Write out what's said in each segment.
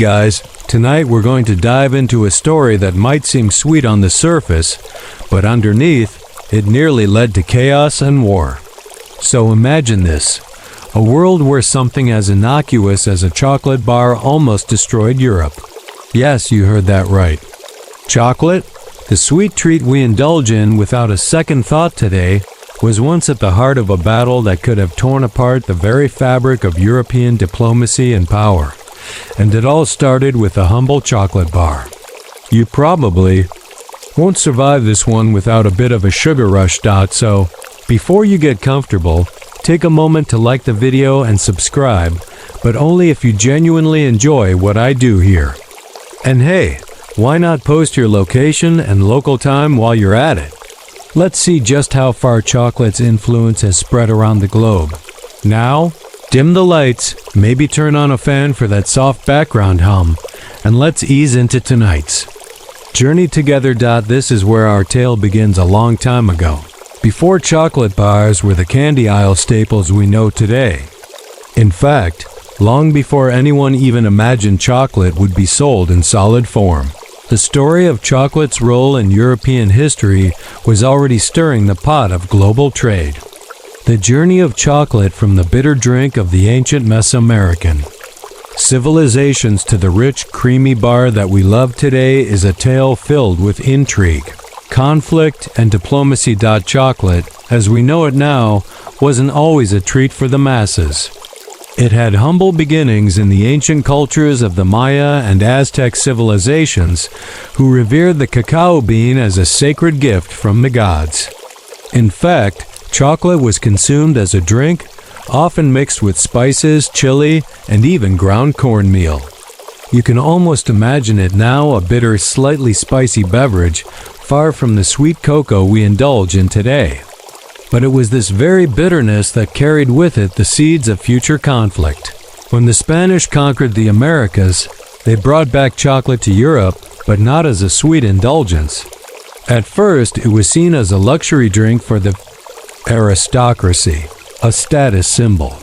Guys, tonight we're going to dive into a story that might seem sweet on the surface, but underneath, it nearly led to chaos and war. So imagine this, a world where something as innocuous as a chocolate bar almost destroyed Europe. Yes, you heard that right. Chocolate, the sweet treat we indulge in without a second thought today, was once at the heart of a battle that could have torn apart the very fabric of European diplomacy and power. And it all started with a humble chocolate bar. You probably won't survive this one without a bit of a sugar rush. So, before you get comfortable, take a moment to like the video and subscribe, but only if you genuinely enjoy what I do here. And hey, why not post your location and local time while you're at it? Let's see just how far chocolate's influence has spread around the globe. Now, dim the lights, maybe turn on a fan for that soft background hum, and let's ease into tonight's journey together. This is where our tale begins a long time ago, before chocolate bars were the candy aisle staples we know today. In fact, long before anyone even imagined chocolate would be sold in solid form. The story of chocolate's role in European history was already stirring the pot of global trade. The journey of chocolate from the bitter drink of the ancient Mesoamerican civilizations to the rich, creamy bar that we love today is a tale filled with intrigue, conflict, and diplomacy. Chocolate, as we know it now, wasn't always a treat for the masses. It had humble beginnings in the ancient cultures of the Maya and Aztec civilizations, who revered the cacao bean as a sacred gift from the gods. In fact, chocolate was consumed as a drink, often mixed with spices, chili, and even ground cornmeal. You can almost imagine it now, a bitter, slightly spicy beverage, far from the sweet cocoa we indulge in today. But it was this very bitterness that carried with it the seeds of future conflict. When the Spanish conquered the Americas, they brought back chocolate to Europe, but not as a sweet indulgence. At first, it was seen as a luxury drink for the aristocracy, a status symbol.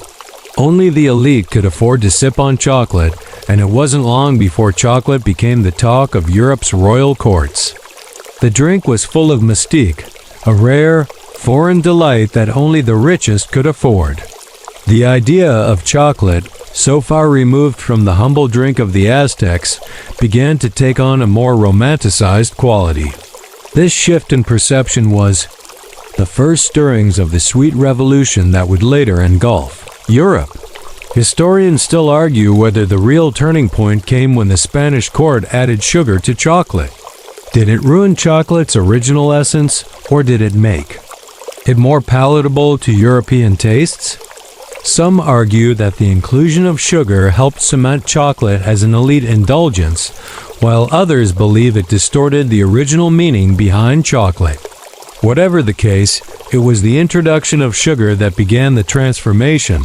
Only the elite could afford to sip on chocolate, and it wasn't long before chocolate became the talk of Europe's royal courts. The drink was full of mystique, a rare, foreign delight that only the richest could afford. The idea of chocolate, so far removed from the humble drink of the Aztecs, began to take on a more romanticized quality. This shift in perception was the first stirrings of the sweet revolution that would later engulf Europe. Historians still argue whether the real turning point came when the Spanish court added sugar to chocolate. Did it ruin chocolate's original essence, or did it make it more palatable to European tastes? Some argue that the inclusion of sugar helped cement chocolate as an elite indulgence, while others believe it distorted the original meaning behind chocolate. Whatever the case, it was the introduction of sugar that began the transformation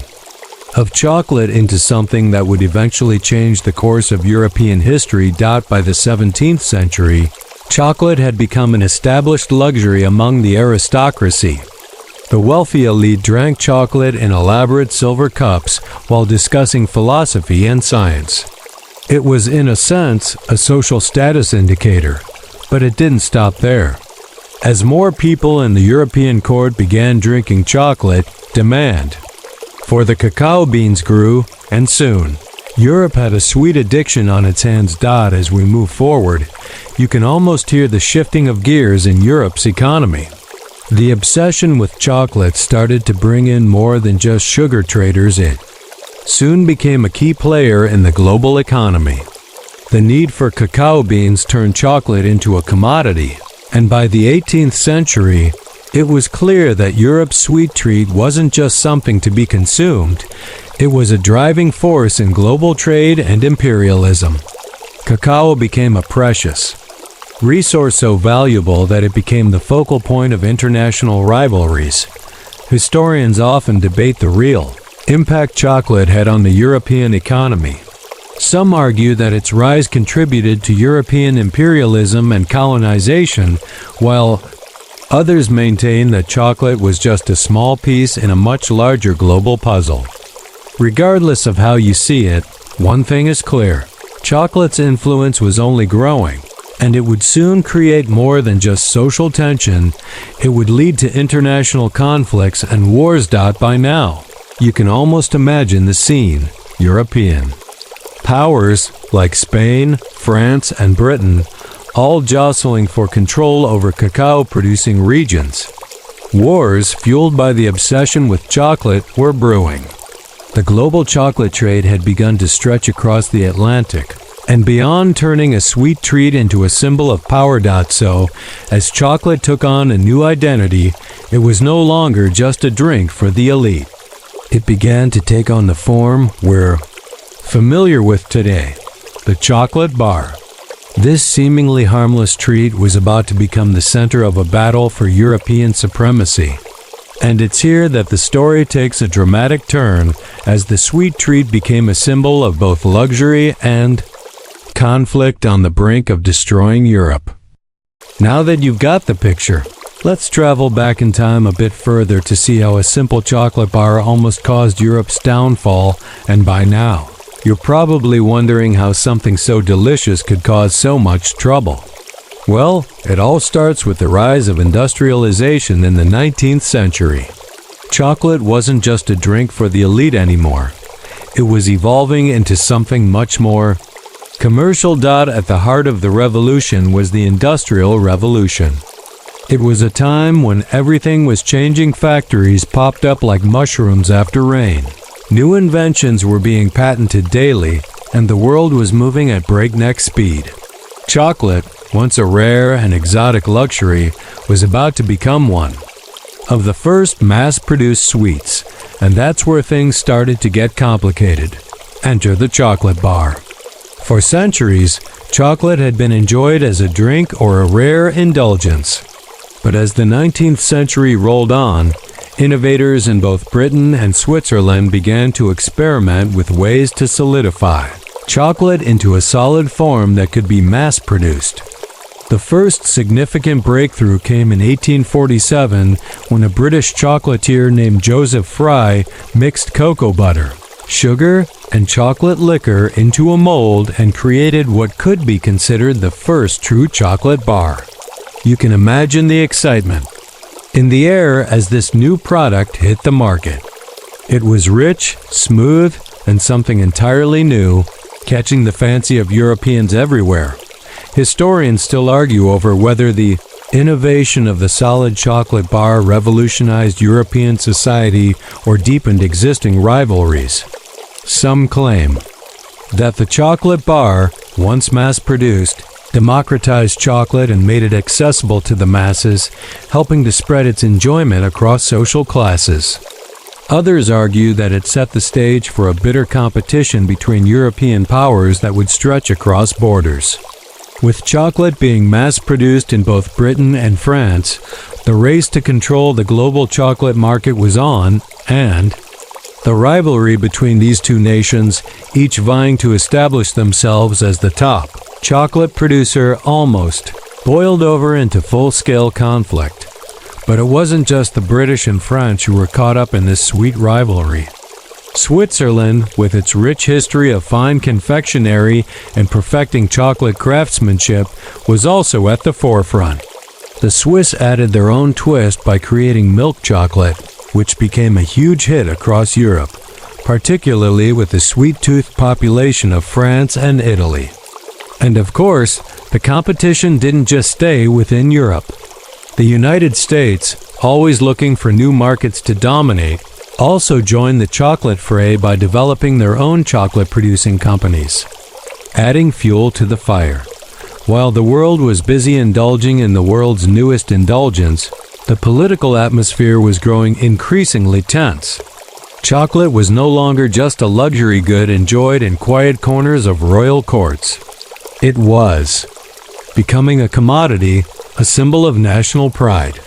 of chocolate into something that would eventually change the course of European history. By the 17th century, chocolate had become an established luxury among the aristocracy. The wealthy elite drank chocolate in elaborate silver cups while discussing philosophy and science. It was, in a sense, a social status indicator, but it didn't stop there. As more people in the European court began drinking chocolate, demand for the cacao beans grew, and soon, Europe had a sweet addiction on its hands. As we move forward, you can almost hear the shifting of gears in Europe's economy. The obsession with chocolate started to bring in more than just sugar traders. It soon became a key player in the global economy. The need for cacao beans turned chocolate into a commodity, and by the 18th century, it was clear that Europe's sweet treat wasn't just something to be consumed, it was a driving force in global trade and imperialism. Cacao became a precious resource, so valuable that it became the focal point of international rivalries. Historians often debate the real impact chocolate had on the European economy. Some argue that its rise contributed to European imperialism and colonization, while others maintain that chocolate was just a small piece in a much larger global puzzle. Regardless of how you see it, one thing is clear: Chocolate's influence was only growing, and it would soon create more than just social tension. It would lead to international conflicts and wars. By now, you can almost imagine the scene. European powers like Spain, France, and Britain all jostling for control over cacao-producing regions. Wars fueled by the obsession with chocolate were brewing. The global chocolate trade had begun to stretch across the Atlantic and beyond, turning a sweet treat into a symbol of power. So, as chocolate took on a new identity, it was no longer just a drink for the elite. It began to take on the form we're familiar with today, the chocolate bar. This seemingly harmless treat was about to become the center of a battle for European supremacy. And it's here that the story takes a dramatic turn, as the sweet treat became a symbol of both luxury and conflict on the brink of destroying Europe. Now that you've got the picture, let's travel back in time a bit further to see how a simple chocolate bar almost caused Europe's downfall. And by now, you're probably wondering how something so delicious could cause so much trouble. Well, it all starts with the rise of industrialization in the 19th century. Chocolate wasn't just a drink for the elite anymore. It was evolving into something much more commercial. At the heart of the revolution was the Industrial Revolution. It was a time when everything was changing. Factories popped up like mushrooms after rain. New inventions were being patented daily, and the world was moving at breakneck speed. Chocolate, once a rare and exotic luxury, was about to become one of the first mass-produced sweets, and that's where things started to get complicated. Enter the chocolate bar. For centuries, chocolate had been enjoyed as a drink or a rare indulgence. But as the 19th century rolled on, innovators in both Britain and Switzerland began to experiment with ways to solidify chocolate into a solid form that could be mass-produced. The first significant breakthrough came in 1847 when a British chocolatier named Joseph Fry mixed cocoa butter, sugar, and chocolate liquor into a mold and created what could be considered the first true chocolate bar. You can imagine the excitement in the air as this new product hit the market. It was rich, smooth, and something entirely new, catching the fancy of Europeans everywhere. Historians still argue over whether the innovation of the solid chocolate bar revolutionized European society or deepened existing rivalries. Some claim that the chocolate bar, once mass-produced, democratized chocolate and made it accessible to the masses, helping to spread its enjoyment across social classes. Others argue that it set the stage for a bitter competition between European powers that would stretch across borders. With chocolate being mass-produced in both Britain and France, the race to control the global chocolate market was on, and the rivalry between these two nations, each vying to establish themselves as the top chocolate producer, almost boiled over into full-scale conflict. But it wasn't just the British and French who were caught up in this sweet rivalry. Switzerland, with its rich history of fine confectionery and perfecting chocolate craftsmanship, was also at the forefront. The Swiss added their own twist by creating milk chocolate, which became a huge hit across Europe, particularly with the sweet-toothed population of France and Italy. And of course, the competition didn't just stay within Europe. The United States, always looking for new markets to dominate, also joined the chocolate fray by developing their own chocolate-producing companies, adding fuel to the fire. While the world was busy indulging in the world's newest indulgence, the political atmosphere was growing increasingly tense. Chocolate was no longer just a luxury good enjoyed in quiet corners of royal courts. It was becoming a commodity, a symbol of national pride.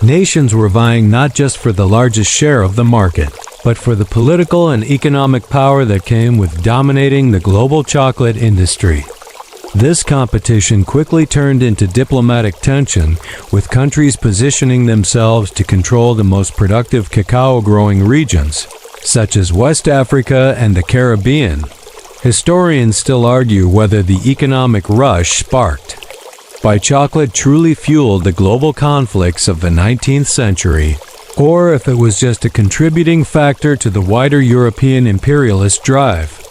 Nations were vying not just for the largest share of the market, but for the political and economic power that came with dominating the global chocolate industry. This competition quickly turned into diplomatic tension, with countries positioning themselves to control the most productive cacao-growing regions, such as West Africa and the Caribbean. Historians still argue whether the economic rush sparked by chocolate truly fueled the global conflicts of the 19th century, or if it was just a contributing factor to the wider European imperialist drive.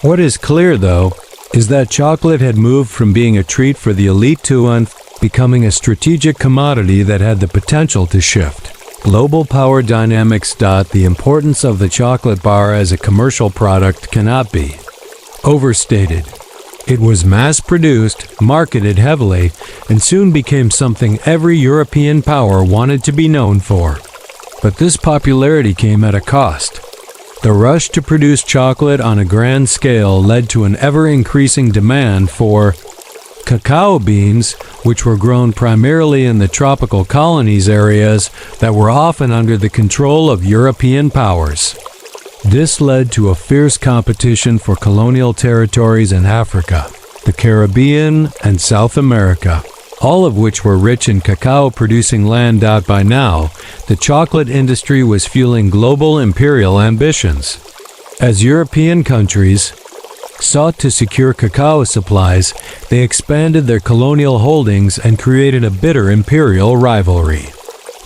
What is clear, though, is that chocolate had moved from being a treat for the elite to becoming a strategic commodity that had the potential to shift global power dynamics. The importance of the chocolate bar as a commercial product cannot be overstated. It was mass-produced, marketed heavily, and soon became something every European power wanted to be known for. But this popularity came at a cost. The rush to produce chocolate on a grand scale led to an ever-increasing demand for cacao beans, which were grown primarily in the tropical colonies areas that were often under the control of European powers. This led to a fierce competition for colonial territories in Africa, the Caribbean, and South America, all of which were rich in cacao-producing land. By now, the chocolate industry was fueling global imperial ambitions. As European countries sought to secure cacao supplies, they expanded their colonial holdings and created a bitter imperial rivalry.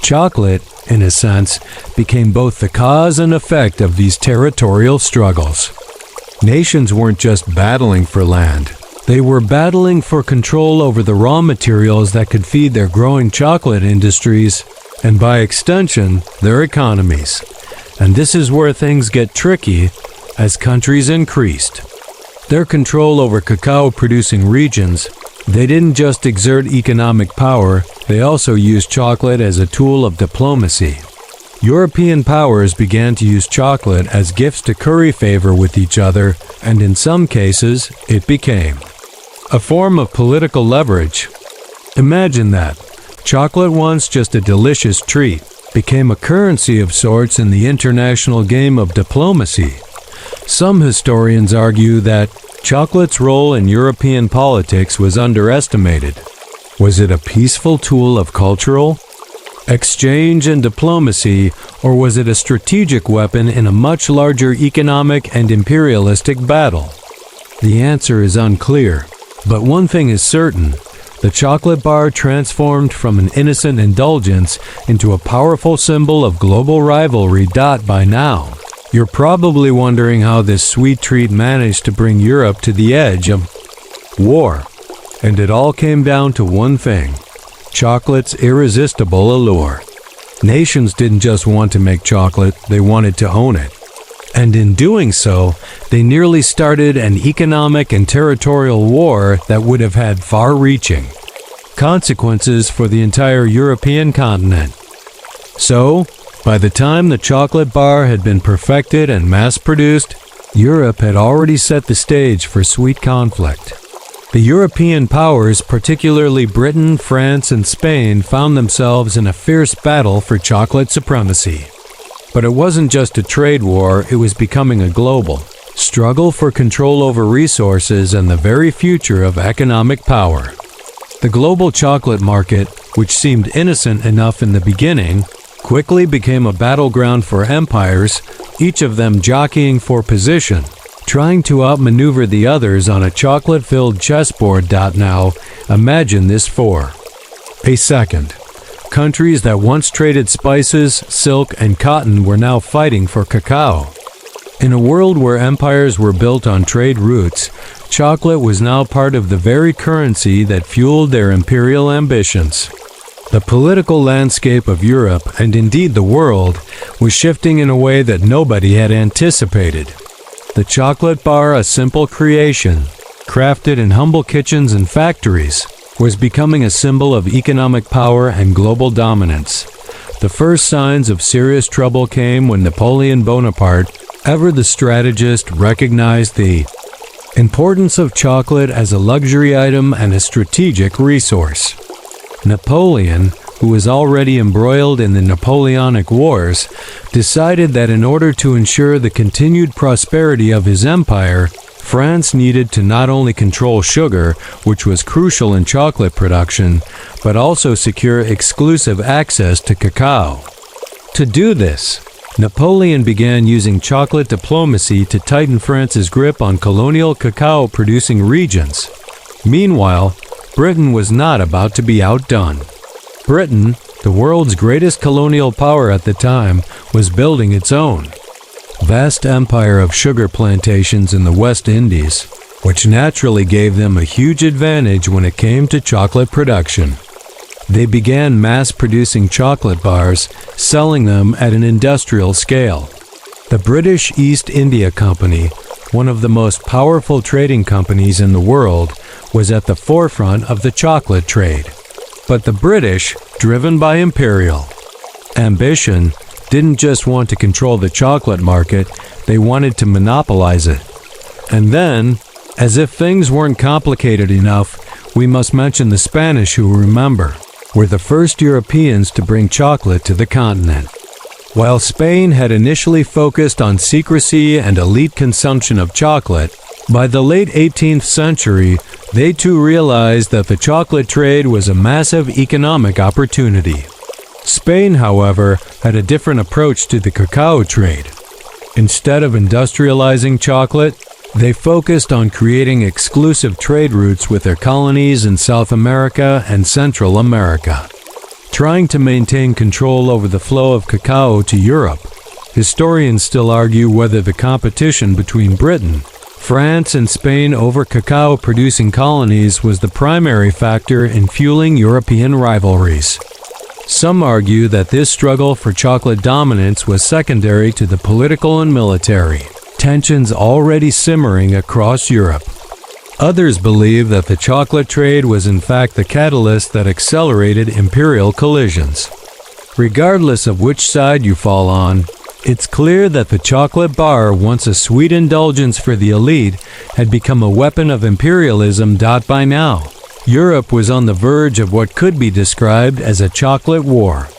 Chocolate, in a sense, became both the cause and effect of these territorial struggles. Nations weren't just battling for land. They were battling for control over the raw materials that could feed their growing chocolate industries, and by extension, their economies. And this is where things get tricky as countries increased their control over cacao-producing regions. They didn't just exert economic power, they also used chocolate as a tool of diplomacy. European powers began to use chocolate as gifts to curry favor with each other, and in some cases, it became a form of political leverage. Imagine that. Chocolate, once just a delicious treat, became a currency of sorts in the international game of diplomacy. Some historians argue that chocolate's role in European politics was underestimated. Was it a peaceful tool of cultural exchange and diplomacy, or was it a strategic weapon in a much larger economic and imperialistic battle? The answer is unclear, but one thing is certain. The chocolate bar transformed from an innocent indulgence into a powerful symbol of global rivalry. By now, you're probably wondering how this sweet treat managed to bring Europe to the edge of war. And it all came down to one thing: chocolate's irresistible allure. Nations didn't just want to make chocolate, they wanted to own it. And in doing so, they nearly started an economic and territorial war that would have had far-reaching consequences for the entire European continent. So, by the time the chocolate bar had been perfected and mass-produced, Europe had already set the stage for sweet conflict. The European powers, particularly Britain, France, and Spain, found themselves in a fierce battle for chocolate supremacy. But it wasn't just a trade war, it was becoming a global struggle for control over resources and the very future of economic power. The global chocolate market, which seemed innocent enough in the beginning, quickly became a battleground for empires, each of them jockeying for position, trying to outmaneuver the others on a chocolate-filled chessboard. Now, imagine this for a second. Countries that once traded spices, silk, and cotton were now fighting for cacao. In a world where empires were built on trade routes, chocolate was now part of the very currency that fueled their imperial ambitions. The political landscape of Europe, and indeed the world, was shifting in a way that nobody had anticipated. The chocolate bar, a simple creation, crafted in humble kitchens and factories, was becoming a symbol of economic power and global dominance. The first signs of serious trouble came when Napoleon Bonaparte, ever the strategist, recognized the importance of chocolate as a luxury item and a strategic resource. Napoleon, who was already embroiled in the Napoleonic Wars, decided that in order to ensure the continued prosperity of his empire, France needed to not only control sugar, which was crucial in chocolate production, but also secure exclusive access to cacao. To do this, Napoleon began using chocolate diplomacy to tighten France's grip on colonial cacao-producing regions. Meanwhile, Britain was not about to be outdone. Britain, the world's greatest colonial power at the time, was building its own vast empire of sugar plantations in the West Indies, which naturally gave them a huge advantage when it came to chocolate production. They began mass-producing chocolate bars, selling them at an industrial scale. The British East India Company, one of the most powerful trading companies in the world, was at the forefront of the chocolate trade. But the British, driven by imperial ambition, didn't just want to control the chocolate market, they wanted to monopolize it. And then, as if things weren't complicated enough, we must mention the Spanish, who, remember, were the first Europeans to bring chocolate to the continent. While Spain had initially focused on secrecy and elite consumption of chocolate, by the late 18th century, they too realized that the chocolate trade was a massive economic opportunity. Spain, however, had a different approach to the cacao trade. Instead of industrializing chocolate, they focused on creating exclusive trade routes with their colonies in South America and Central America. Trying to maintain control over the flow of cacao to Europe, historians still argue whether the competition between Britain, France, and Spain over cacao-producing colonies was the primary factor in fueling European rivalries. Some argue that this struggle for chocolate dominance was secondary to the political and military tensions already simmering across Europe. Others believe that the chocolate trade was in fact the catalyst that accelerated imperial collisions. Regardless of which side you fall on, it's clear that the chocolate bar, once a sweet indulgence for the elite, had become a weapon of imperialism. By now, Europe was on the verge of what could be described as a chocolate war.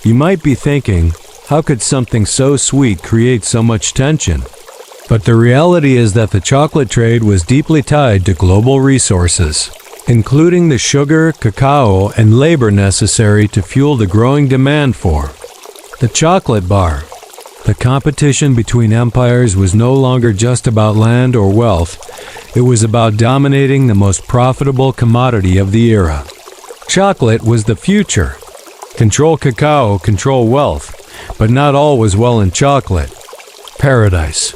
You might be thinking, how could something so sweet create so much tension? But the reality is that the chocolate trade was deeply tied to global resources, including the sugar, cacao, and labor necessary to fuel the growing demand for the chocolate bar. The competition between empires was no longer just about land or wealth. It was about dominating the most profitable commodity of the era. Chocolate was the future. Control cacao, control wealth. But not all was well in chocolate. Paradise.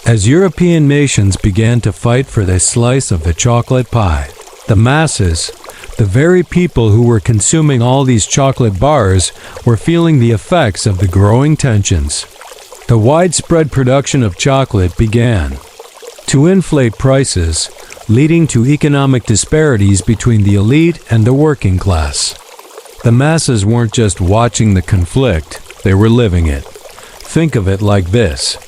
As European nations began to fight for their slice of the chocolate pie, the masses, the very people who were consuming all these chocolate bars, were feeling the effects of the growing tensions. The widespread production of chocolate began to inflate prices, leading to economic disparities between the elite and the working class. The masses weren't just watching the conflict, they were living it. Think of it like this.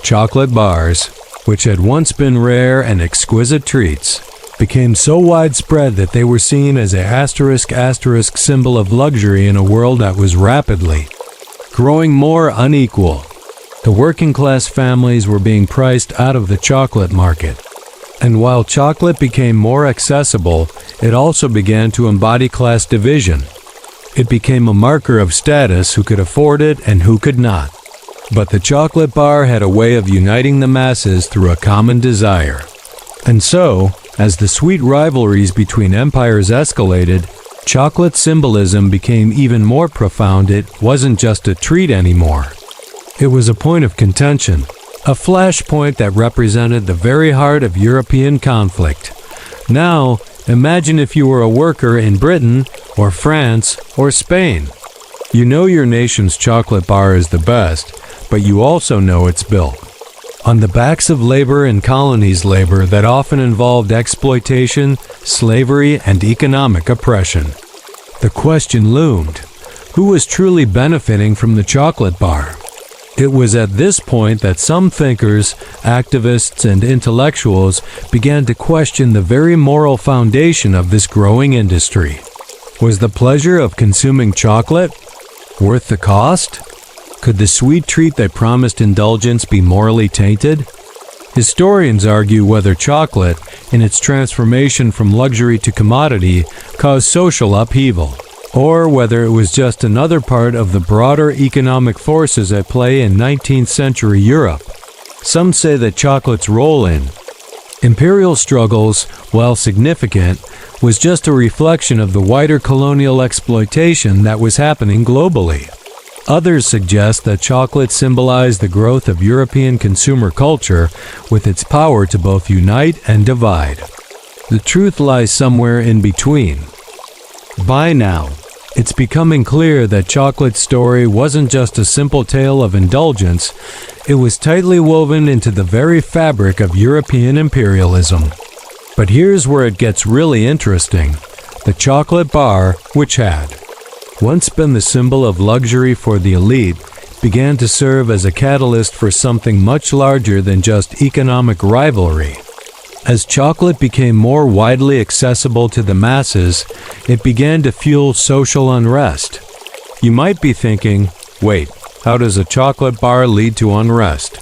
Chocolate bars, which had once been rare and exquisite treats, became so widespread that they were seen as a *** symbol of luxury in a world that was rapidly growing more unequal. The working class families were being priced out of the chocolate market. And while chocolate became more accessible, it also began to embody class division. It became a marker of status, who could afford it and who could not. But the chocolate bar had a way of uniting the masses through a common desire. And so, as the sweet rivalries between empires escalated, chocolate symbolism became even more profound. It wasn't just a treat anymore. It was a point of contention, a flashpoint that represented the very heart of European conflict. Now, imagine if you were a worker in Britain, or France, or Spain. You know your nation's chocolate bar is the best, but you also know it's built on the backs of labor in colonies, labor that often involved exploitation, slavery, and economic oppression. The question loomed, who was truly benefiting from the chocolate bar? It was at this point that some thinkers, activists, and intellectuals began to question the very moral foundation of this growing industry. Was the pleasure of consuming chocolate worth the cost? Could the sweet treat that promised indulgence be morally tainted? Historians argue whether chocolate, in its transformation from luxury to commodity, caused social upheaval. or whether it was just another part of the broader economic forces at play in 19th century Europe. Some say that chocolate's role in imperial struggles, while significant, was just a reflection of the wider colonial exploitation that was happening globally. Others suggest that chocolate symbolized the growth of European consumer culture with its power to both unite and divide. The truth lies somewhere in between. By now, it's becoming clear that chocolate's story wasn't just a simple tale of indulgence, it was tightly woven into the very fabric of European imperialism. But here's where it gets really interesting. The chocolate bar, which had once been the symbol of luxury for the elite, began to serve as a catalyst for something much larger than just economic rivalry. As chocolate became more widely accessible to the masses, it began to fuel social unrest. You might be thinking, wait, how does a chocolate bar lead to unrest?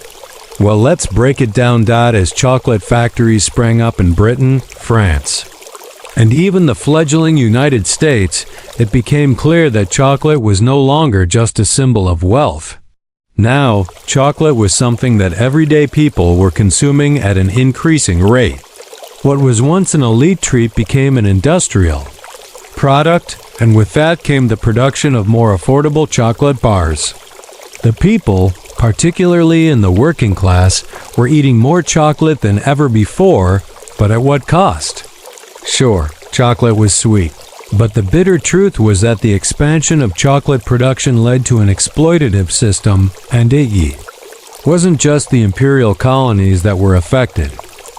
Well, let's break it down. As chocolate factories sprang up in Britain, France, and even the fledgling United States, it became clear that chocolate was no longer just a symbol of wealth. Now, chocolate was something that everyday people were consuming at an increasing rate. What was once an elite treat became an industrial product, and with that came the production of more affordable chocolate bars. The people, particularly in the working class, were eating more chocolate than ever before, but at what cost? Sure, chocolate was sweet, but the bitter truth was that the expansion of chocolate production led to an exploitative system, and it wasn't just the imperial colonies that were affected.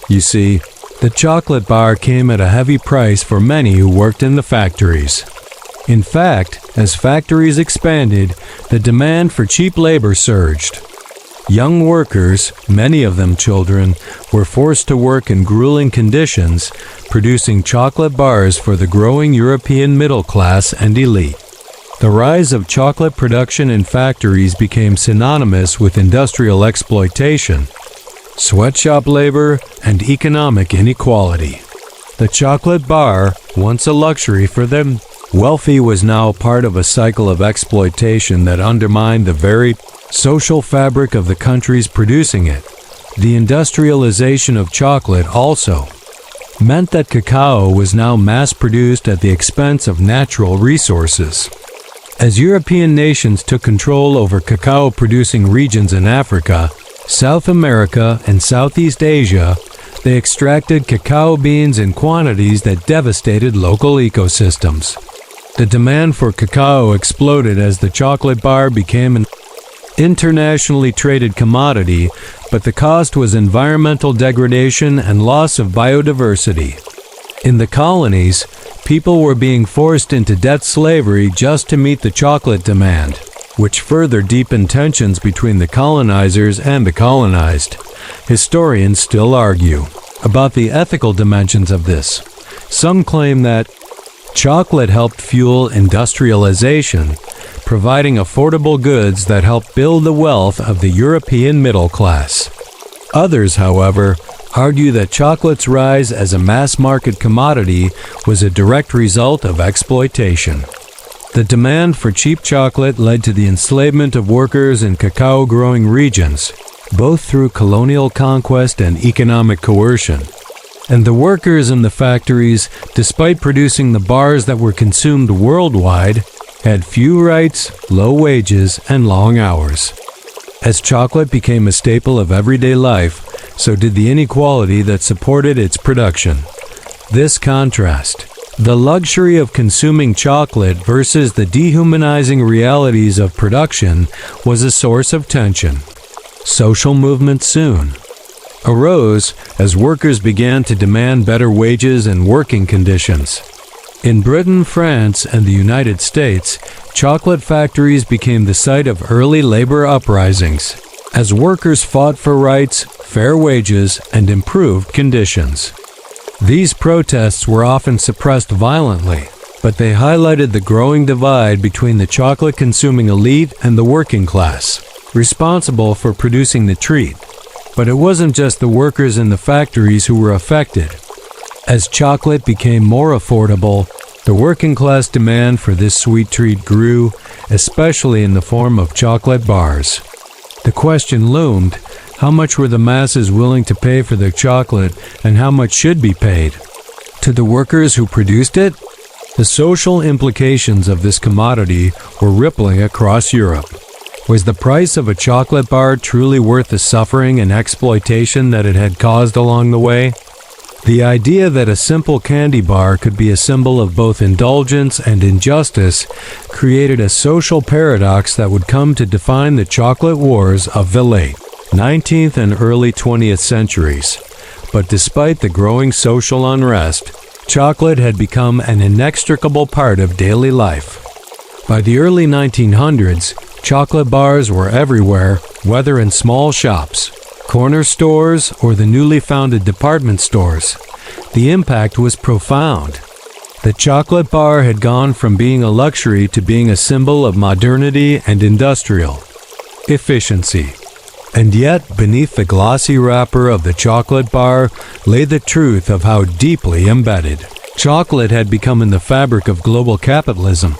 You see, the chocolate bar came at a heavy price for many who worked in the factories. In fact, as factories expanded, the demand for cheap labor surged. Young workers, many of them children, were forced to work in grueling conditions, producing chocolate bars for the growing European middle class and elite. The rise of chocolate production in factories became synonymous with industrial exploitation, sweatshop labor, and economic inequality. The chocolate bar, once a luxury for the wealthy, was now part of a cycle of exploitation that undermined the very social fabric of the countries producing it. The industrialization of chocolate also meant that cacao was now mass-produced at the expense of natural resources. As European nations took control over cacao-producing regions in Africa, South America, and Southeast Asia, they extracted cacao beans in quantities that devastated local ecosystems. The demand for cacao exploded as the chocolate bar became an internationally traded commodity, but the cost was environmental degradation and loss of biodiversity. In the colonies, people were being forced into debt slavery just to meet the chocolate demand, which further deepened tensions between the colonizers and the colonized. Historians still argue about the ethical dimensions of this. Some claim that chocolate helped fuel industrialization, providing affordable goods that helped build the wealth of the European middle class. Others, however, argue that chocolate's rise as a mass-market commodity was a direct result of exploitation. The demand for cheap chocolate led to the enslavement of workers in cacao-growing regions, both through colonial conquest and economic coercion. And the workers in the factories, despite producing the bars that were consumed worldwide, had few rights, low wages, and long hours. As chocolate became a staple of everyday life, so did the inequality that supported its production. This contrast, the luxury of consuming chocolate versus the dehumanizing realities of production, was a source of tension. Social movements soon arose as workers began to demand better wages and working conditions. In Britain, France, and the United States, chocolate factories became the site of early labor uprisings, as workers fought for rights, fair wages, and improved conditions. These protests were often suppressed violently, but they highlighted the growing divide between the chocolate-consuming elite and the working class, responsible for producing the treat. But it wasn't just the workers in the factories who were affected. As chocolate became more affordable, The working class demand for this sweet treat grew, especially in the form of chocolate bars. The question loomed, how much were the masses willing to pay for their chocolate, and how much should be paid? To the workers who produced it? The social implications of this commodity were rippling across Europe. Was the price of a chocolate bar truly worth the suffering and exploitation that it had caused along the way? The idea that a simple candy bar could be a symbol of both indulgence and injustice created a social paradox that would come to define the chocolate wars of the late 19th and early 20th centuries. But despite the growing social unrest, chocolate had become an inextricable part of daily life. By the early 1900s, chocolate bars were everywhere, whether in small shops, corner stores, or the newly founded department stores. The impact was profound. The chocolate bar had gone from being a luxury to being a symbol of modernity and industrial efficiency. And yet, beneath the glossy wrapper of the chocolate bar lay the truth of how deeply embedded chocolate had become in the fabric of global capitalism.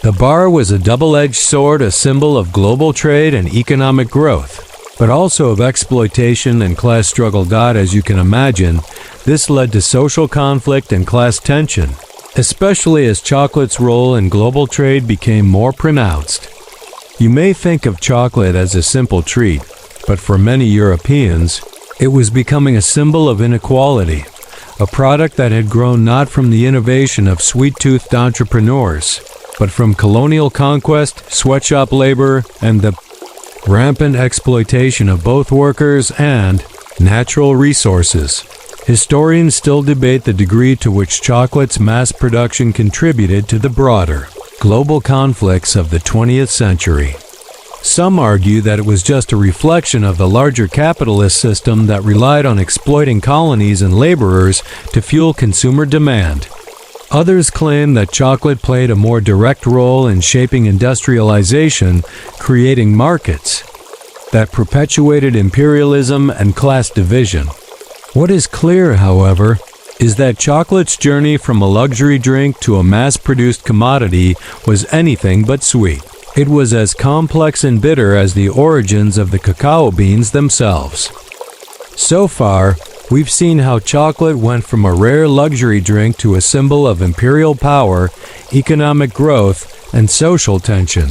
The bar was a double-edged sword, a symbol of global trade and economic growth, but also of exploitation and class struggle. As you can imagine, this led to social conflict and class tension, especially as chocolate's role in global trade became more pronounced. You may think of chocolate as a simple treat, but for many Europeans, it was becoming a symbol of inequality, a product that had grown not from the innovation of sweet-toothed entrepreneurs, but from colonial conquest, sweatshop labor, and the rampant exploitation of both workers and natural resources. Historians still debate the degree to which chocolate's mass production contributed to the broader global conflicts of the 20th century. Some argue that it was just a reflection of the larger capitalist system that relied on exploiting colonies and laborers to fuel consumer demand. Others claim that chocolate played a more direct role in shaping industrialization, creating markets that perpetuated imperialism and class division. What is clear, however, is that chocolate's journey from a luxury drink to a mass-produced commodity was anything but sweet. It was as complex and bitter as the origins of the cacao beans themselves. So far, we've seen how chocolate went from a rare luxury drink to a symbol of imperial power, economic growth, and social tension.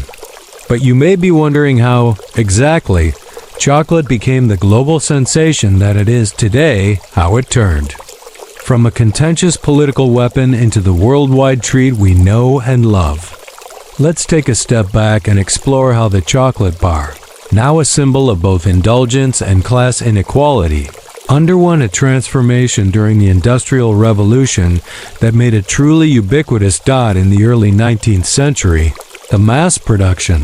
But you may be wondering how, exactly, chocolate became the global sensation that it is today, how it turned from a contentious political weapon into the worldwide treat we know and love. Let's take a step back and explore how the chocolate bar, now a symbol of both indulgence and class inequality, underwent a transformation during the Industrial Revolution that made it truly ubiquitous. In the early 19th century, the mass production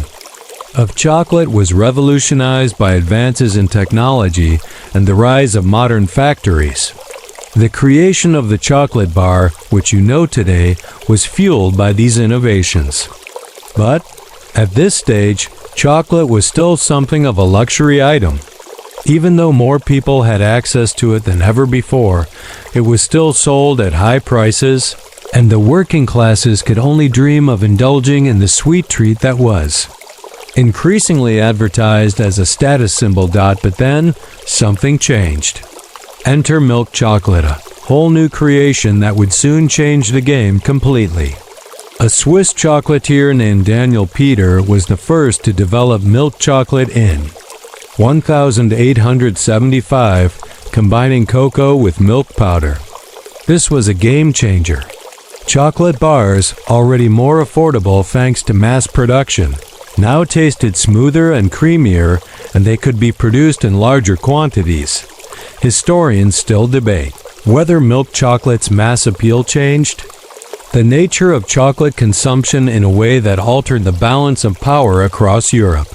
of chocolate was revolutionized by advances in technology and the rise of modern factories. The creation of the chocolate bar, which you know today, was fueled by these innovations. But, at this stage, chocolate was still something of a luxury item. Even though more people had access to it than ever before, it was still sold at high prices, and the working classes could only dream of indulging in the sweet treat that was increasingly advertised as a status symbol. But then, something changed. Enter milk chocolate, a whole new creation that would soon change the game completely. A Swiss chocolatier named Daniel Peter was the first to develop milk chocolate in 1875, combining cocoa with milk powder. This was a game changer. Chocolate bars, already more affordable thanks to mass production, now tasted smoother and creamier, and they could be produced in larger quantities. Historians still debate whether milk chocolate's mass appeal changed the nature of chocolate consumption in a way that altered the balance of power across Europe.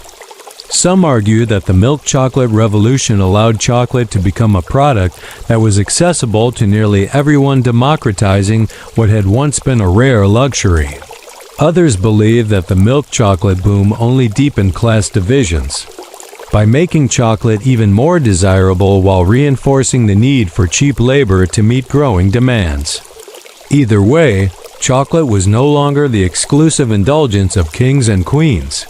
Some argue that the milk chocolate revolution allowed chocolate to become a product that was accessible to nearly everyone, democratizing what had once been a rare luxury. Others believe that the milk chocolate boom only deepened class divisions by making chocolate even more desirable while reinforcing the need for cheap labor to meet growing demands. Either way, chocolate was no longer the exclusive indulgence of kings and queens.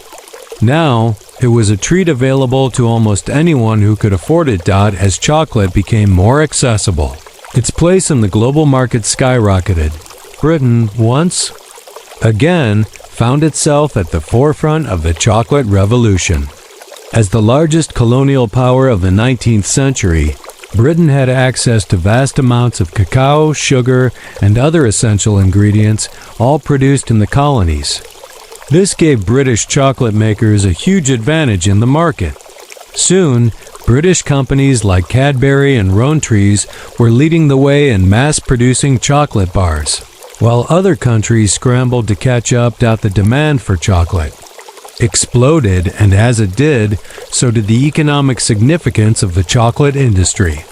Now, it was a treat available to almost anyone who could afford it. As chocolate became more accessible, its place in the global market skyrocketed. Britain once again found itself at the forefront of the chocolate revolution. As the largest colonial power of the 19th century, Britain had access to vast amounts of cacao, sugar, and other essential ingredients, all produced in the colonies. This gave British chocolate makers a huge advantage in the market. Soon, British companies like Cadbury and Rowntrees were leading the way in mass-producing chocolate bars, while other countries scrambled to catch up. The demand for chocolate exploded, and as it did, so did the economic significance of the chocolate industry.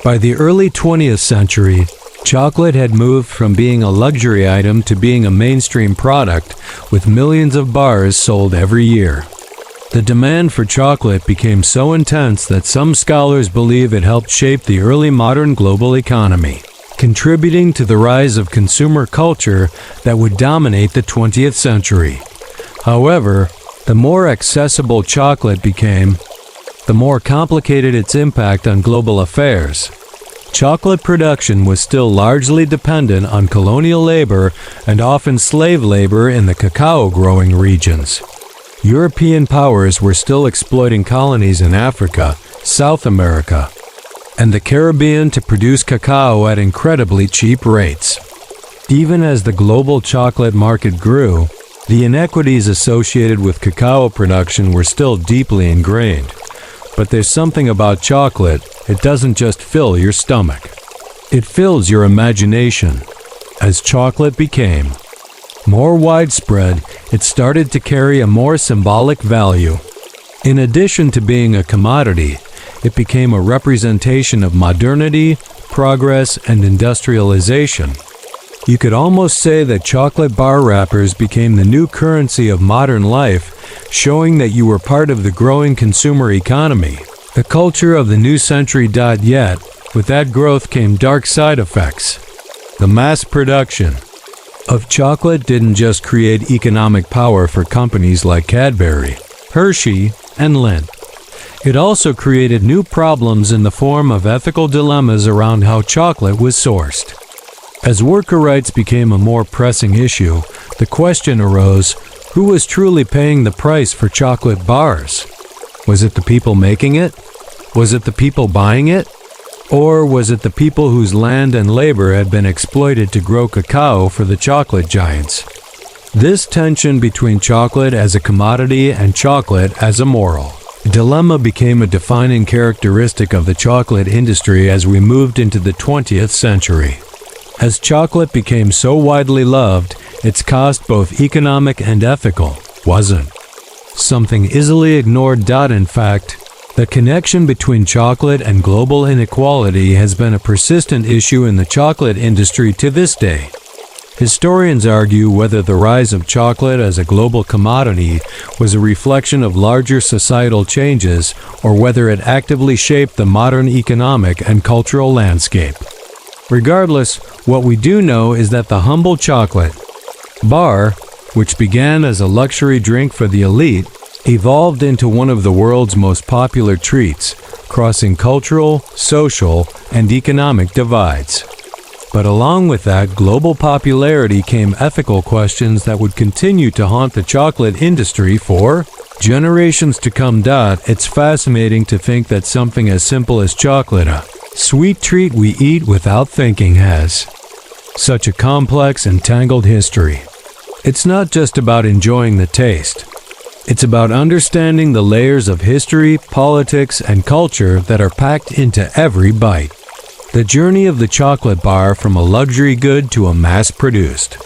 By the early 20th century, chocolate had moved from being a luxury item to being a mainstream product, with millions of bars sold every year. The demand for chocolate became so intense that some scholars believe it helped shape the early modern global economy, contributing to the rise of consumer culture that would dominate the 20th century. However, the more accessible chocolate became, the more complicated its impact on global affairs. Chocolate production was still largely dependent on colonial labor and often slave labor in the cacao-growing regions. European powers were still exploiting colonies in Africa, South America, and the Caribbean to produce cacao at incredibly cheap rates. Even as the global chocolate market grew, the inequities associated with cacao production were still deeply ingrained. But there's something about chocolate, it doesn't just fill your stomach. It fills your imagination. As chocolate became more widespread, it started to carry a more symbolic value. In addition to being a commodity, it became a representation of modernity, progress, and industrialization. You could almost say that chocolate bar wrappers became the new currency of modern life, showing that you were part of the growing consumer economy, the culture of the new century. Yet, with that growth came dark side effects. The mass production of chocolate didn't just create economic power for companies like Cadbury, Hershey, and Lindt. It also created new problems in the form of ethical dilemmas around how chocolate was sourced. As worker rights became a more pressing issue, the question arose, who was truly paying the price for chocolate bars? Was it the people making it? Was it the people buying it? Or was it the people whose land and labor had been exploited to grow cacao for the chocolate giants? This tension between chocolate as a commodity and chocolate as a moral dilemma became a defining characteristic of the chocolate industry as we moved into the 20th century. As chocolate became so widely loved, its cost, both economic and ethical, wasn't something easily ignored. In fact, the connection between chocolate and global inequality has been a persistent issue in the chocolate industry to this day. Historians argue whether the rise of chocolate as a global commodity was a reflection of larger societal changes or whether it actively shaped the modern economic and cultural landscape. Regardless, what we do know is that the humble chocolate bar, which began as a luxury drink for the elite, evolved into one of the world's most popular treats, crossing cultural, social, and economic divides. But along with that global popularity came ethical questions that would continue to haunt the chocolate industry for generations to come. It's fascinating to think that something as simple as chocolate, a sweet treat we eat without thinking, has such a complex and tangled history. It's not just about enjoying the taste. It's about understanding the layers of history, politics, and culture that are packed into every bite. The journey of the chocolate bar from a luxury good to a mass-produced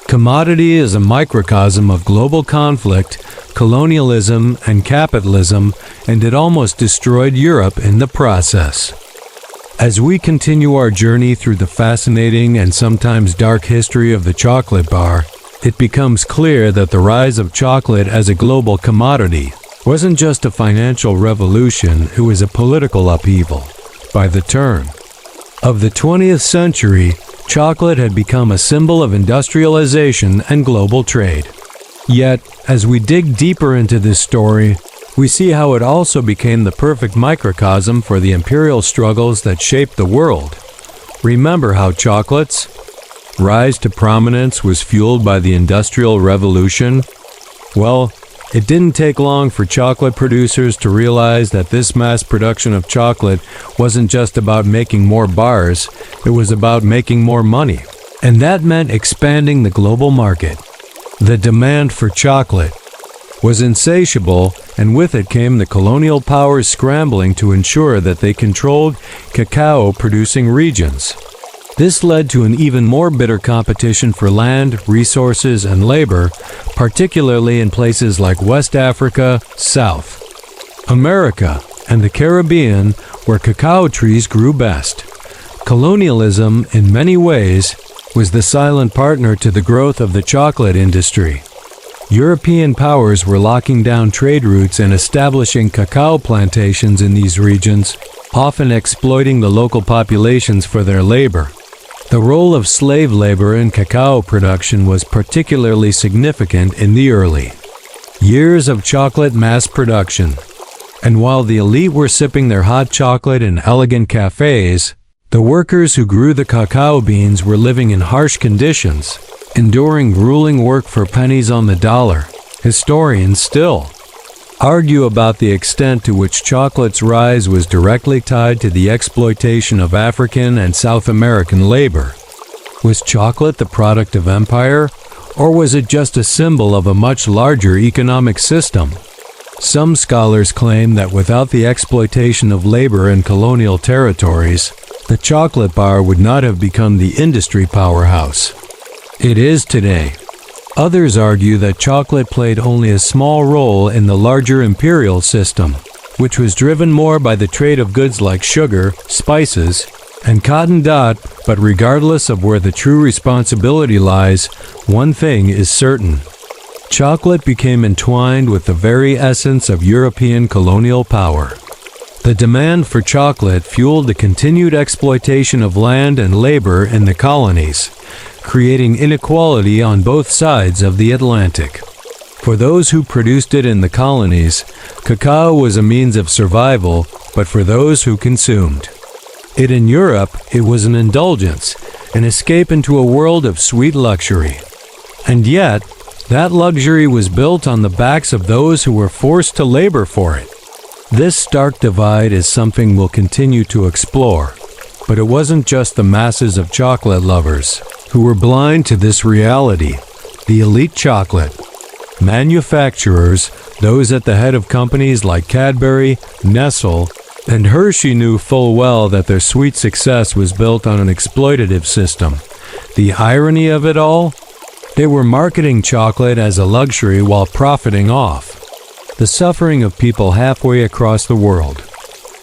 commodity is a microcosm of global conflict, colonialism, and capitalism, and it almost destroyed Europe in the process. As we continue our journey through the fascinating and sometimes dark history of the chocolate bar, it becomes clear that the rise of chocolate as a global commodity wasn't just a financial revolution, it was a political upheaval. By the turn of the 20th century, chocolate had become a symbol of industrialization and global trade. Yet, as we dig deeper into this story, we see how it also became the perfect microcosm for the imperial struggles that shaped the world. Remember how chocolate's rise to prominence was fueled by the Industrial Revolution? Well, it didn't take long for chocolate producers to realize that this mass production of chocolate wasn't just about making more bars, it was about making more money. And that meant expanding the global market. The demand for chocolate was insatiable, and with it came the colonial powers scrambling to ensure that they controlled cacao-producing regions. This led to an even more bitter competition for land, resources, and labor, particularly in places like West Africa, South America, and the Caribbean, where cacao trees grew best. Colonialism, in many ways, was the silent partner to the growth of the chocolate industry. European powers were locking down trade routes and establishing cacao plantations in these regions, often exploiting the local populations for their labor. The role of slave labor in cacao production was particularly significant in the early years of chocolate mass production. And while the elite were sipping their hot chocolate in elegant cafes, the workers who grew the cacao beans were living in harsh conditions, enduring grueling work for pennies on the dollar. Historians still argue about the extent to which chocolate's rise was directly tied to the exploitation of African and South American labor. Was chocolate the product of empire, or was it just a symbol of a much larger economic system? Some scholars claim that without the exploitation of labor in colonial territories, the chocolate bar would not have become the industry powerhouse it is today. Others argue that chocolate played only a small role in the larger imperial system, which was driven more by the trade of goods like sugar, spices, and cotton. But regardless of where the true responsibility lies, one thing is certain. Chocolate became entwined with the very essence of European colonial power. The demand for chocolate fueled the continued exploitation of land and labor in the colonies, creating inequality on both sides of the Atlantic. For those who produced it in the colonies, cacao was a means of survival, but for those who consumed it in Europe, it was an indulgence, an escape into a world of sweet luxury. And yet, that luxury was built on the backs of those who were forced to labor for it. This stark divide is something we'll continue to explore, but it wasn't just the masses of chocolate lovers who were blind to this reality. The elite chocolate manufacturers, those at the head of companies like Cadbury, Nestle, and Hershey, knew full well that their sweet success was built on an exploitative system. The irony of it all? They were marketing chocolate as a luxury while profiting off the suffering of people halfway across the world.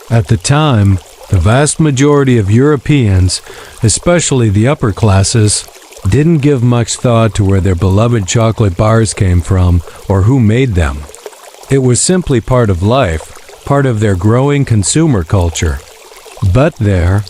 At the time, the vast majority of Europeans, especially the upper classes, didn't give much thought to where their beloved chocolate bars came from or who made them. It was simply part of life, part of their growing consumer culture. But there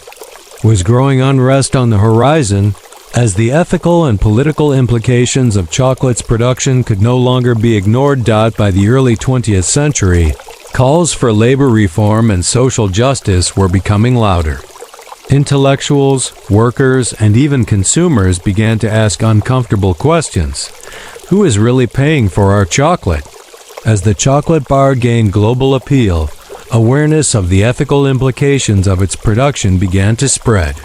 was growing unrest on the horizon, as the ethical and political implications of chocolate's production could no longer be ignored. By the early 20th century, calls for labor reform and social justice were becoming louder. Intellectuals, workers, and even consumers began to ask uncomfortable questions. Who is really paying for our chocolate? As the chocolate bar gained global appeal, awareness of the ethical implications of its production began to spread.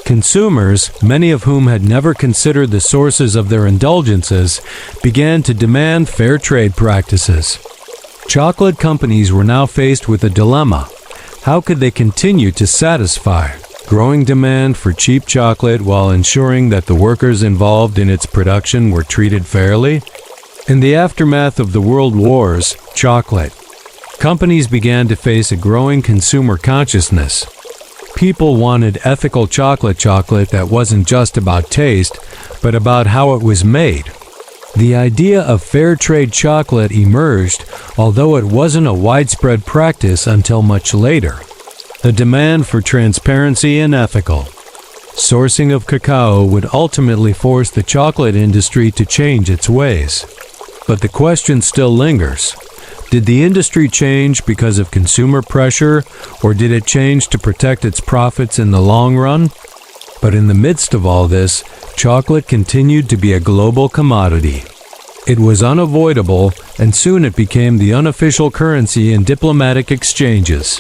Consumers, many of whom had never considered the sources of their indulgences, began to demand fair trade practices. Chocolate companies were now faced with a dilemma. How could they continue to satisfy growing demand for cheap chocolate while ensuring that the workers involved in its production were treated fairly? In the aftermath of the World Wars, chocolate companies began to face a growing consumer consciousness. People wanted ethical chocolate that wasn't just about taste, but about how it was made. The idea of fair trade chocolate emerged, although it wasn't a widespread practice until much later. The demand for transparency and ethical Sourcing of cacao would ultimately force the chocolate industry to change its ways. But the question still lingers. Did the industry change because of consumer pressure, or did it change to protect its profits in the long run? But in the midst of all this, chocolate continued to be a global commodity. It was unavoidable, and soon it became the unofficial currency in diplomatic exchanges.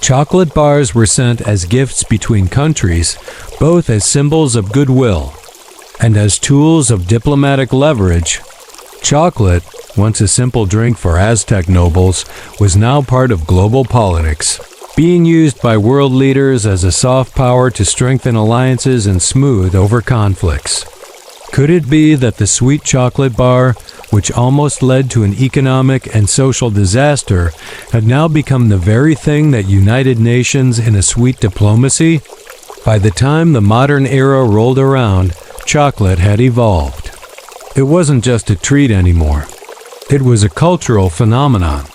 Chocolate bars were sent as gifts between countries, both as symbols of goodwill and as tools of diplomatic leverage. Chocolate, once a simple drink for Aztec nobles, was now part of global politics, being used by world leaders as a soft power to strengthen alliances and smooth over conflicts. Could it be that the sweet chocolate bar, which almost led to an economic and social disaster, had now become the very thing that united nations in a sweet diplomacy? By the time the modern era rolled around, chocolate had evolved. It wasn't just a treat anymore. It was a cultural phenomenon.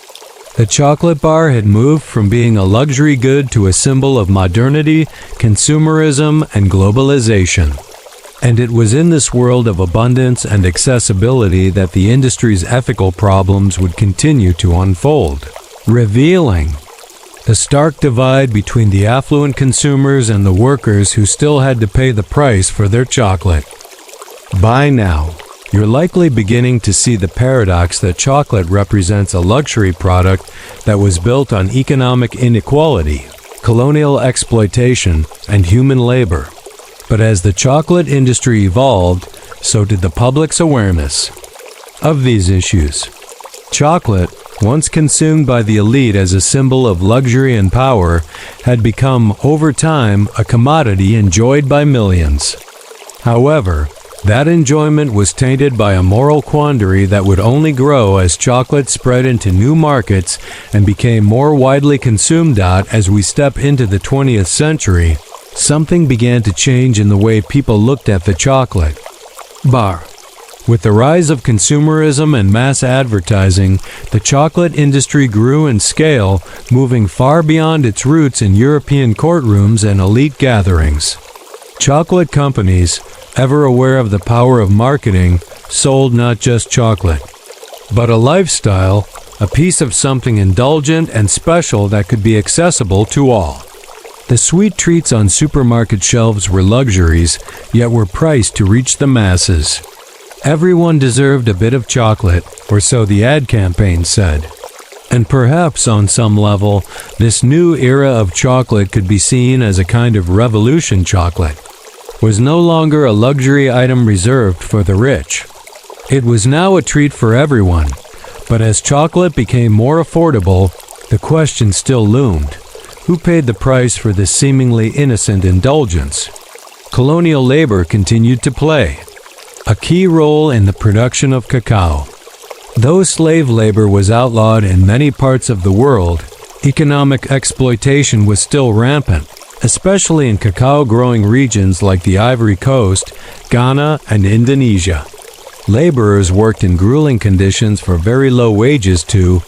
The chocolate bar had moved from being a luxury good to a symbol of modernity, consumerism, and globalization. And it was in this world of abundance and accessibility that the industry's ethical problems would continue to unfold, revealing the stark divide between the affluent consumers and the workers who still had to pay the price for their chocolate. By now, you're likely beginning to see the paradox that chocolate represents a luxury product that was built on economic inequality, colonial exploitation, and human labor. But as the chocolate industry evolved, so did the public's awareness of these issues. Chocolate, once consumed by the elite as a symbol of luxury and power, had become, over time, a commodity enjoyed by millions. However, that enjoyment was tainted by a moral quandary that would only grow as chocolate spread into new markets and became more widely consumed. As we step into the 20th century, something began to change in the way people looked at the chocolate bar. With the rise of consumerism and mass advertising, the chocolate industry grew in scale, moving far beyond its roots in European courtrooms and elite gatherings. Chocolate companies, ever aware of the power of marketing, sold not just chocolate, but a lifestyle, a piece of something indulgent and special that could be accessible to all. The sweet treats on supermarket shelves were luxuries, yet were priced to reach the masses. Everyone deserved a bit of chocolate, or so the ad campaign said. And perhaps on some level, this new era of chocolate could be seen as a kind of revolution. Chocolate was no longer a luxury item reserved for the rich. It was now a treat for everyone. But as chocolate became more affordable, the question still loomed. Who paid the price for this seemingly innocent indulgence? Colonial labor continued to play a key role in the production of cacao. Though slave labor was outlawed in many parts of the world, economic exploitation was still rampant, especially in cacao-growing regions like the Ivory Coast, Ghana, and Indonesia. Laborers worked in grueling conditions for very low wages to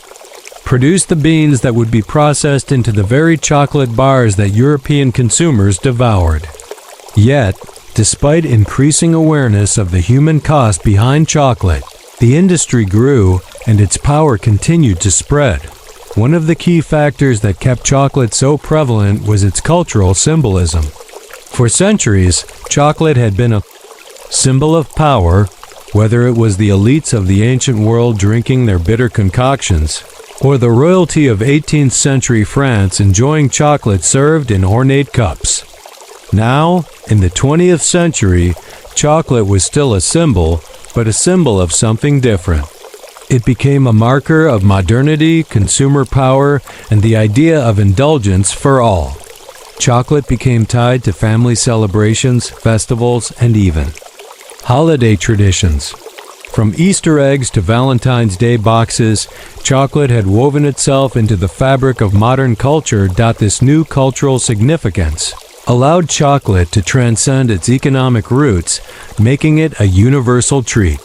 produce the beans that would be processed into the very chocolate bars that European consumers devoured. Yet, despite increasing awareness of the human cost behind chocolate, the industry grew and its power continued to spread. One of the key factors that kept chocolate so prevalent was its cultural symbolism. For centuries, chocolate had been a symbol of power, whether it was the elites of the ancient world drinking their bitter concoctions, or the royalty of 18th century France enjoying chocolate served in ornate cups. Now, in the 20th century, chocolate was still a symbol, but a symbol of something different. It became a marker of modernity, consumer power, and the idea of indulgence for all. Chocolate became tied to family celebrations, festivals, and even holiday traditions. From Easter eggs to Valentine's Day boxes, chocolate had woven itself into the fabric of modern culture. This new cultural significance allowed chocolate to transcend its economic roots, making it a universal treat.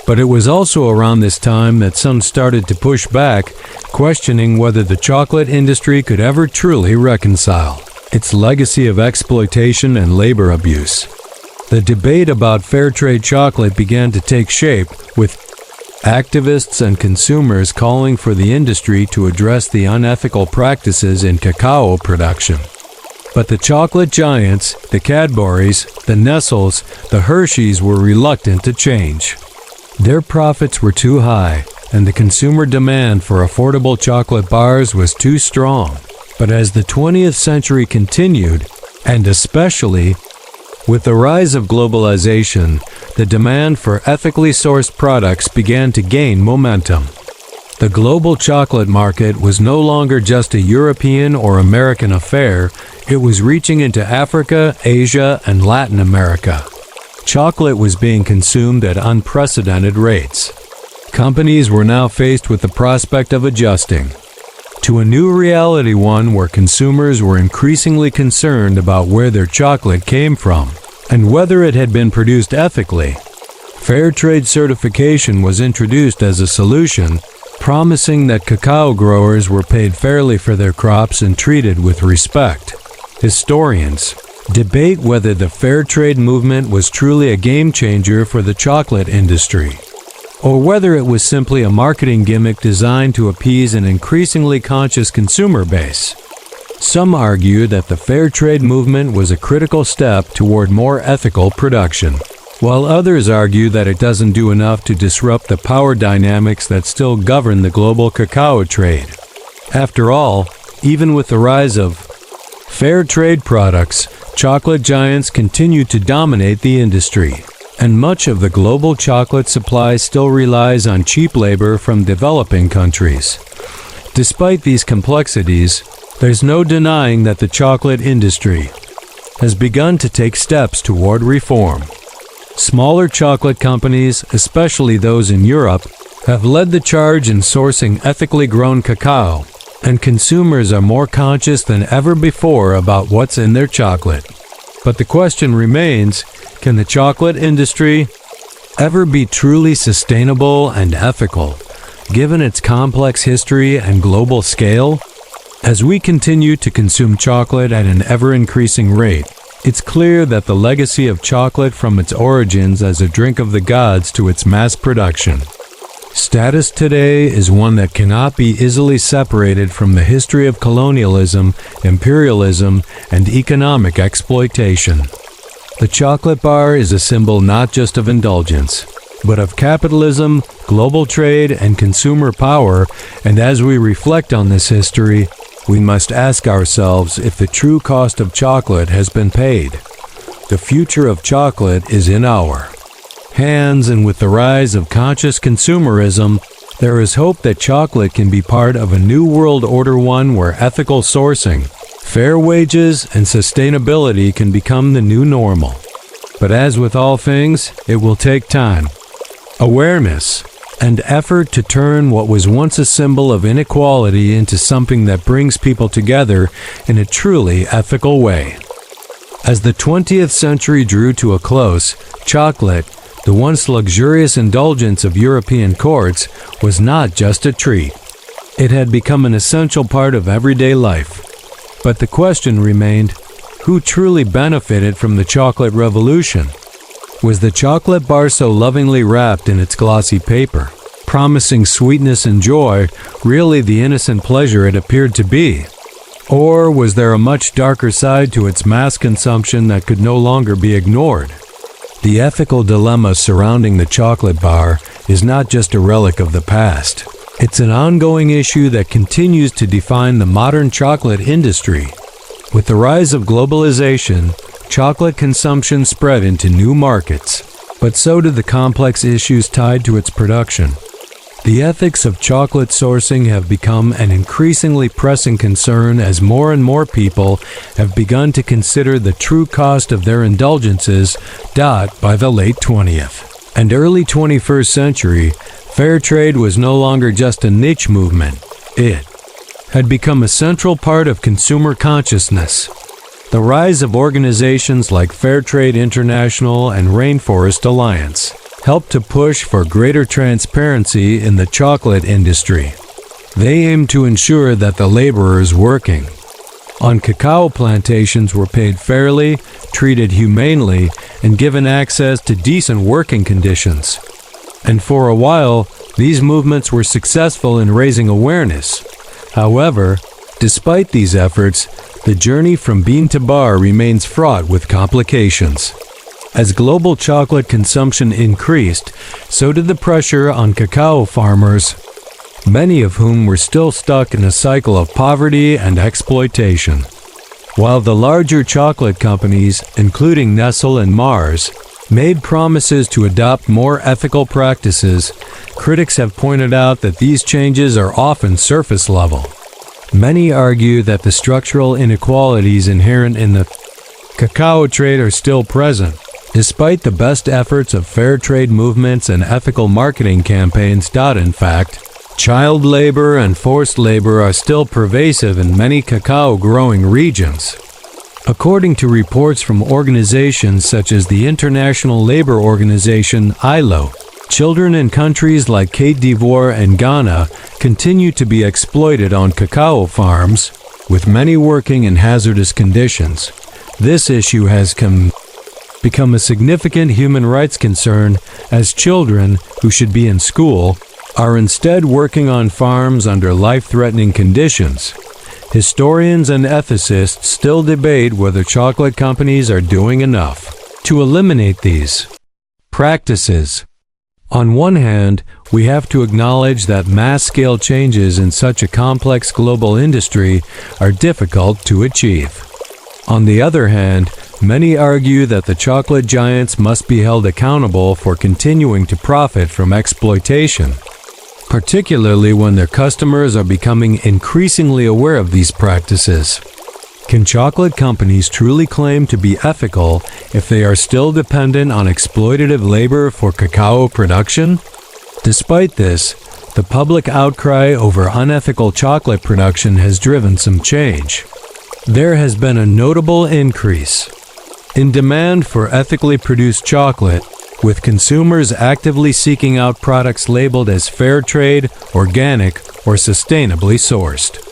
But it was also around this time that some started to push back, questioning whether the chocolate industry could ever truly reconcile its legacy of exploitation and labor abuse. The debate about fair trade chocolate began to take shape, with activists and consumers calling for the industry to address the unethical practices in cacao production. But the chocolate giants, the Cadburys, the Nestles, the Hershey's were reluctant to change. Their profits were too high, and the consumer demand for affordable chocolate bars was too strong. But as the 20th century continued, and especially with the rise of globalization, the demand for ethically sourced products began to gain momentum. The global chocolate market was no longer just a European or American affair, it was reaching into Africa, Asia, and Latin America. Chocolate was being consumed at unprecedented rates. Companies were now faced with the prospect of adjusting to a new reality, one where consumers were increasingly concerned about where their chocolate came from and whether it had been produced ethically. Fair trade certification was introduced as a solution, promising that cacao growers were paid fairly for their crops and treated with respect. Historians debate whether the fair trade movement was truly a game changer for the chocolate industry, or whether it was simply a marketing gimmick designed to appease an increasingly conscious consumer base. Some argue that the fair trade movement was a critical step toward more ethical production, while others argue that it doesn't do enough to disrupt the power dynamics that still govern the global cacao trade. After all, even with the rise of fair trade products, chocolate giants continue to dominate the industry, and much of the global chocolate supply still relies on cheap labor from developing countries. Despite these complexities, there's no denying that the chocolate industry has begun to take steps toward reform. Smaller chocolate companies, especially those in Europe, have led the charge in sourcing ethically grown cacao, and consumers are more conscious than ever before about what's in their chocolate. But the question remains, can the chocolate industry ever be truly sustainable and ethical, given its complex history and global scale? As we continue to consume chocolate at an ever-increasing rate, it's clear that the legacy of chocolate from its origins as a drink of the gods to its mass production status today is one that cannot be easily separated from the history of colonialism, imperialism, and economic exploitation. The chocolate bar is a symbol not just of indulgence, but of capitalism, global trade, and consumer power, and as we reflect on this history, we must ask ourselves if the true cost of chocolate has been paid. The future of chocolate is in our hands, and with the rise of conscious consumerism, there is hope that chocolate can be part of a new world order, one where ethical sourcing, fair wages, and sustainability can become the new normal. But as with all things, it will take time, awareness, and effort to turn what was once a symbol of inequality into something that brings people together in a truly ethical way. As the 20th century drew to a close, chocolate, the once luxurious indulgence of European courts, was not just a treat. It had become an essential part of everyday life. But the question remained, who truly benefited from the chocolate revolution? Was the chocolate bar so lovingly wrapped in its glossy paper, promising sweetness and joy, really the innocent pleasure it appeared to be? Or was there a much darker side to its mass consumption that could no longer be ignored? The ethical dilemma surrounding the chocolate bar is not just a relic of the past. It's an ongoing issue that continues to define the modern chocolate industry. With the rise of globalization, chocolate consumption spread into new markets, but so did the complex issues tied to its production. The ethics of chocolate sourcing have become an increasingly pressing concern as more and more people have begun to consider the true cost of their indulgences. By the late 20th and early 21st century, fair trade was no longer just a niche movement. It had become a central part of consumer consciousness. The rise of organizations like Fair Trade International and Rainforest Alliance helped to push for greater transparency in the chocolate industry. They aim to ensure that the laborers working on cacao plantations were paid fairly, treated humanely, and given access to decent working conditions. And for a while, these movements were successful in raising awareness. However, despite these efforts, the journey from bean to bar remains fraught with complications. As global chocolate consumption increased, so did the pressure on cacao farmers, many of whom were still stuck in a cycle of poverty and exploitation. While the larger chocolate companies, including Nestle and Mars, made promises to adopt more ethical practices, critics have pointed out that these changes are often surface level. Many argue that the structural inequalities inherent in the cacao trade are still present, despite the best efforts of fair trade movements and ethical marketing campaigns. In fact, child labor and forced labor are still pervasive in many cacao-growing regions. According to reports from organizations such as the International Labor Organization (ILO), children in countries like Côte d'Ivoire and Ghana continue to be exploited on cacao farms, with many working in hazardous conditions. This issue has become a significant human rights concern, as children, who should be in school, are instead working on farms under life-threatening conditions. Historians and ethicists still debate whether chocolate companies are doing enough to eliminate these practices. On one hand, we have to acknowledge that mass-scale changes in such a complex global industry are difficult to achieve. On the other hand, many argue that the chocolate giants must be held accountable for continuing to profit from exploitation, particularly when their customers are becoming increasingly aware of these practices. Can chocolate companies truly claim to be ethical if they are still dependent on exploitative labor for cacao production? Despite this, the public outcry over unethical chocolate production has driven some change. There has been a notable increase in demand for ethically produced chocolate, with consumers actively seeking out products labeled as fair trade, organic, or sustainably sourced.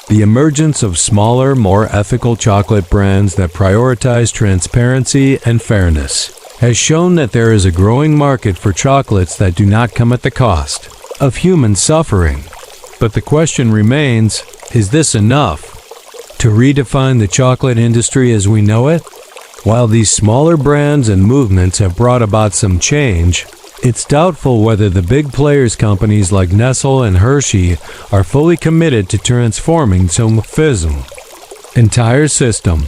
The emergence of smaller, more ethical chocolate brands that prioritize transparency and fairness has shown that there is a growing market for chocolates that do not come at the cost of human suffering. But the question remains, is this enough to redefine the chocolate industry as we know it? While these smaller brands and movements have brought about some change, it's doubtful whether the big players companies like Nestle and Hershey are fully committed to transforming the entire system.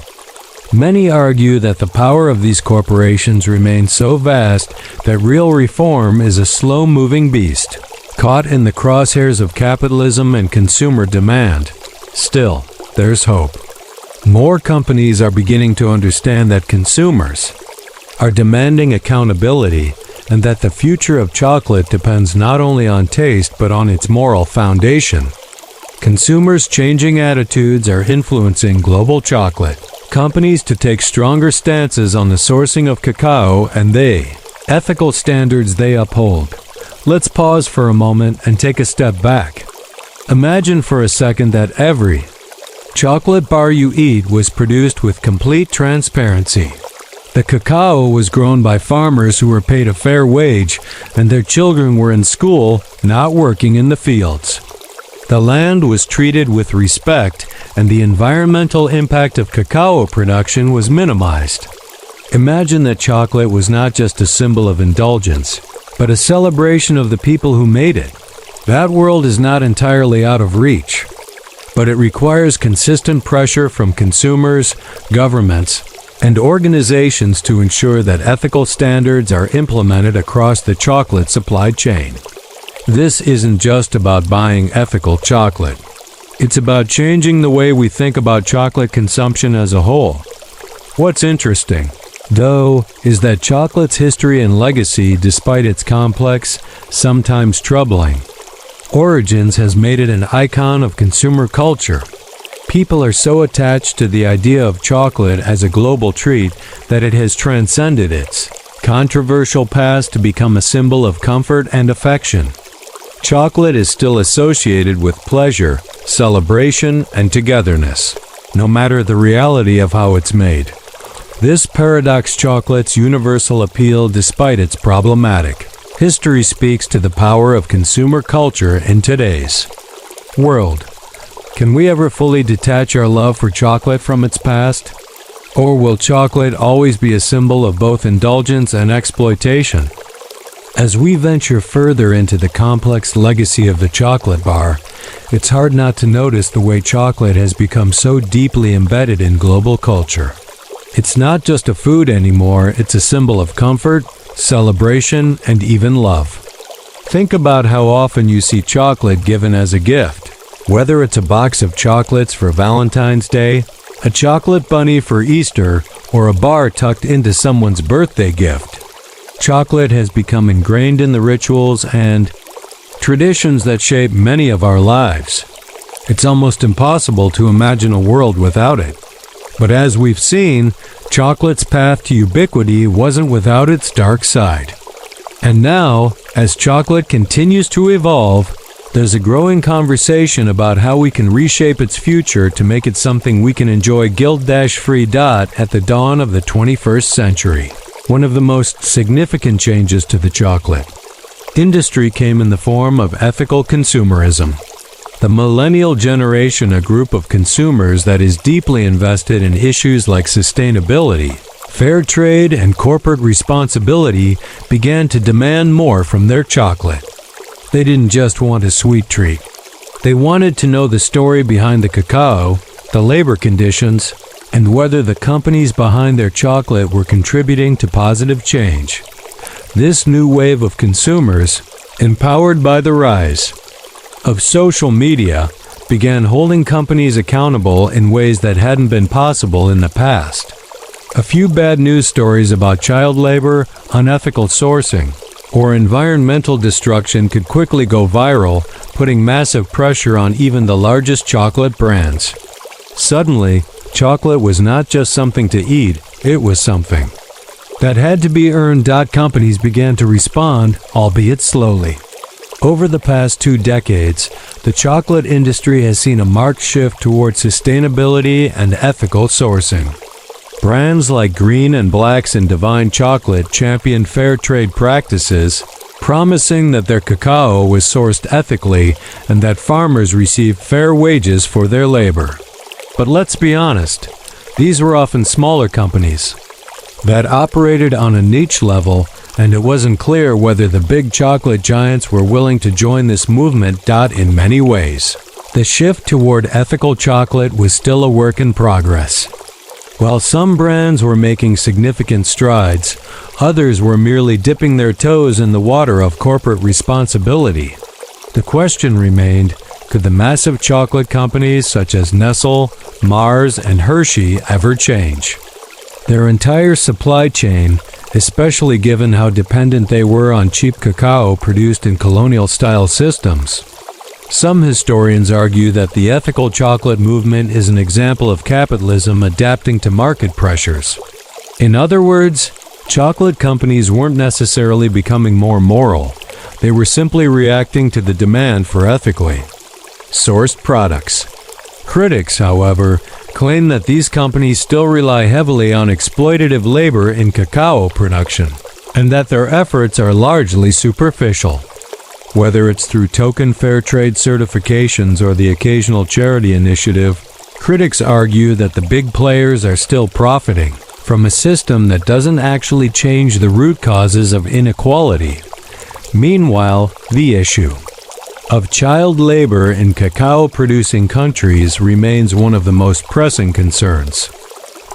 Many argue that the power of these corporations remains so vast that real reform is a slow-moving beast, caught in the crosshairs of capitalism and consumer demand. Still, there's hope. More companies are beginning to understand that consumers are demanding accountability, and that the future of chocolate depends not only on taste but on its moral foundation. Consumers' changing attitudes are influencing global chocolate companies to take stronger stances on the sourcing of cacao and the ethical standards they uphold. Let's pause for a moment and take a step back. Imagine for a second that every chocolate bar you eat was produced with complete transparency. The cacao was grown by farmers who were paid a fair wage, and their children were in school, not working in the fields. The land was treated with respect, and the environmental impact of cacao production was minimized. Imagine that chocolate was not just a symbol of indulgence, but a celebration of the people who made it. That world is not entirely out of reach, but it requires consistent pressure from consumers, governments, and organizations to ensure that ethical standards are implemented across the chocolate supply chain. This isn't just about buying ethical chocolate. It's about changing the way we think about chocolate consumption as a whole. What's interesting, though, is that chocolate's history and legacy, despite its complex, sometimes troubling origins, has made it an icon of consumer culture. People are so attached to the idea of chocolate as a global treat that it has transcended its controversial past to become a symbol of comfort and affection. Chocolate is still associated with pleasure, celebration, and togetherness, no matter the reality of how it's made. This paradox chocolate's universal appeal despite its problematic. History speaks to the power of consumer culture in today's world. Can we ever fully detach our love for chocolate from its past? Or will chocolate always be a symbol of both indulgence and exploitation? As we venture further into the complex legacy of the chocolate bar, it's hard not to notice the way chocolate has become so deeply embedded in global culture. It's not just a food anymore, it's a symbol of comfort, celebration, and even love. Think about how often you see chocolate given as a gift. Whether it's a box of chocolates for Valentine's Day, a chocolate bunny for Easter, or a bar tucked into someone's birthday gift, chocolate has become ingrained in the rituals and traditions that shape many of our lives. It's almost impossible to imagine a world without it. But as we've seen, chocolate's path to ubiquity wasn't without its dark side. And now, as chocolate continues to evolve, there's a growing conversation about how we can reshape its future to make it something we can enjoy guilt-free at the dawn of the 21st century. One of the most significant changes to the chocolate industry came in the form of ethical consumerism. The millennial generation, a group of consumers that is deeply invested in issues like sustainability, fair trade, and corporate responsibility, began to demand more from their chocolate. They didn't just want a sweet treat. They wanted to know the story behind the cacao, the labor conditions, and whether the companies behind their chocolate were contributing to positive change. This new wave of consumers, empowered by the rise of social media, began holding companies accountable in ways that hadn't been possible in the past. A few bad news stories about child labor, unethical sourcing, or environmental destruction could quickly go viral, putting massive pressure on even the largest chocolate brands. Suddenly, chocolate was not just something to eat, it was something that had to be earned. Companies began to respond, albeit slowly. Over the past 2 decades, the chocolate industry has seen a marked shift towards sustainability and ethical sourcing. Brands like Green and Black's and Divine Chocolate championed fair trade practices, promising that their cacao was sourced ethically and that farmers received fair wages for their labor. But let's be honest, these were often smaller companies that operated on a niche level, and it wasn't clear whether the big chocolate giants were willing to join this movement. In many ways, the shift toward ethical chocolate was still a work in progress. While some brands were making significant strides, others were merely dipping their toes in the water of corporate responsibility. The question remained, could the massive chocolate companies such as Nestle, Mars, and Hershey ever change their entire supply chain, especially given how dependent they were on cheap cacao produced in colonial-style systems? Some historians argue that the ethical chocolate movement is an example of capitalism adapting to market pressures. In other words, chocolate companies weren't necessarily becoming more moral. They were simply reacting to the demand for ethically sourced products. Critics, however, claim that these companies still rely heavily on exploitative labor in cacao production, and that their efforts are largely superficial. Whether it's through token fair trade certifications or the occasional charity initiative, critics argue that the big players are still profiting from a system that doesn't actually change the root causes of inequality. Meanwhile, the issue of child labor in cacao-producing countries remains one of the most pressing concerns.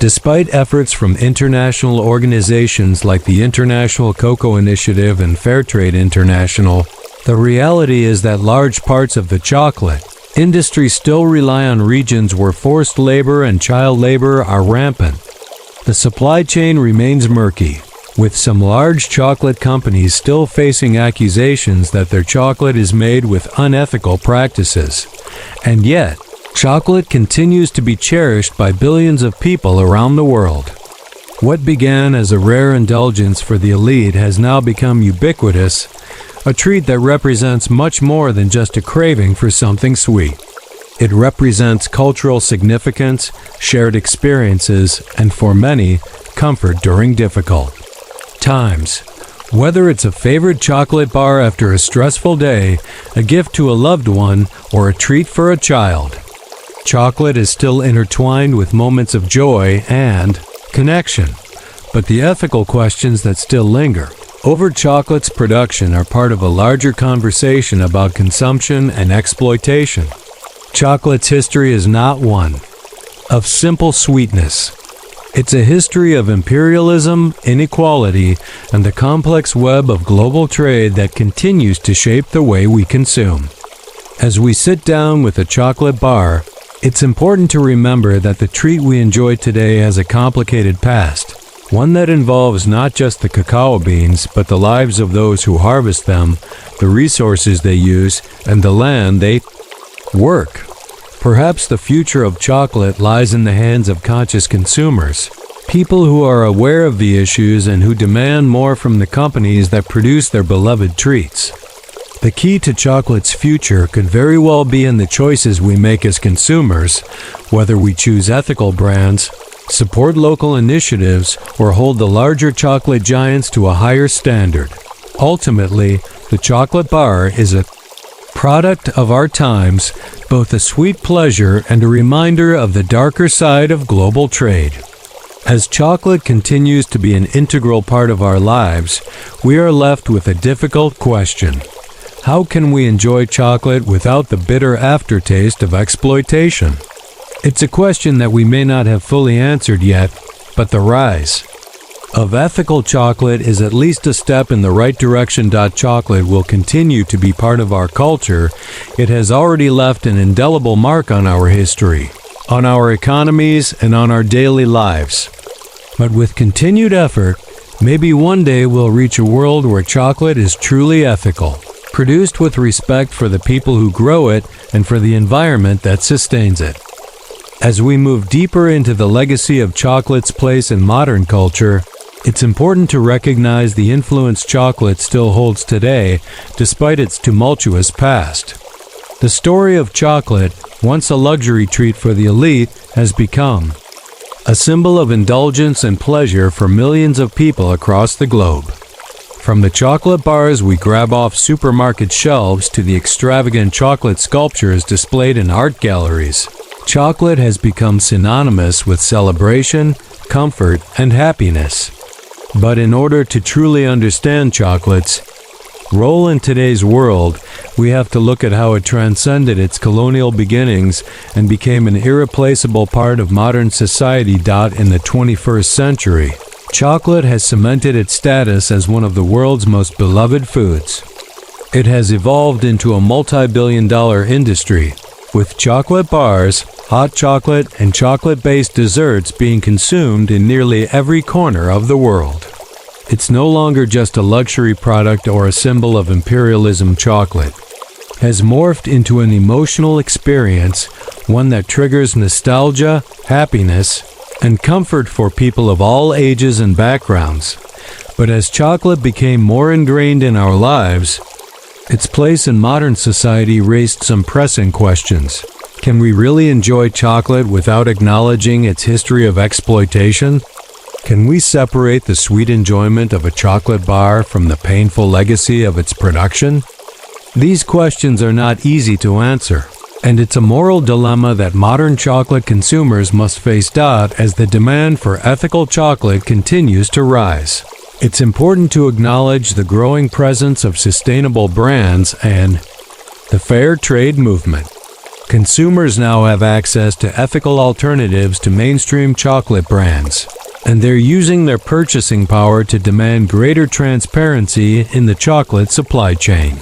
Despite efforts from international organizations like the International Cocoa Initiative and Fairtrade International, the reality is that large parts of the chocolate industry still rely on regions where forced labor and child labor are rampant. The supply chain remains murky, with some large chocolate companies still facing accusations that their chocolate is made with unethical practices. And yet, chocolate continues to be cherished by billions of people around the world. What began as a rare indulgence for the elite has now become ubiquitous, a treat that represents much more than just a craving for something sweet. It represents cultural significance, shared experiences, and for many, comfort during difficult times. Whether it's a favorite chocolate bar after a stressful day, a gift to a loved one, or a treat for a child, chocolate is still intertwined with moments of joy and connection. But the ethical questions that still linger over chocolate's production are part of a larger conversation about consumption and exploitation. Chocolate's history is not one of simple sweetness. It's a history of imperialism, inequality, and the complex web of global trade that continues to shape the way we consume. As we sit down with a chocolate bar, it's important to remember that the treat we enjoy today has a complicated past, one that involves not just the cacao beans, but the lives of those who harvest them, the resources they use, and the land they work. Perhaps the future of chocolate lies in the hands of conscious consumers, people who are aware of the issues and who demand more from the companies that produce their beloved treats. The key to chocolate's future could very well be in the choices we make as consumers, whether we choose ethical brands, support local initiatives, or hold the larger chocolate giants to a higher standard. Ultimately, the chocolate bar is a product of our times, both a sweet pleasure and a reminder of the darker side of global trade. As chocolate continues to be an integral part of our lives, we are left with a difficult question. How can we enjoy chocolate without the bitter aftertaste of exploitation? It's a question that we may not have fully answered yet, but the rise of ethical chocolate is at least a step in the right direction. Chocolate will continue to be part of our culture. It has already left an indelible mark on our history, on our economies, and on our daily lives. But with continued effort, maybe one day we'll reach a world where chocolate is truly ethical, produced with respect for the people who grow it and for the environment that sustains it. As we move deeper into the legacy of chocolate's place in modern culture, it's important to recognize the influence chocolate still holds today, despite its tumultuous past. The story of chocolate, once a luxury treat for the elite, has become a symbol of indulgence and pleasure for millions of people across the globe. From the chocolate bars we grab off supermarket shelves to the extravagant chocolate sculptures displayed in art galleries, chocolate has become synonymous with celebration, comfort, and happiness. But in order to truly understand chocolate's role in today's world, we have to look at how it transcended its colonial beginnings and became an irreplaceable part of modern society. In the 21st century, chocolate has cemented its status as one of the world's most beloved foods. It has evolved into a multi-billion-dollar industry, with chocolate bars, hot chocolate, and chocolate-based desserts being consumed in nearly every corner of the world. It's no longer just a luxury product or a symbol of imperialism. Chocolate has morphed into an emotional experience, one that triggers nostalgia, happiness, and comfort for people of all ages and backgrounds. But as chocolate became more ingrained in our lives, its place in modern society raised some pressing questions. Can we really enjoy chocolate without acknowledging its history of exploitation? Can we separate the sweet enjoyment of a chocolate bar from the painful legacy of its production? These questions are not easy to answer, and it's a moral dilemma that modern chocolate consumers must face. As the demand for ethical chocolate continues to rise, it's important to acknowledge the growing presence of sustainable brands and the fair trade movement. Consumers now have access to ethical alternatives to mainstream chocolate brands, and they're using their purchasing power to demand greater transparency in the chocolate supply chain.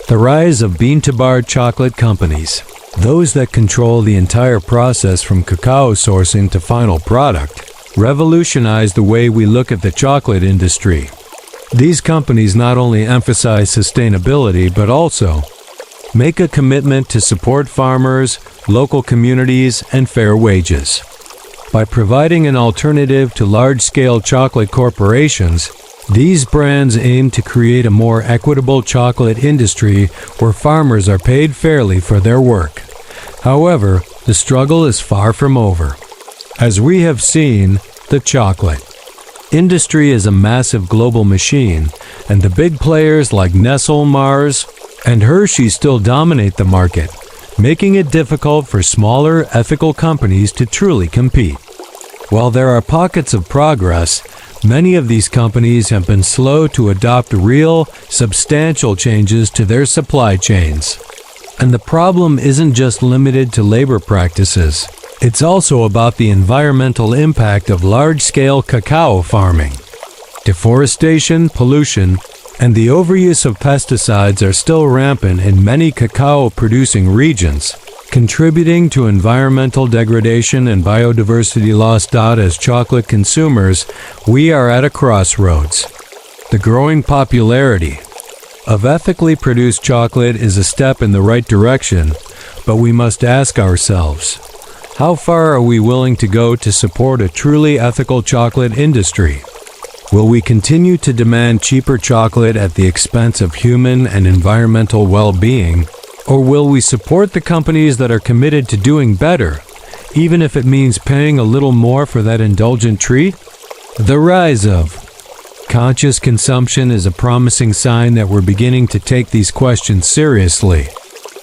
The rise of bean-to-bar chocolate companies, those that control the entire process from cacao sourcing to final product, revolutionized the way we look at the chocolate industry. These companies not only emphasize sustainability but also make a commitment to support farmers, local communities, and fair wages. By providing an alternative to large-scale chocolate corporations, these brands aim to create a more equitable chocolate industry where farmers are paid fairly for their work. However, the struggle is far from over. As we have seen, the chocolate industry is a massive global machine, and the big players like Nestle, Mars, and Hershey still dominate the market, making it difficult for smaller, ethical companies to truly compete. While there are pockets of progress, many of these companies have been slow to adopt real, substantial changes to their supply chains. And the problem isn't just limited to labor practices. It's also about the environmental impact of large-scale cacao farming. Deforestation, pollution, and the overuse of pesticides are still rampant in many cacao-producing regions, contributing to environmental degradation and biodiversity loss. As chocolate consumers, we are at a crossroads. The growing popularity of ethically produced chocolate is a step in the right direction, but we must ask ourselves, how far are we willing to go to support a truly ethical chocolate industry? Will we continue to demand cheaper chocolate at the expense of human and environmental well-being? Or will we support the companies that are committed to doing better, even if it means paying a little more for that indulgent treat? The rise of conscious consumption is a promising sign that we're beginning to take these questions seriously.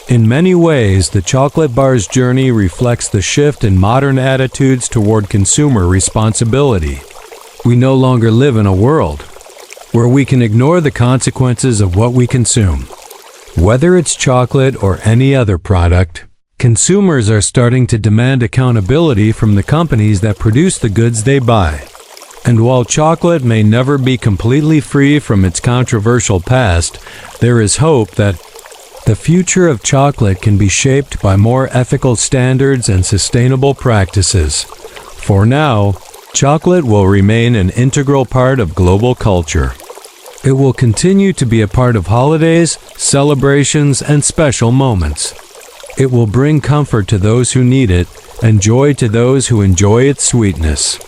In many ways, the chocolate bar's journey reflects the shift in modern attitudes toward consumer responsibility. We no longer live in a world where we can ignore the consequences of what we consume. Whether it's chocolate or any other product, consumers are starting to demand accountability from the companies that produce the goods they buy. And while chocolate may never be completely free from its controversial past, there is hope that the future of chocolate can be shaped by more ethical standards and sustainable practices. For now, chocolate will remain an integral part of global culture. It will continue to be a part of holidays, celebrations, and special moments. It will bring comfort to those who need it and joy to those who enjoy its sweetness.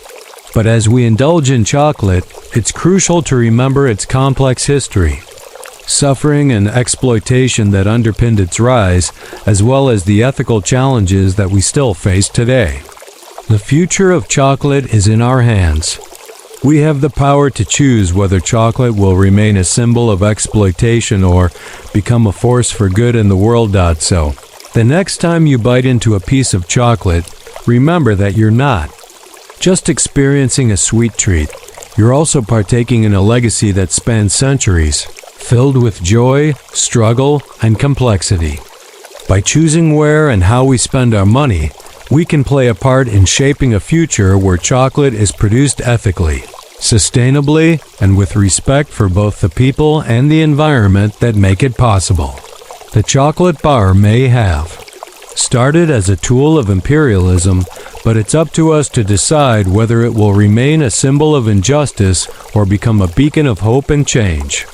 But as we indulge in chocolate, it's crucial to remember its complex history, suffering and exploitation that underpinned its rise, as well as the ethical challenges that we still face today. The future of chocolate is in our hands. We have the power to choose whether chocolate will remain a symbol of exploitation or become a force for good in the world. So, the next time you bite into a piece of chocolate, remember that you're not just experiencing a sweet treat. You're also partaking in a legacy that spans centuries, filled with joy, struggle, and complexity. By choosing where and how we spend our money, we can play a part in shaping a future where chocolate is produced ethically, sustainably, and with respect for both the people and the environment that make it possible. The chocolate bar may have started as a tool of imperialism, but it's up to us to decide whether it will remain a symbol of injustice or become a beacon of hope and change.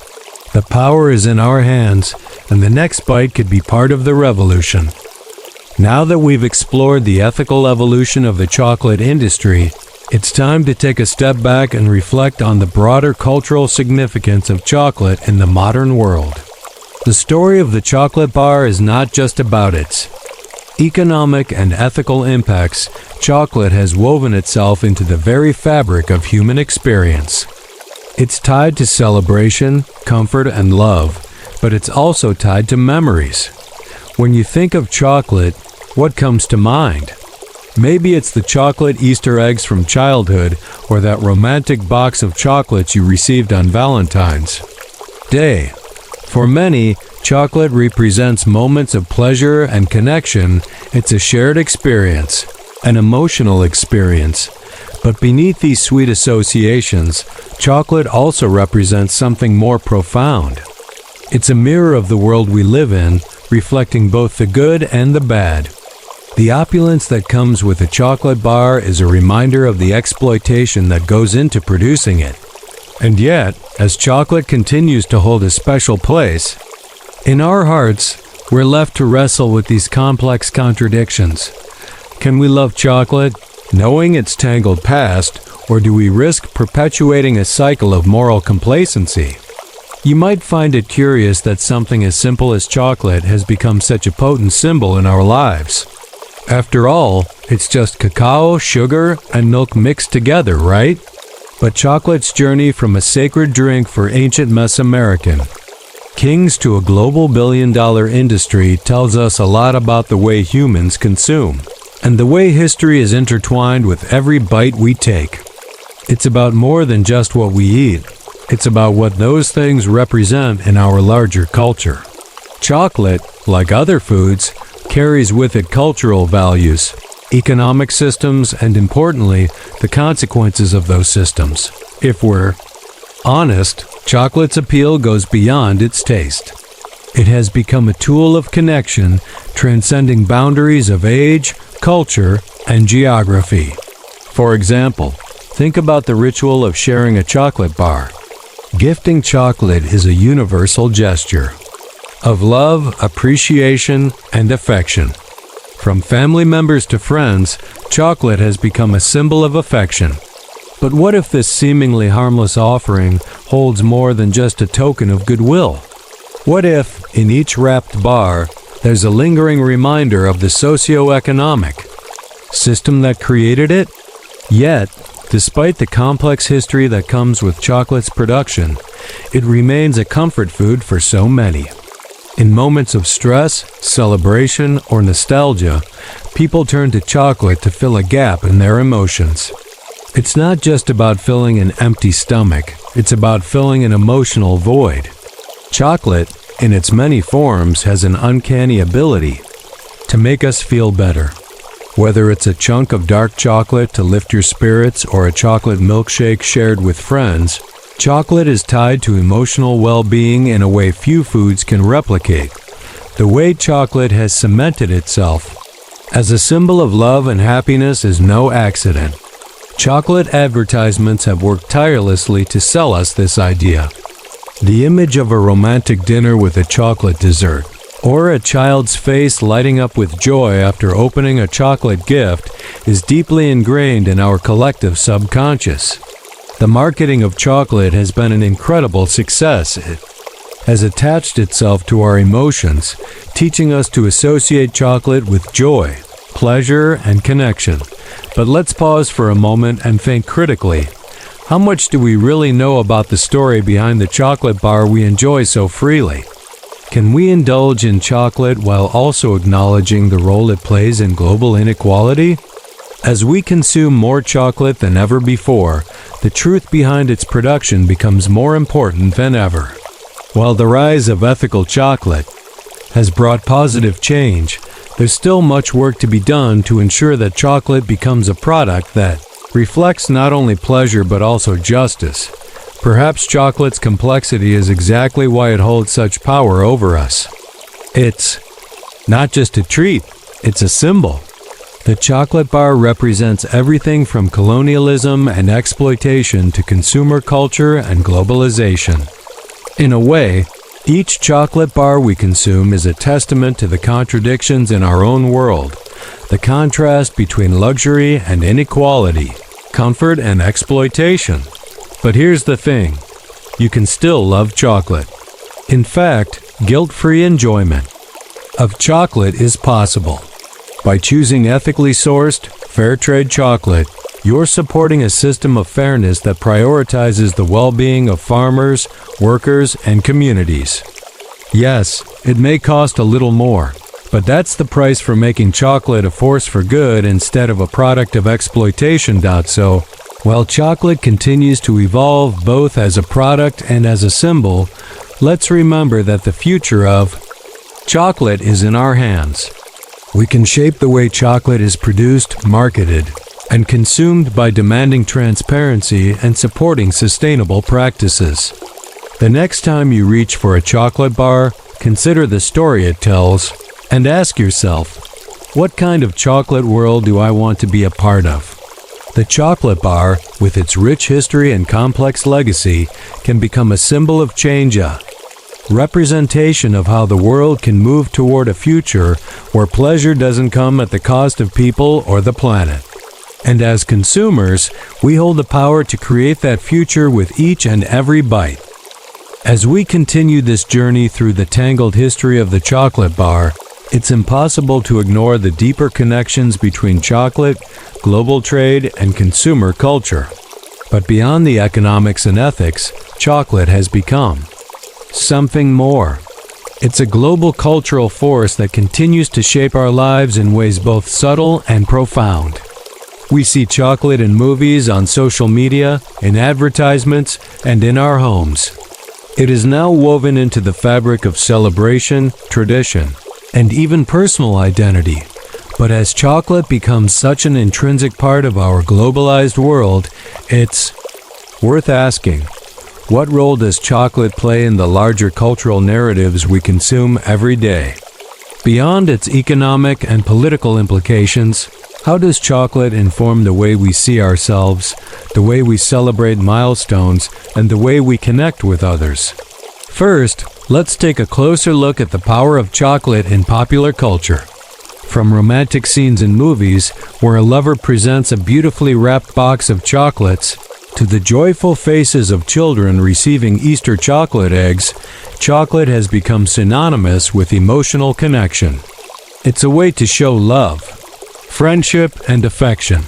The power is in our hands, and the next bite could be part of the revolution. Now that we've explored the ethical evolution of the chocolate industry, it's time to take a step back and reflect on the broader cultural significance of chocolate in the modern world. The story of the chocolate bar is not just about its economic and ethical impacts. Chocolate has woven itself into the very fabric of human experience. It's tied to celebration, comfort, and love, but it's also tied to memories. When you think of chocolate, what comes to mind? Maybe it's the chocolate Easter eggs from childhood or that romantic box of chocolates you received on Valentine's Day. For many, chocolate represents moments of pleasure and connection. It's a shared experience, an emotional experience. But beneath these sweet associations, chocolate also represents something more profound. It's a mirror of the world we live in, reflecting both the good and the bad. The opulence that comes with a chocolate bar is a reminder of the exploitation that goes into producing it. And yet, as chocolate continues to hold a special place, in our hearts, we're left to wrestle with these complex contradictions. Can we love chocolate, knowing its tangled past, or do we risk perpetuating a cycle of moral complacency? You might find it curious that something as simple as chocolate has become such a potent symbol in our lives. After all, it's just cacao, sugar, and milk mixed together, right? But chocolate's journey from a sacred drink for ancient Mesoamerican kings to a global billion-dollar industry tells us a lot about the way humans consume, and the way history is intertwined with every bite we take. It's about more than just what we eat. It's about what those things represent in our larger culture. Chocolate, like other foods, carries with it cultural values, economic systems, and importantly, the consequences of those systems. If we're honest, chocolate's appeal goes beyond its taste. It has become a tool of connection, transcending boundaries of age, culture, and geography. For example, think about the ritual of sharing a chocolate bar. Gifting chocolate is a universal gesture of love, appreciation, and affection. From family members to friends, chocolate has become a symbol of affection. But what if this seemingly harmless offering holds more than just a token of goodwill? What if, in each wrapped bar, there's a lingering reminder of the socio-economic system that created it? Yet, despite the complex history that comes with chocolate's production, it remains a comfort food for so many. In moments of stress, celebration, or nostalgia, people turn to chocolate to fill a gap in their emotions. It's not just about filling an empty stomach, it's about filling an emotional void. Chocolate, in its many forms, has an uncanny ability to make us feel better. Whether it's a chunk of dark chocolate to lift your spirits or a chocolate milkshake shared with friends, chocolate is tied to emotional well-being in a way few foods can replicate. The way chocolate has cemented itself as a symbol of love and happiness is no accident. Chocolate advertisements have worked tirelessly to sell us this idea. The image of a romantic dinner with a chocolate dessert, or a child's face lighting up with joy after opening a chocolate gift, is deeply ingrained in our collective subconscious. The marketing of chocolate has been an incredible success. It has attached itself to our emotions, teaching us to associate chocolate with joy, pleasure, and connection. But let's pause for a moment and think critically. How much do we really know about the story behind the chocolate bar we enjoy so freely? Can we indulge in chocolate while also acknowledging the role it plays in global inequality? As we consume more chocolate than ever before, the truth behind its production becomes more important than ever. While the rise of ethical chocolate has brought positive change, there's still much work to be done to ensure that chocolate becomes a product that reflects not only pleasure but also justice. Perhaps chocolate's complexity is exactly why it holds such power over us. It's not just a treat, it's a symbol. The chocolate bar represents everything from colonialism and exploitation to consumer culture and globalization. In a way, each chocolate bar we consume is a testament to the contradictions in our own world, the contrast between luxury and inequality, comfort and exploitation. But here's the thing, you can still love chocolate. In fact, guilt-free enjoyment of chocolate is possible. By choosing ethically sourced, fair-trade chocolate, you're supporting a system of fairness that prioritizes the well-being of farmers, workers, and communities. Yes, it may cost a little more, but that's the price for making chocolate a force for good instead of a product of exploitation. So, while chocolate continues to evolve both as a product and as a symbol, let's remember that the future of chocolate is in our hands. We can shape the way chocolate is produced, marketed, and consumed by demanding transparency and supporting sustainable practices. The next time you reach for a chocolate bar, consider the story it tells and ask yourself, what kind of chocolate world do I want to be a part of? The chocolate bar, with its rich history and complex legacy, can become a symbol of change, a representation of how the world can move toward a future where pleasure doesn't come at the cost of people or the planet. And as consumers, we hold the power to create that future with each and every bite. As we continue this journey through the tangled history of the chocolate bar, It's impossible to ignore the deeper connections between chocolate, global trade, and consumer culture. But beyond the economics and ethics, chocolate has become something more. It's a global cultural force that continues to shape our lives in ways both subtle and profound. We see chocolate in movies, on social media, in advertisements, and in our homes. It is now woven into the fabric of celebration, tradition, and even personal identity. But as chocolate becomes such an intrinsic part of our globalized world, it's worth asking, what role does chocolate play in the larger cultural narratives we consume every day? Beyond its economic and political implications, how does chocolate inform the way we see ourselves, the way we celebrate milestones, and the way we connect with others? First, let's take a closer look at the power of chocolate in popular culture. From romantic scenes in movies, where a lover presents a beautifully wrapped box of chocolates, to the joyful faces of children receiving Easter chocolate eggs, chocolate has become synonymous with emotional connection. It's a way to show love, friendship, and affection.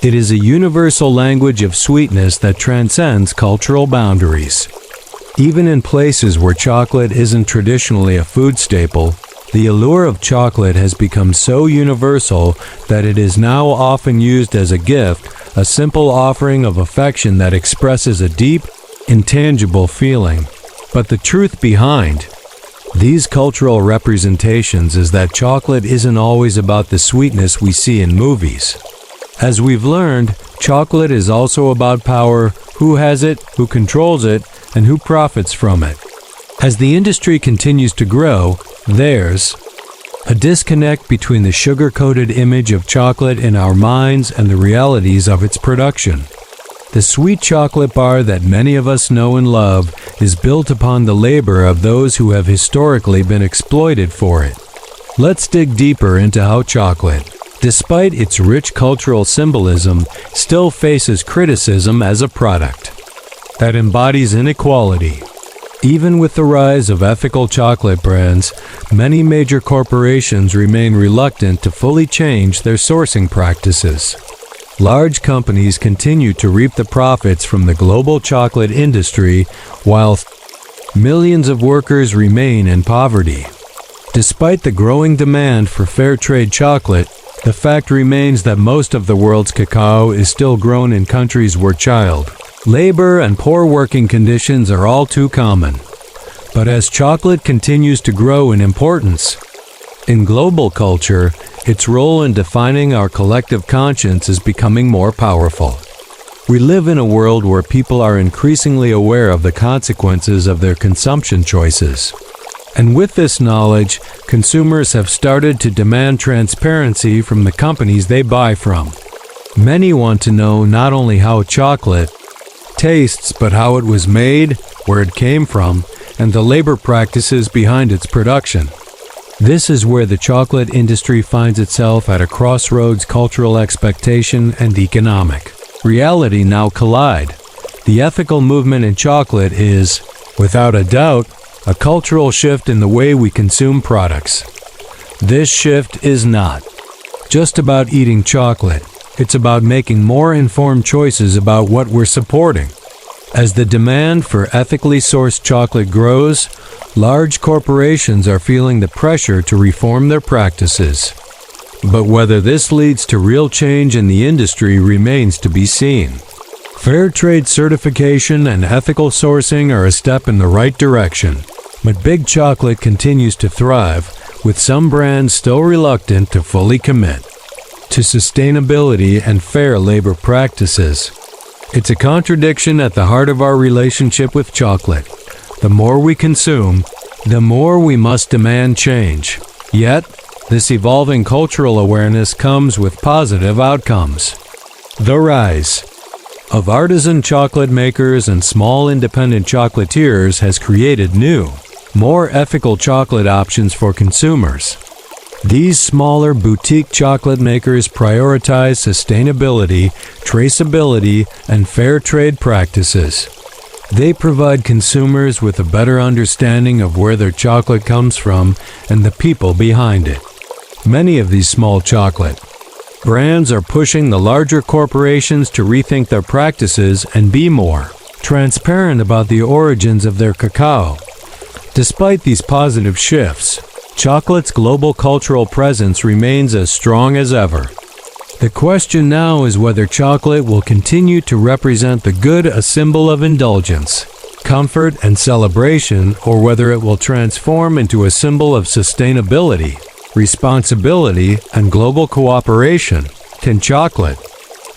It is a universal language of sweetness that transcends cultural boundaries. Even in places where chocolate isn't traditionally a food staple, the allure of chocolate has become so universal that it is now often used as a gift, a simple offering of affection that expresses a deep, intangible feeling. But the truth behind these cultural representations is that chocolate isn't always about the sweetness we see in movies. As we've learned, chocolate is also about power, who has it, who controls it, and who profits from it. As the industry continues to grow, there's a disconnect between the sugar-coated image of chocolate in our minds and the realities of its production. The sweet chocolate bar that many of us know and love is built upon the labor of those who have historically been exploited for it. Let's dig deeper into how chocolate, despite its rich cultural symbolism, still faces criticism as a product that embodies inequality. Even with the rise of ethical chocolate brands, many major corporations remain reluctant to fully change their sourcing practices. Large companies continue to reap the profits from the global chocolate industry, while millions of workers remain in poverty. Despite the growing demand for fair trade chocolate, the fact remains that most of the world's cacao is still grown in countries where child labor and poor working conditions are all too common. But as chocolate continues to grow in importance in global culture, its role in defining our collective conscience is becoming more powerful. We live in a world where people are increasingly aware of the consequences of their consumption choices. And with this knowledge, consumers have started to demand transparency from the companies they buy from. Many want to know not only how chocolate tastes, but how it was made, where it came from, and the labor practices behind its production. This is where the chocolate industry finds itself at a crossroads. Cultural expectation and economic reality now collide. The ethical movement in chocolate is, without a doubt, a cultural shift in the way we consume products. This shift is not just about eating chocolate. It's about making more informed choices about what we're supporting. As the demand for ethically sourced chocolate grows, large corporations are feeling the pressure to reform their practices. But whether this leads to real change in the industry remains to be seen. Fair trade certification and ethical sourcing are a step in the right direction, but big chocolate continues to thrive, with some brands still reluctant to fully commit to sustainability and fair labor practices. It's a contradiction at the heart of our relationship with chocolate. The more we consume, the more we must demand change. Yet, this evolving cultural awareness comes with positive outcomes. The rise of artisan chocolate makers and small independent chocolatiers has created new, more ethical chocolate options for consumers. These smaller boutique chocolate makers prioritize sustainability, traceability, and fair trade practices. They provide consumers with a better understanding of where their chocolate comes from and the people behind it. Many of these small chocolate brands are pushing the larger corporations to rethink their practices and be more transparent about the origins of their cacao. Despite these positive shifts, chocolate's global cultural presence remains as strong as ever. The question now is whether chocolate will continue to represent the good, a symbol of indulgence, comfort, and celebration, or whether it will transform into a symbol of sustainability, responsibility, and global cooperation. Can chocolate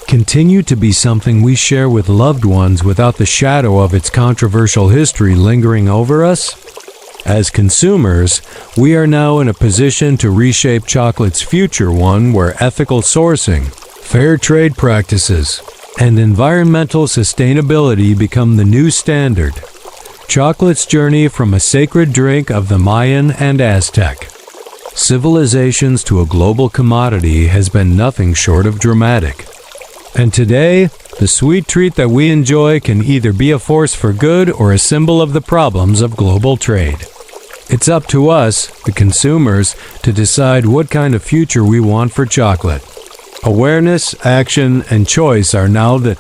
continue to be something we share with loved ones without the shadow of its controversial history lingering over us? As consumers, we are now in a position to reshape chocolate's future, one where ethical sourcing, fair trade practices, and environmental sustainability become the new standard. Chocolate's journey from a sacred drink of the Mayan and Aztec civilizations to a global commodity has been nothing short of dramatic. And today, the sweet treat that we enjoy can either be a force for good or a symbol of the problems of global trade. It's up to us, the consumers, to decide what kind of future we want for chocolate. Awareness, action, and choice are now the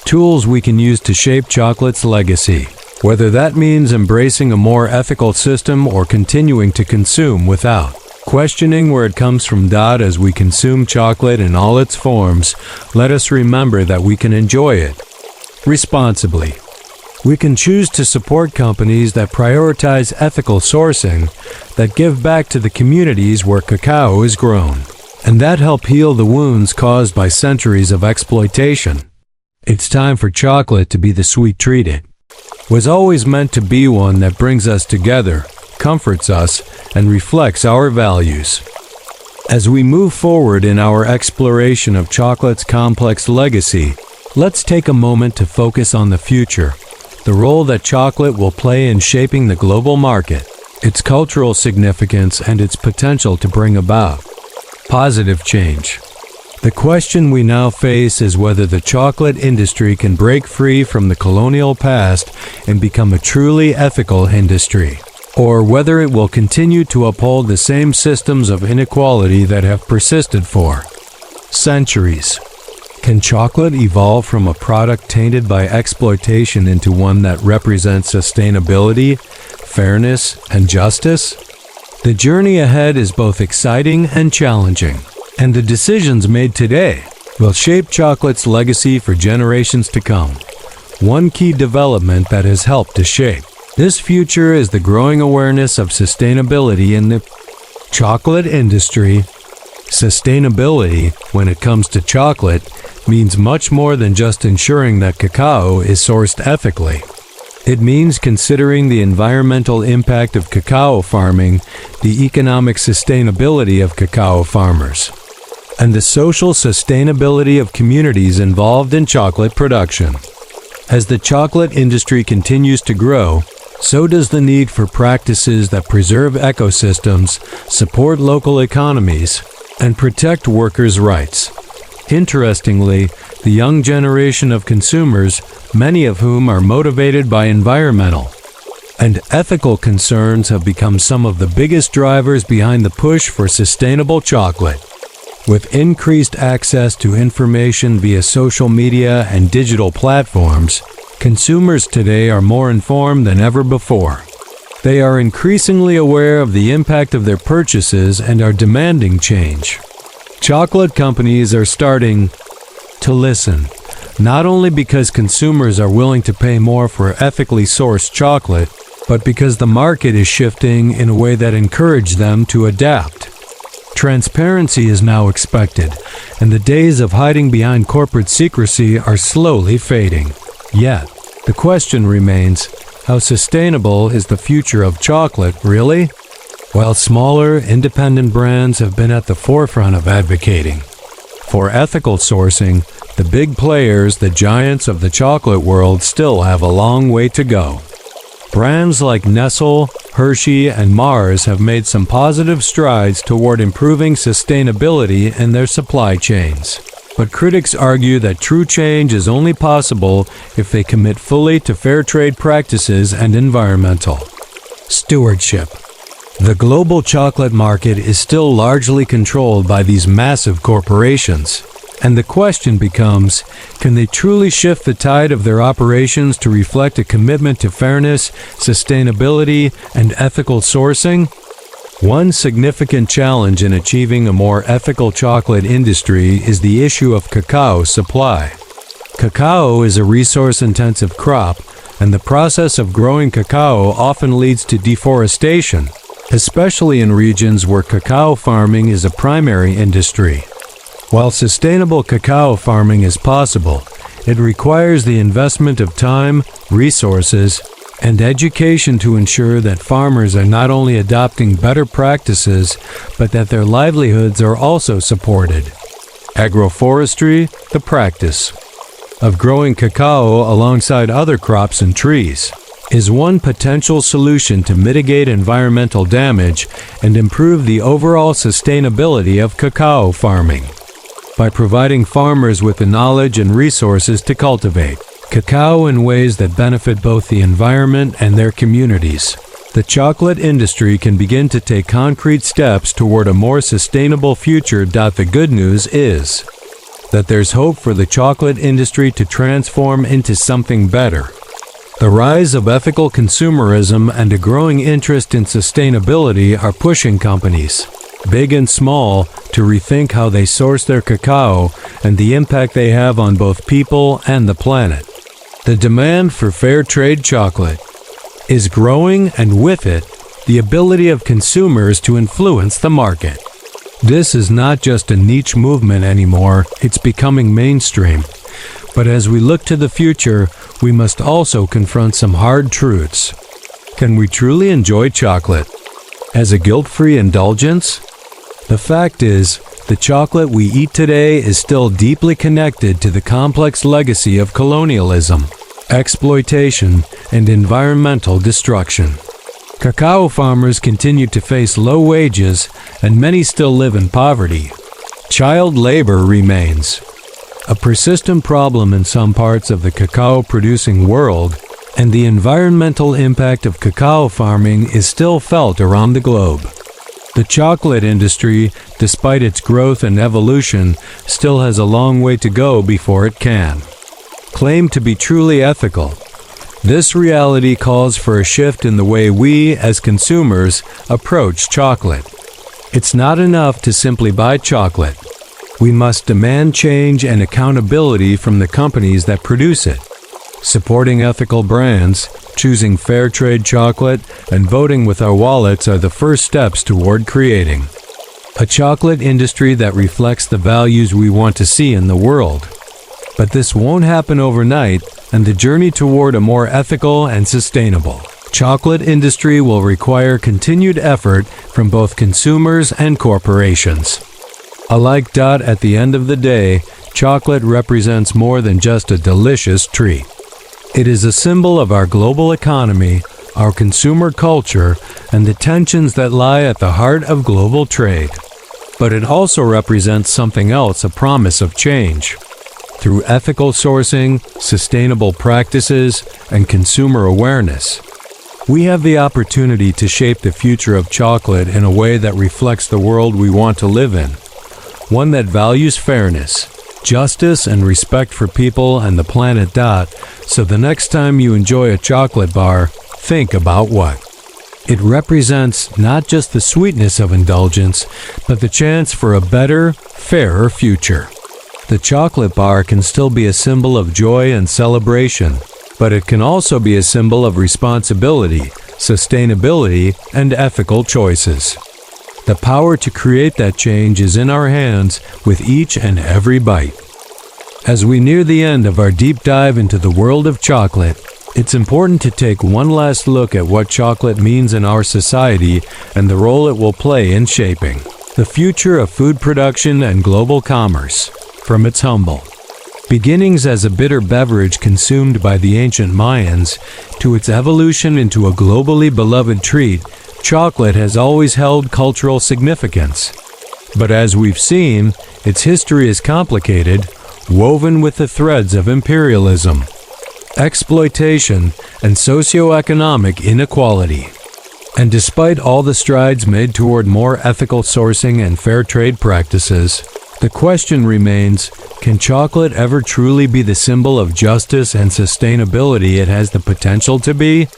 tools we can use to shape chocolate's legacy, whether that means embracing a more ethical system or continuing to consume without questioning where it comes from. As we consume chocolate in all its forms, let us remember that we can enjoy it responsibly. We can choose to support companies that prioritize ethical sourcing, that give back to the communities where cacao is grown, and that help heal the wounds caused by centuries of exploitation. It's time for chocolate to be the sweet treat it was always meant to be, one that brings us together, comforts us, and reflects our values. As we move forward in our exploration of chocolate's complex legacy, let's take a moment to focus on the future, the role that chocolate will play in shaping the global market, its cultural significance, and its potential to bring about positive change. The question we now face is whether the chocolate industry can break free from the colonial past and become a truly ethical industry, or whether it will continue to uphold the same systems of inequality that have persisted for centuries. Can chocolate evolve from a product tainted by exploitation into one that represents sustainability, fairness, and justice? The journey ahead is both exciting and challenging, and the decisions made today will shape chocolate's legacy for generations to come. One key development that has helped to shape this future is the growing awareness of sustainability in the chocolate industry. Sustainability, when it comes to chocolate, means much more than just ensuring that cacao is sourced ethically. It means considering the environmental impact of cacao farming, the economic sustainability of cacao farmers, and the social sustainability of communities involved in chocolate production. As the chocolate industry continues to grow, so does the need for practices that preserve ecosystems, support local economies, and protect workers' rights. Interestingly, the young generation of consumers, many of whom are motivated by environmental and ethical concerns, have become some of the biggest drivers behind the push for sustainable chocolate. With increased access to information via social media and digital platforms, consumers today are more informed than ever before. They are increasingly aware of the impact of their purchases and are demanding change. Chocolate companies are starting to listen, not only because consumers are willing to pay more for ethically sourced chocolate, but because the market is shifting in a way that encourages them to adapt. Transparency is now expected, and the days of hiding behind corporate secrecy are slowly fading. Yet, the question remains, how sustainable is the future of chocolate, really? While smaller, independent brands have been at the forefront of advocating for ethical sourcing, the big players, the giants of the chocolate world, still have a long way to go. Brands like Nestle, Hershey, and Mars have made some positive strides toward improving sustainability in their supply chains. But critics argue that true change is only possible if they commit fully to fair trade practices and environmental stewardship. The global chocolate market is still largely controlled by these massive corporations, and the question becomes, can they truly shift the tide of their operations to reflect a commitment to fairness, sustainability, and ethical sourcing? One significant challenge in achieving a more ethical chocolate industry is the issue of cacao supply. Cacao is a resource-intensive crop, and the process of growing cacao often leads to deforestation, especially in regions where cacao farming is a primary industry. While sustainable cacao farming is possible, it requires the investment of time, resources, and education to ensure that farmers are not only adopting better practices, but that their livelihoods are also supported. Agroforestry, the practice of growing cacao alongside other crops and trees, is one potential solution to mitigate environmental damage and improve the overall sustainability of cacao farming. By providing farmers with the knowledge and resources to cultivate cacao in ways that benefit both the environment and their communities, the chocolate industry can begin to take concrete steps toward a more sustainable future. The good news is that there's hope for the chocolate industry to transform into something better. The rise of ethical consumerism and a growing interest in sustainability are pushing companies, big and small, to rethink how they source their cacao and the impact they have on both people and the planet. The demand for fair trade chocolate is growing, and with it, the ability of consumers to influence the market. This is not just a niche movement anymore, it's becoming mainstream. But as we look to the future, we must also confront some hard truths. Can we truly enjoy chocolate as a guilt-free indulgence? The fact is, the chocolate we eat today is still deeply connected to the complex legacy of colonialism, exploitation, and environmental destruction. Cacao farmers continue to face low wages, and many still live in poverty. Child labor remains a persistent problem in some parts of the cacao-producing world, and the environmental impact of cacao farming is still felt around the globe. The chocolate industry, despite its growth and evolution, still has a long way to go before it can claim to be truly ethical. This reality calls for a shift in the way we, as consumers, approach chocolate. It's not enough to simply buy chocolate. We must demand change and accountability from the companies that produce it. Supporting ethical brands, choosing fair trade chocolate, and voting with our wallets are the first steps toward creating a chocolate industry that reflects the values we want to see in the world. But this won't happen overnight, and the journey toward a more ethical and sustainable chocolate industry will require continued effort from both consumers and corporations alike. At the end of the day, chocolate represents more than just a delicious treat. It is a symbol of our global economy, our consumer culture, and the tensions that lie at the heart of global trade. But it also represents something else, a promise of change. Through ethical sourcing, sustainable practices, and consumer awareness, we have the opportunity to shape the future of chocolate in a way that reflects the world we want to live in. One that values fairness, justice, and respect for people and the planet. So the next time you enjoy a chocolate bar, think about what it represents: not just the sweetness of indulgence, but the chance for a better, fairer future. The chocolate bar can still be a symbol of joy and celebration, but it can also be a symbol of responsibility, sustainability, and ethical choices. The power to create that change is in our hands with each and every bite. As we near the end of our deep dive into the world of chocolate, it's important to take one last look at what chocolate means in our society and the role it will play in shaping the future of food production and global commerce. From its humble beginnings as a bitter beverage consumed by the ancient Mayans to its evolution into a globally beloved treat, chocolate has always held cultural significance. But as we've seen, its history is complicated, woven with the threads of imperialism, exploitation, and socioeconomic inequality. And despite all the strides made toward more ethical sourcing and fair trade practices, the question remains, can chocolate ever truly be the symbol of justice and sustainability it has the potential to be?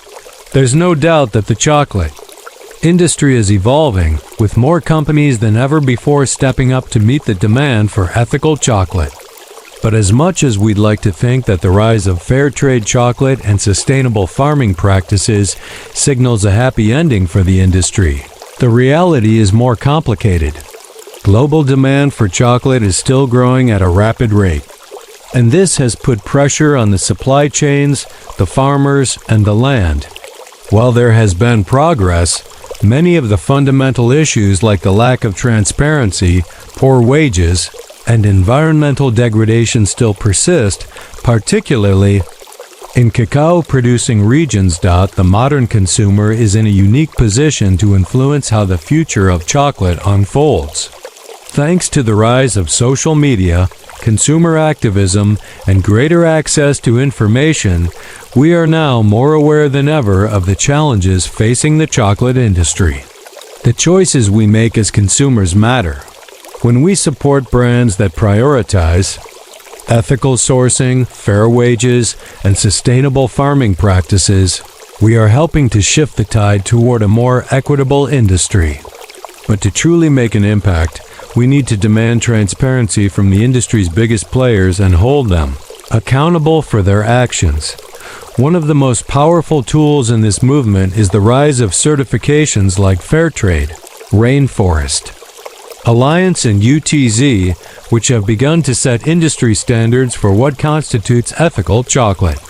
There's no doubt that the chocolate industry is evolving, with more companies than ever before stepping up to meet the demand for ethical chocolate. But as much as we'd like to think that the rise of fair trade chocolate and sustainable farming practices signals a happy ending for the industry, the reality is more complicated. Global demand for chocolate is still growing at a rapid rate, and this has put pressure on the supply chains, the farmers, and the land. While there has been progress, many of the fundamental issues like the lack of transparency, poor wages, and environmental degradation still persist, particularly in cacao-producing regions. The modern consumer is in a unique position to influence how the future of chocolate unfolds. Thanks to the rise of social media, consumer activism, and greater access to information, we are now more aware than ever of the challenges facing the chocolate industry. The choices we make as consumers matter. When we support brands that prioritize ethical sourcing, fair wages, and sustainable farming practices, we are helping to shift the tide toward a more equitable industry. But to truly make an impact, we need to demand transparency from the industry's biggest players and hold them accountable for their actions. One of the most powerful tools in this movement is the rise of certifications like Fairtrade, Rainforest Alliance, and UTZ, which have begun to set industry standards for what constitutes ethical chocolate.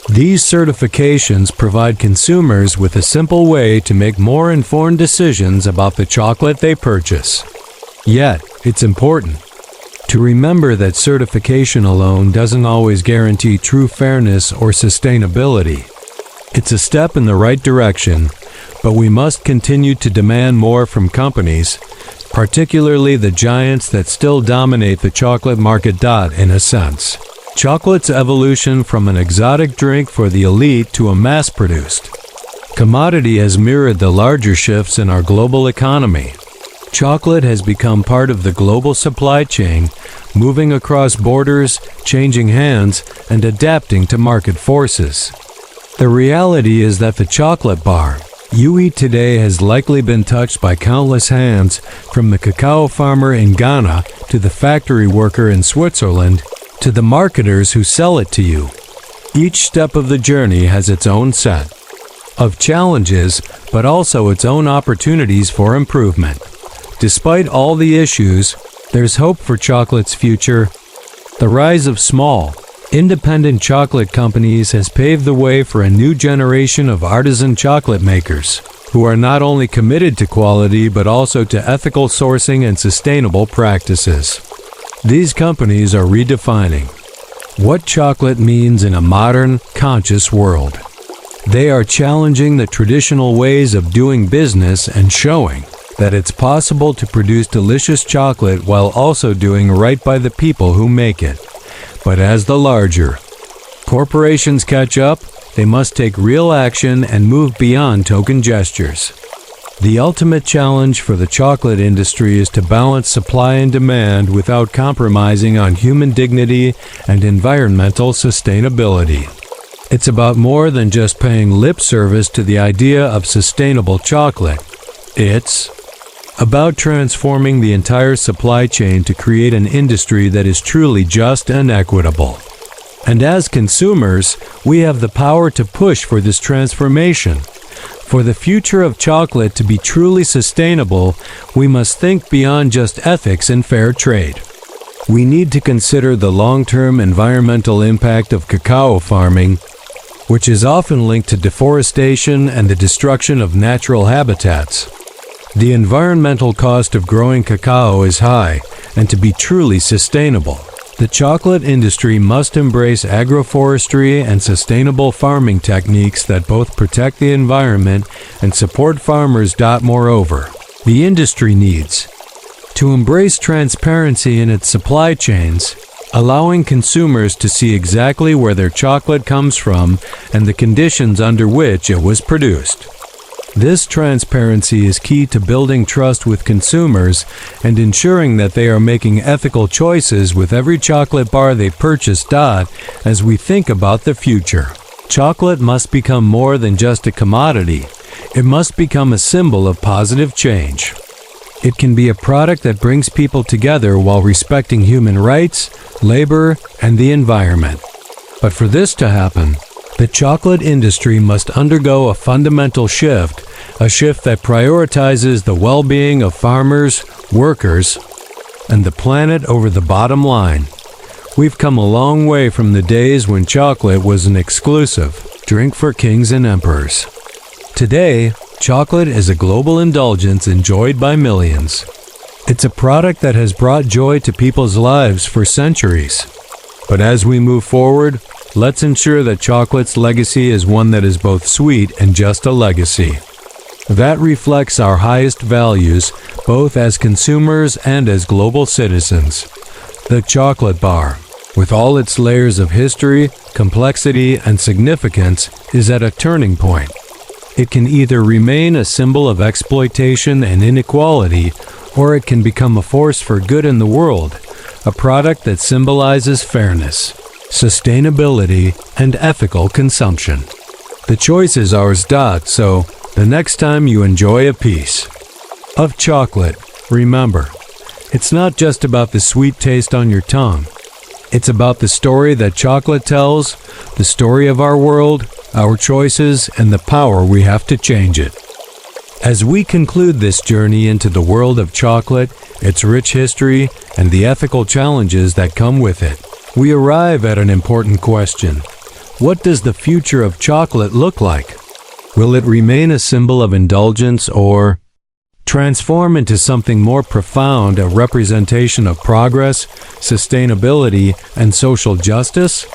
These certifications provide consumers with a simple way to make more informed decisions about the chocolate they purchase. Yet, it's important to remember that certification alone doesn't always guarantee true fairness or sustainability. It's a step in the right direction, but we must continue to demand more from companies, particularly the giants that still dominate the chocolate market. In a sense, chocolate's evolution from an exotic drink for the elite to a mass-produced commodity has mirrored the larger shifts in our global economy. Chocolate has become part of the global supply chain, moving across borders, changing hands, and adapting to market forces. The reality is that the chocolate bar you eat today has likely been touched by countless hands, from the cacao farmer in Ghana to the factory worker in Switzerland to the marketers who sell it to you. Each step of the journey has its own set of challenges, but also its own opportunities for improvement. Despite all the issues, there's hope for chocolate's future. The rise of small, independent chocolate companies has paved the way for a new generation of artisan chocolate makers, who are not only committed to quality but also to ethical sourcing and sustainable practices. These companies are redefining what chocolate means in a modern, conscious world. They are challenging the traditional ways of doing business and showing that it's possible to produce delicious chocolate while also doing right by the people who make it. But as the larger corporations catch up, they must take real action and move beyond token gestures. The ultimate challenge for the chocolate industry is to balance supply and demand without compromising on human dignity and environmental sustainability. It's about more than just paying lip service to the idea of sustainable chocolate. It's about transforming the entire supply chain to create an industry that is truly just and equitable. And as consumers, we have the power to push for this transformation. For the future of chocolate to be truly sustainable, we must think beyond just ethics and fair trade. We need to consider the long-term environmental impact of cacao farming, which is often linked to deforestation and the destruction of natural habitats. The environmental cost of growing cacao is high, and to be truly sustainable, the chocolate industry must embrace agroforestry and sustainable farming techniques that both protect the environment and support farmers. Moreover, the industry needs to embrace transparency in its supply chains, allowing consumers to see exactly where their chocolate comes from and the conditions under which it was produced. This transparency is key to building trust with consumers and ensuring that they are making ethical choices with every chocolate bar they purchase. As we think about the future, chocolate must become more than just a commodity. It must become a symbol of positive change. It can be a product that brings people together while respecting human rights, labor, and the environment. But for this to happen, the chocolate industry must undergo a fundamental shift, a shift that prioritizes the well-being of farmers, workers, and the planet over the bottom line. We've come a long way from the days when chocolate was an exclusive drink for kings and emperors. Today, chocolate is a global indulgence enjoyed by millions. It's a product that has brought joy to people's lives for centuries. But as we move forward, let's ensure that chocolate's legacy is one that is both sweet and just a legacy. That reflects our highest values, both as consumers and as global citizens. The chocolate bar, with all its layers of history, complexity, and significance, is at a turning point. It can either remain a symbol of exploitation and inequality, or it can become a force for good in the world, a product that symbolizes fairness, sustainability, and ethical consumption. The choice is ours. So, the next time you enjoy a piece of chocolate, remember, it's not just about the sweet taste on your tongue. It's about the story that chocolate tells, the story of our world, our choices, and the power we have to change it. As we conclude this journey into the world of chocolate, its rich history, and the ethical challenges that come with it, we arrive at an important question. What does the future of chocolate look like? Will it remain a symbol of indulgence or transform into something more profound, a representation of progress, sustainability, and social justice?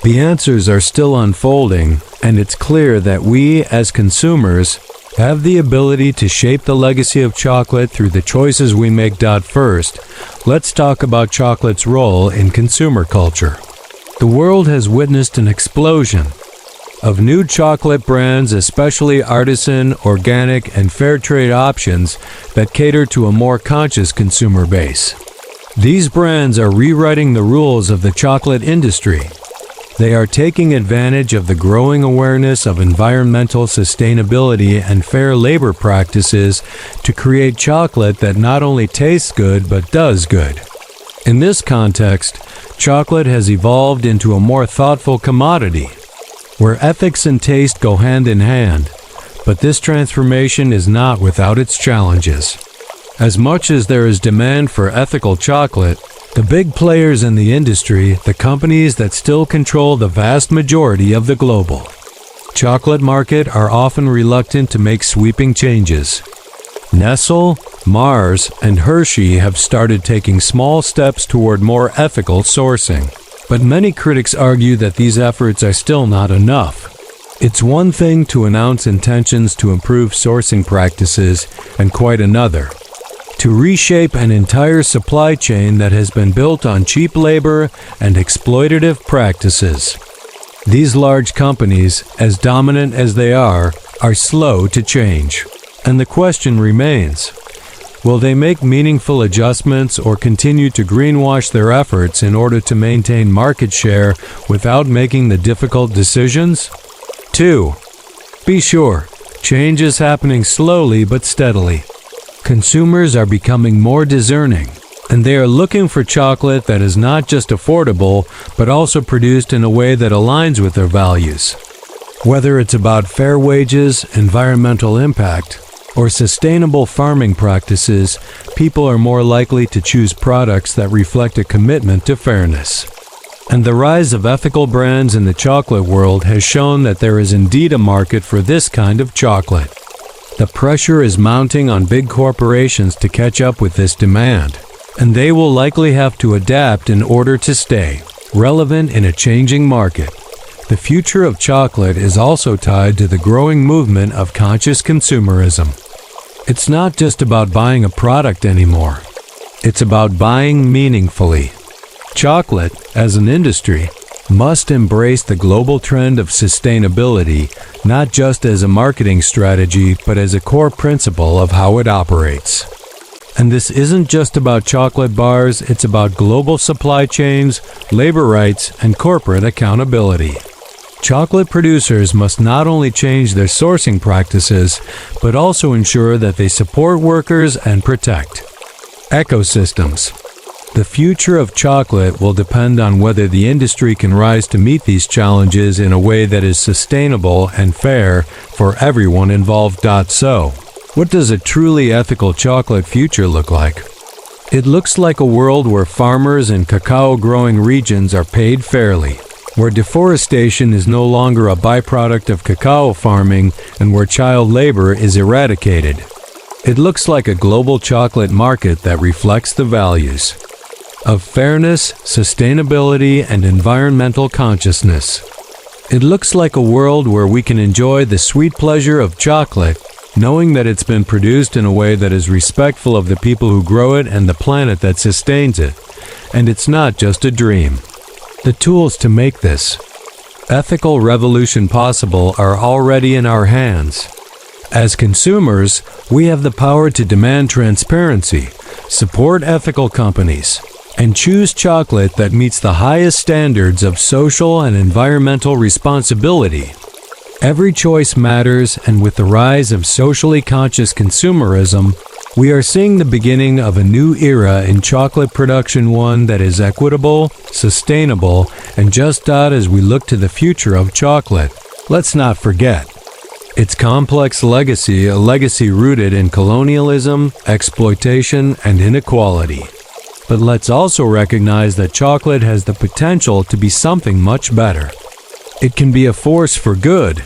The answers are still unfolding, and it's clear that we, as consumers, have the ability to shape the legacy of chocolate through the choices we make. First, let's talk about chocolate's role in consumer culture. The world has witnessed an explosion of new chocolate brands, especially artisan, organic, and fair trade options that cater to a more conscious consumer base. These brands are rewriting the rules of the chocolate industry. They are taking advantage of the growing awareness of environmental sustainability and fair labor practices to create chocolate that not only tastes good but does good. In this context, chocolate has evolved into a more thoughtful commodity, where ethics and taste go hand in hand. But this transformation is not without its challenges. As much as there is demand for ethical chocolate, the big players in the industry, the companies that still control the vast majority of the global chocolate market, are often reluctant to make sweeping changes. Nestle, Mars, and Hershey have started taking small steps toward more ethical sourcing. But many critics argue that these efforts are still not enough. It's one thing to announce intentions to improve sourcing practices, and quite another to reshape an entire supply chain that has been built on cheap labor and exploitative practices. These large companies, as dominant as they are slow to change. And the question remains, will they make meaningful adjustments or continue to greenwash their efforts in order to maintain market share without making the difficult decisions? 2. Be sure, change is happening slowly but steadily. Consumers are becoming more discerning, and they are looking for chocolate that is not just affordable, but also produced in a way that aligns with their values. Whether it's about fair wages, environmental impact, or sustainable farming practices, people are more likely to choose products that reflect a commitment to fairness. And the rise of ethical brands in the chocolate world has shown that there is indeed a market for this kind of chocolate. The pressure is mounting on big corporations to catch up with this demand, and they will likely have to adapt in order to stay relevant in a changing market. The future of chocolate is also tied to the growing movement of conscious consumerism. It's not just about buying a product anymore. It's about buying meaningfully. Chocolate, as an industry, must embrace the global trend of sustainability, not just as a marketing strategy, but as a core principle of how it operates. And this isn't just about chocolate bars, it's about global supply chains, labor rights, and corporate accountability. Chocolate producers must not only change their sourcing practices, but also ensure that they support workers and protect ecosystems. The future of chocolate will depend on whether the industry can rise to meet these challenges in a way that is sustainable and fair for everyone involved. So, what does a truly ethical chocolate future look like? It looks like a world where farmers in cacao-growing regions are paid fairly, where deforestation is no longer a byproduct of cacao farming, and where child labor is eradicated. It looks like a global chocolate market that reflects the values of fairness, sustainability, and environmental consciousness. It looks like a world where we can enjoy the sweet pleasure of chocolate, knowing that it's been produced in a way that is respectful of the people who grow it and the planet that sustains it. And it's not just a dream. The tools to make this ethical revolution possible are already in our hands. As consumers, we have the power to demand transparency, support ethical companies, and choose chocolate that meets the highest standards of social and environmental responsibility. Every choice matters, and with the rise of socially conscious consumerism, we are seeing the beginning of a new era in chocolate production, one that is equitable, sustainable, and just as we look to the future of chocolate. Let's not forget its complex legacy, a legacy rooted in colonialism, exploitation, and inequality. But let's also recognize that chocolate has the potential to be something much better. It can be a force for good,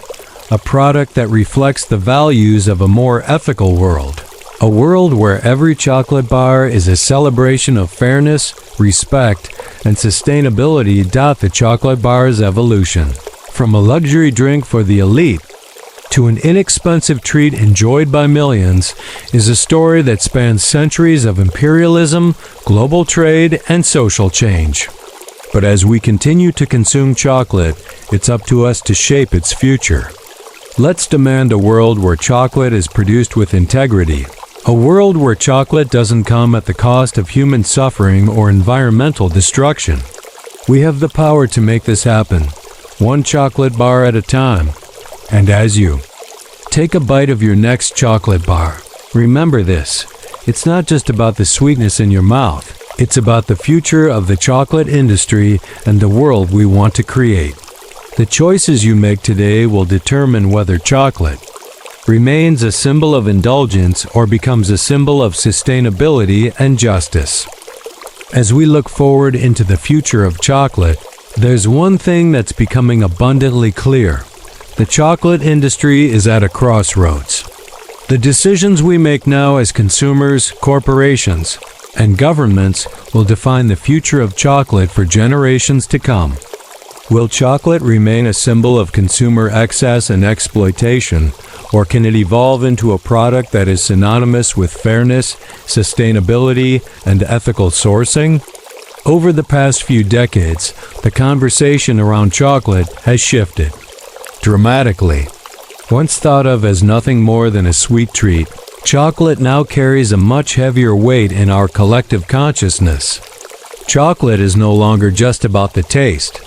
a product that reflects the values of a more ethical world. A world where every chocolate bar is a celebration of fairness, respect, and sustainability. The chocolate bar's evolution, from a luxury drink for the elite to an inexpensive treat enjoyed by millions, is a story that spans centuries of imperialism, global trade, and social change. But as we continue to consume chocolate, it's up to us to shape its future. Let's demand a world where chocolate is produced with integrity, a world where chocolate doesn't come at the cost of human suffering or environmental destruction. We have the power to make this happen, one chocolate bar at a time. And as you take a bite of your next chocolate bar, remember this: it's not just about the sweetness in your mouth, it's about the future of the chocolate industry and the world we want to create. The choices you make today will determine whether chocolate remains a symbol of indulgence or becomes a symbol of sustainability and justice. As we look forward into the future of chocolate, there's one thing that's becoming abundantly clear. The chocolate industry is at a crossroads. The decisions we make now as consumers, corporations, and governments will define the future of chocolate for generations to come. Will chocolate remain a symbol of consumer excess and exploitation, or can it evolve into a product that is synonymous with fairness, sustainability, and ethical sourcing? Over the past few decades, the conversation around chocolate has shifted dramatically. Once thought of as nothing more than a sweet treat, chocolate now carries a much heavier weight in our collective consciousness. Chocolate is no longer just about the taste.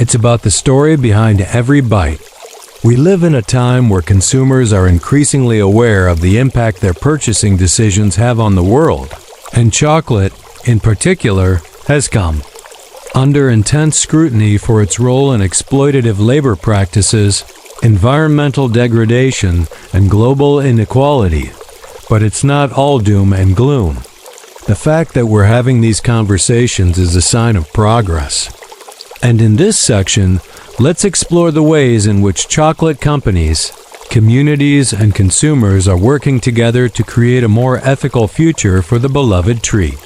It's about the story behind every bite. We live in a time where consumers are increasingly aware of the impact their purchasing decisions have on the world, and chocolate, in particular, has come under intense scrutiny for its role in exploitative labor practices, environmental degradation, and global inequality. But it's not all doom and gloom. The fact that we're having these conversations is a sign of progress. And in this section, let's explore the ways in which chocolate companies, communities, and consumers are working together to create a more ethical future for the beloved treat.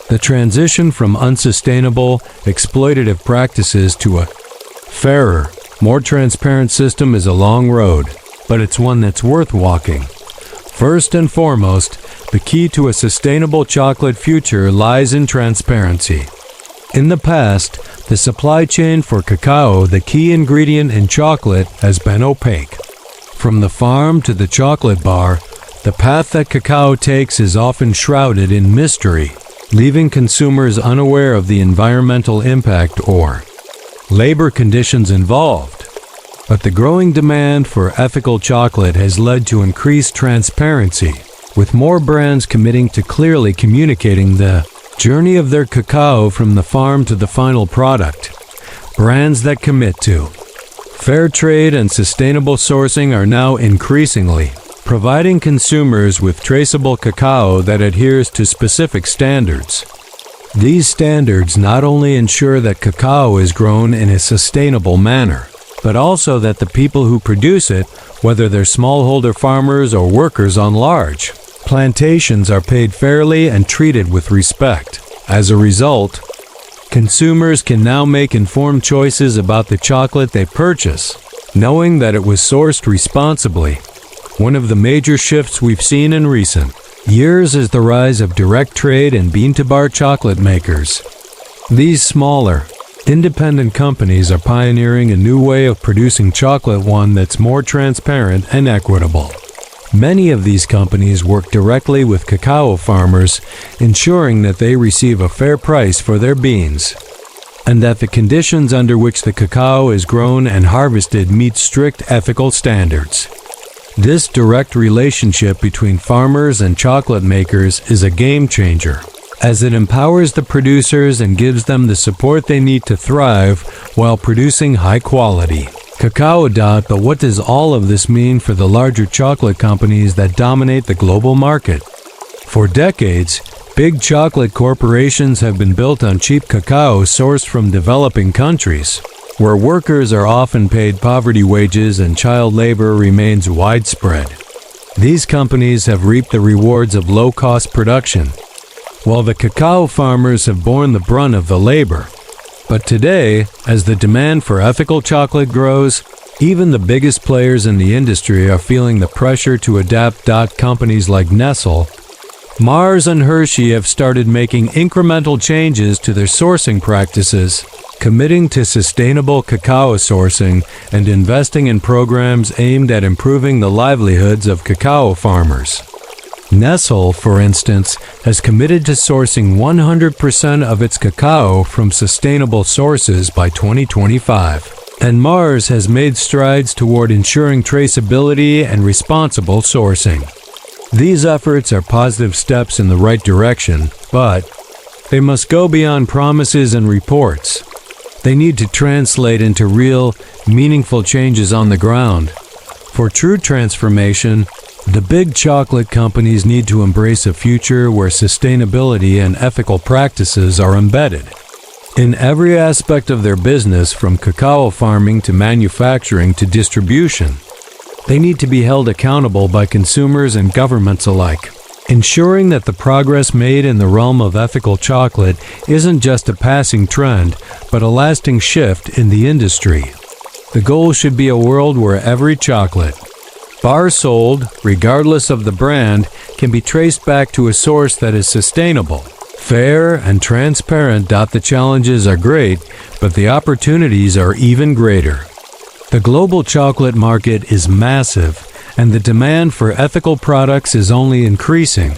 The transition from unsustainable, exploitative practices to a fairer, more transparent system is a long road, but it's one that's worth walking. First and foremost, The key to a sustainable chocolate future lies in transparency. In the past, the supply chain for cacao, the key ingredient in chocolate, has been opaque. From the farm to the chocolate bar, the path that cacao takes is often shrouded in mystery, leaving consumers unaware of the environmental impact or labor conditions involved. But the growing demand for ethical chocolate has led to increased transparency, with more brands committing to clearly communicating the journey of their cacao from the farm to the final product. Brands that commit to fair trade and sustainable sourcing are now increasingly providing consumers with traceable cacao that adheres to specific standards. These standards not only ensure that cacao is grown in a sustainable manner, but also that the people who produce it, whether they're smallholder farmers or workers on large plantations, are paid fairly and treated with respect. As a result, consumers can now make informed choices about the chocolate they purchase, knowing that it was sourced responsibly. One of the major shifts we've seen in recent years is the rise of direct trade and bean-to-bar chocolate makers. These smaller, independent companies are pioneering a new way of producing chocolate, one that's more transparent and equitable. Many of these companies work directly with cacao farmers, ensuring that they receive a fair price for their beans, and that the conditions under which the cacao is grown and harvested meet strict ethical standards. This direct relationship between farmers and chocolate makers is a game changer, as it empowers the producers and gives them the support they need to thrive while producing high quality cacao. But what does all of this mean for the larger chocolate companies that dominate the global market? For decades, big chocolate corporations have been built on cheap cacao sourced from developing countries, where workers are often paid poverty wages and child labor remains widespread. These companies have reaped the rewards of low-cost production, while the cacao farmers have borne the brunt of the labor. But today, as the demand for ethical chocolate grows, even the biggest players in the industry are feeling the pressure to adapt. Companies like Nestle, Mars, and Hershey have started making incremental changes to their sourcing practices, committing to sustainable cacao sourcing and investing in programs aimed at improving the livelihoods of cacao farmers. Nestle, for instance, has committed to sourcing 100% of its cacao from sustainable sources by 2025, and Mars has made strides toward ensuring traceability and responsible sourcing. These efforts are positive steps in the right direction, but they must go beyond promises and reports. They need to translate into real, meaningful changes on the ground. For true transformation, the big chocolate companies need to embrace a future where sustainability and ethical practices are embedded in every aspect of their business, from cacao farming to manufacturing to distribution. They need to be held accountable by consumers and governments alike, ensuring that the progress made in the realm of ethical chocolate isn't just a passing trend, but a lasting shift in the industry. The goal should be a world where every chocolate bar sold, regardless of the brand, can be traced back to a source that is sustainable, fair, and transparent. The challenges are great, but the opportunities are even greater. The global chocolate market is massive, and the demand for ethical products is only increasing.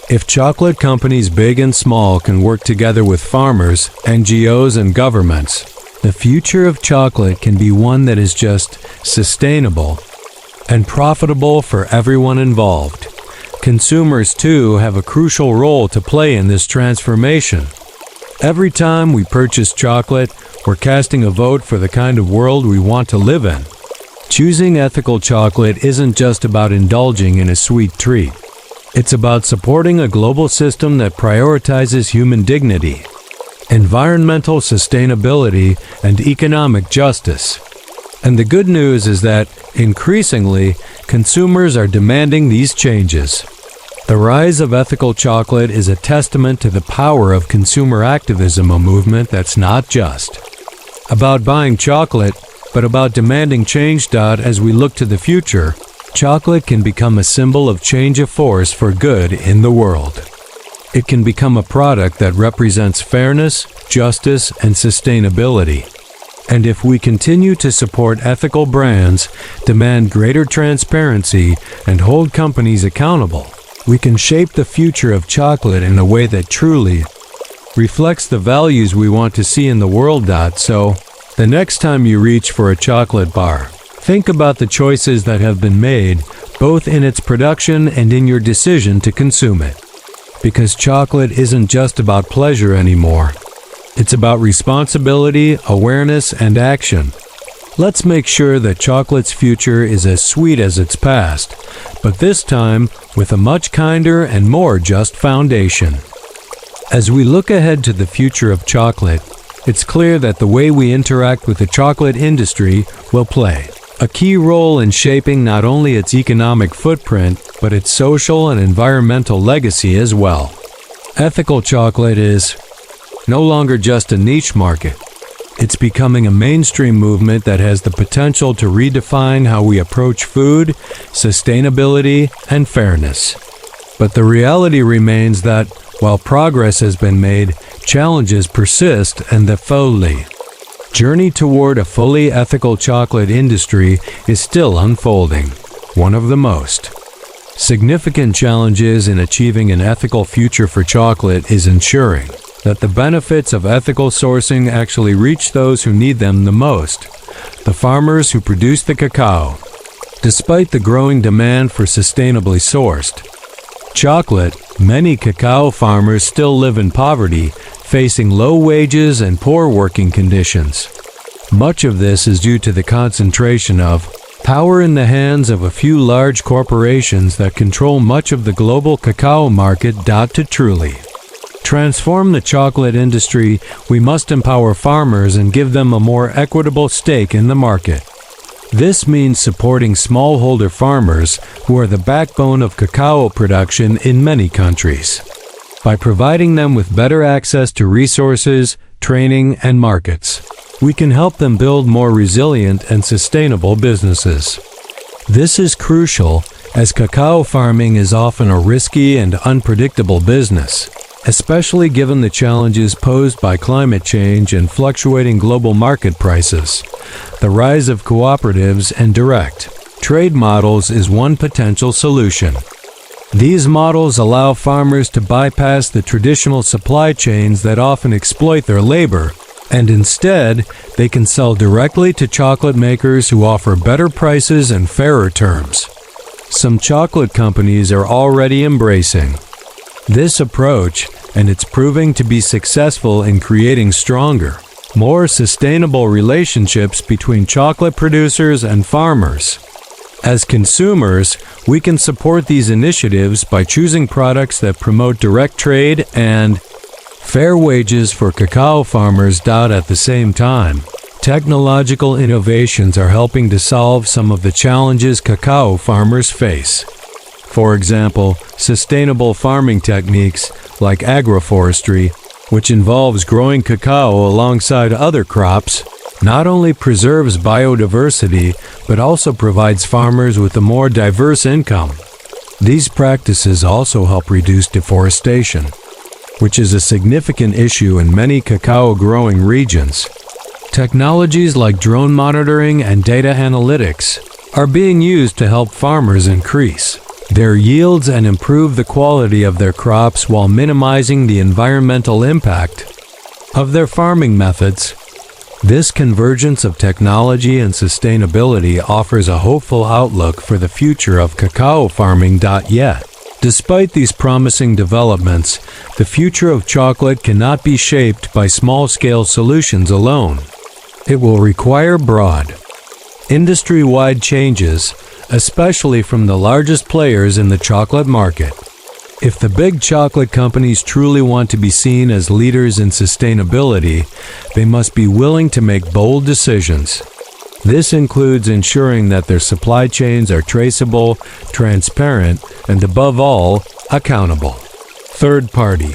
If chocolate companies big and small can work together with farmers, NGOs, and governments, the future of chocolate can be one that is just sustainable and profitable for everyone involved. Consumers, too, have a crucial role to play in this transformation. Every time we purchase chocolate, we're casting a vote for the kind of world we want to live in. Choosing ethical chocolate isn't just about indulging in a sweet treat. It's about supporting a global system that prioritizes human dignity, environmental sustainability, and economic justice. And the good news is that, increasingly, consumers are demanding these changes. The rise of ethical chocolate is a testament to the power of consumer activism, a movement that's not just about buying chocolate, but about demanding change. As we look to the future, Chocolate can become a symbol of change of force for good in the world. It can become a product that represents fairness, justice, and sustainability. And if we continue to support ethical brands, demand greater transparency, and hold companies accountable, we can shape the future of chocolate in a way that truly reflects the values we want to see in the world. So, the next time you reach for a chocolate bar, think about the choices that have been made, both in its production and in your decision to consume it. Because chocolate isn't just about pleasure anymore. It's about responsibility, awareness, and action. Let's make sure that chocolate's future is as sweet as its past, but this time with a much kinder and more just foundation. As we look ahead to the future of chocolate, it's clear that the way we interact with the chocolate industry will play a key role in shaping not only its economic footprint, but its social and environmental legacy as well. Ethical chocolate is no longer just a niche market. It's becoming a mainstream movement that has the potential to redefine how we approach food, sustainability, and fairness. But the reality remains that, while progress has been made, challenges persist, and the journey toward a fully ethical chocolate industry is still unfolding. One of the most significant challenges in achieving an ethical future for chocolate is ensuring that the benefits of ethical sourcing actually reach those who need them the most, the farmers who produce the cacao. Despite the growing demand for sustainably sourced chocolate, many cacao farmers still live in poverty, facing low wages and poor working conditions. Much of this is due to the concentration of power in the hands of a few large corporations that control much of the global cacao market. To truly transform the chocolate industry, we must empower farmers and give them a more equitable stake in the market. This means supporting smallholder farmers, who are the backbone of cacao production in many countries. By providing them with better access to resources, training, and markets, we can help them build more resilient and sustainable businesses. This is crucial, as cacao farming is often a risky and unpredictable business, especially given the challenges posed by climate change and fluctuating global market prices. The rise of cooperatives and direct trade models is one potential solution. These models allow farmers to bypass the traditional supply chains that often exploit their labor, and instead, they can sell directly to chocolate makers who offer better prices and fairer terms. Some chocolate companies are already embracing this approach, and it's proving to be successful in creating stronger, more sustainable relationships between chocolate producers and farmers. As consumers, we can support these initiatives by choosing products that promote direct trade and fair wages for cacao farmers. At the same time, technological innovations are helping to solve some of the challenges cacao farmers face. For example, sustainable farming techniques like agroforestry, which involves growing cacao alongside other crops, not only preserves biodiversity, but also provides farmers with a more diverse income. These practices also help reduce deforestation, which is a significant issue in many cacao-growing regions. Technologies like drone monitoring and data analytics are being used to help farmers increase their yields and improve the quality of their crops while minimizing the environmental impact of their farming methods. This convergence of technology and sustainability offers a hopeful outlook for the future of cacao farming. Yet, despite these promising developments, the future of chocolate cannot be shaped by small-scale solutions alone. It will require broad, industry-wide changes, especially from the largest players in the chocolate market. If the big chocolate companies truly want to be seen as leaders in sustainability, they must be willing to make bold decisions. This includes ensuring that their supply chains are traceable, transparent, and above all, accountable. Third-party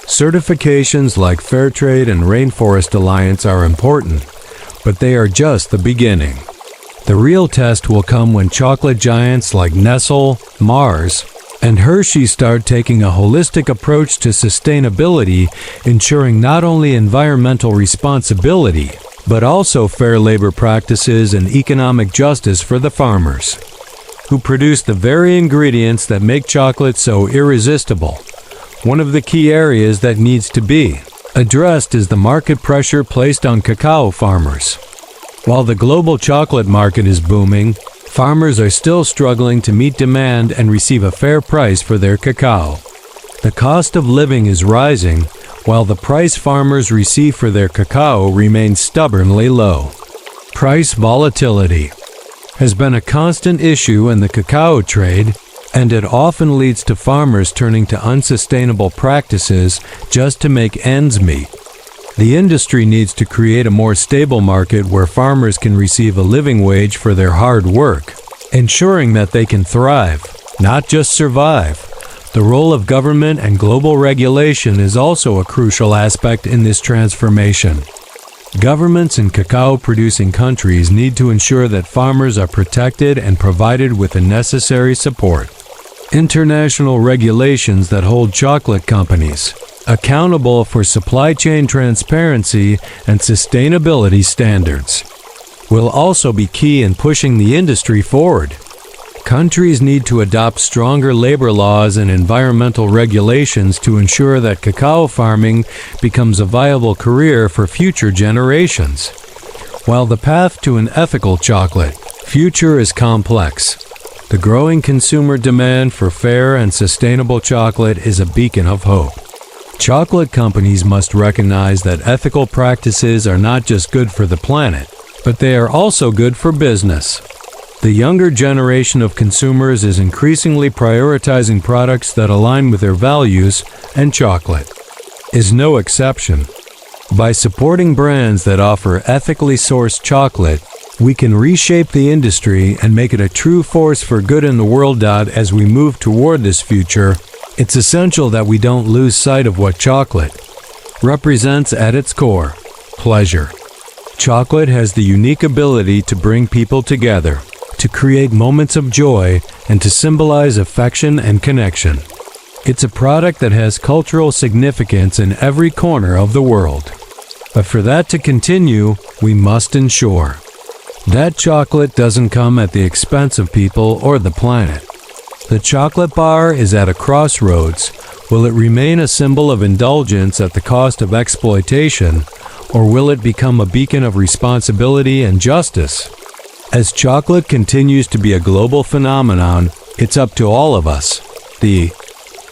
certifications like Fairtrade and Rainforest Alliance are important, but they are just the beginning. The real test will come when chocolate giants like Nestle, Mars, and Hershey start taking a holistic approach to sustainability, ensuring not only environmental responsibility, but also fair labor practices and economic justice for the farmers, who produce the very ingredients that make chocolate so irresistible. One of the key areas that needs to be addressed is the market pressure placed on cacao farmers. While the global chocolate market is booming, farmers are still struggling to meet demand and receive a fair price for their cacao. The cost of living is rising, while the price farmers receive for their cacao remains stubbornly low. Price volatility has been a constant issue in the cacao trade, and it often leads to farmers turning to unsustainable practices just to make ends meet. The industry needs to create a more stable market where farmers can receive a living wage for their hard work, ensuring that they can thrive, not just survive. The role of government and global regulation is also a crucial aspect in this transformation. Governments in cacao-producing countries need to ensure that farmers are protected and provided with the necessary support. International regulations that hold chocolate companies accountable for supply chain transparency and sustainability standards will also be key in pushing the industry forward. Countries need to adopt stronger labor laws and environmental regulations to ensure that cacao farming becomes a viable career for future generations. While the path to an ethical chocolate future is complex, the growing consumer demand for fair and sustainable chocolate is a beacon of hope. Chocolate companies must recognize that ethical practices are not just good for the planet, but they are also good for business. The younger generation of consumers is increasingly prioritizing products that align with their values, and chocolate is no exception. By supporting brands that offer ethically sourced chocolate, we can reshape the industry and make it a true force for good in the world. As we move toward this future, it's essential that we don't lose sight of what chocolate represents at its core: pleasure. Chocolate has the unique ability to bring people together, to create moments of joy, and to symbolize affection and connection. It's a product that has cultural significance in every corner of the world. But for that to continue, we must ensure that chocolate doesn't come at the expense of people or the planet. The chocolate bar is at a crossroads. Will it remain a symbol of indulgence at the cost of exploitation, or will it become a beacon of responsibility and justice? As chocolate continues to be a global phenomenon, it's up to all of us, the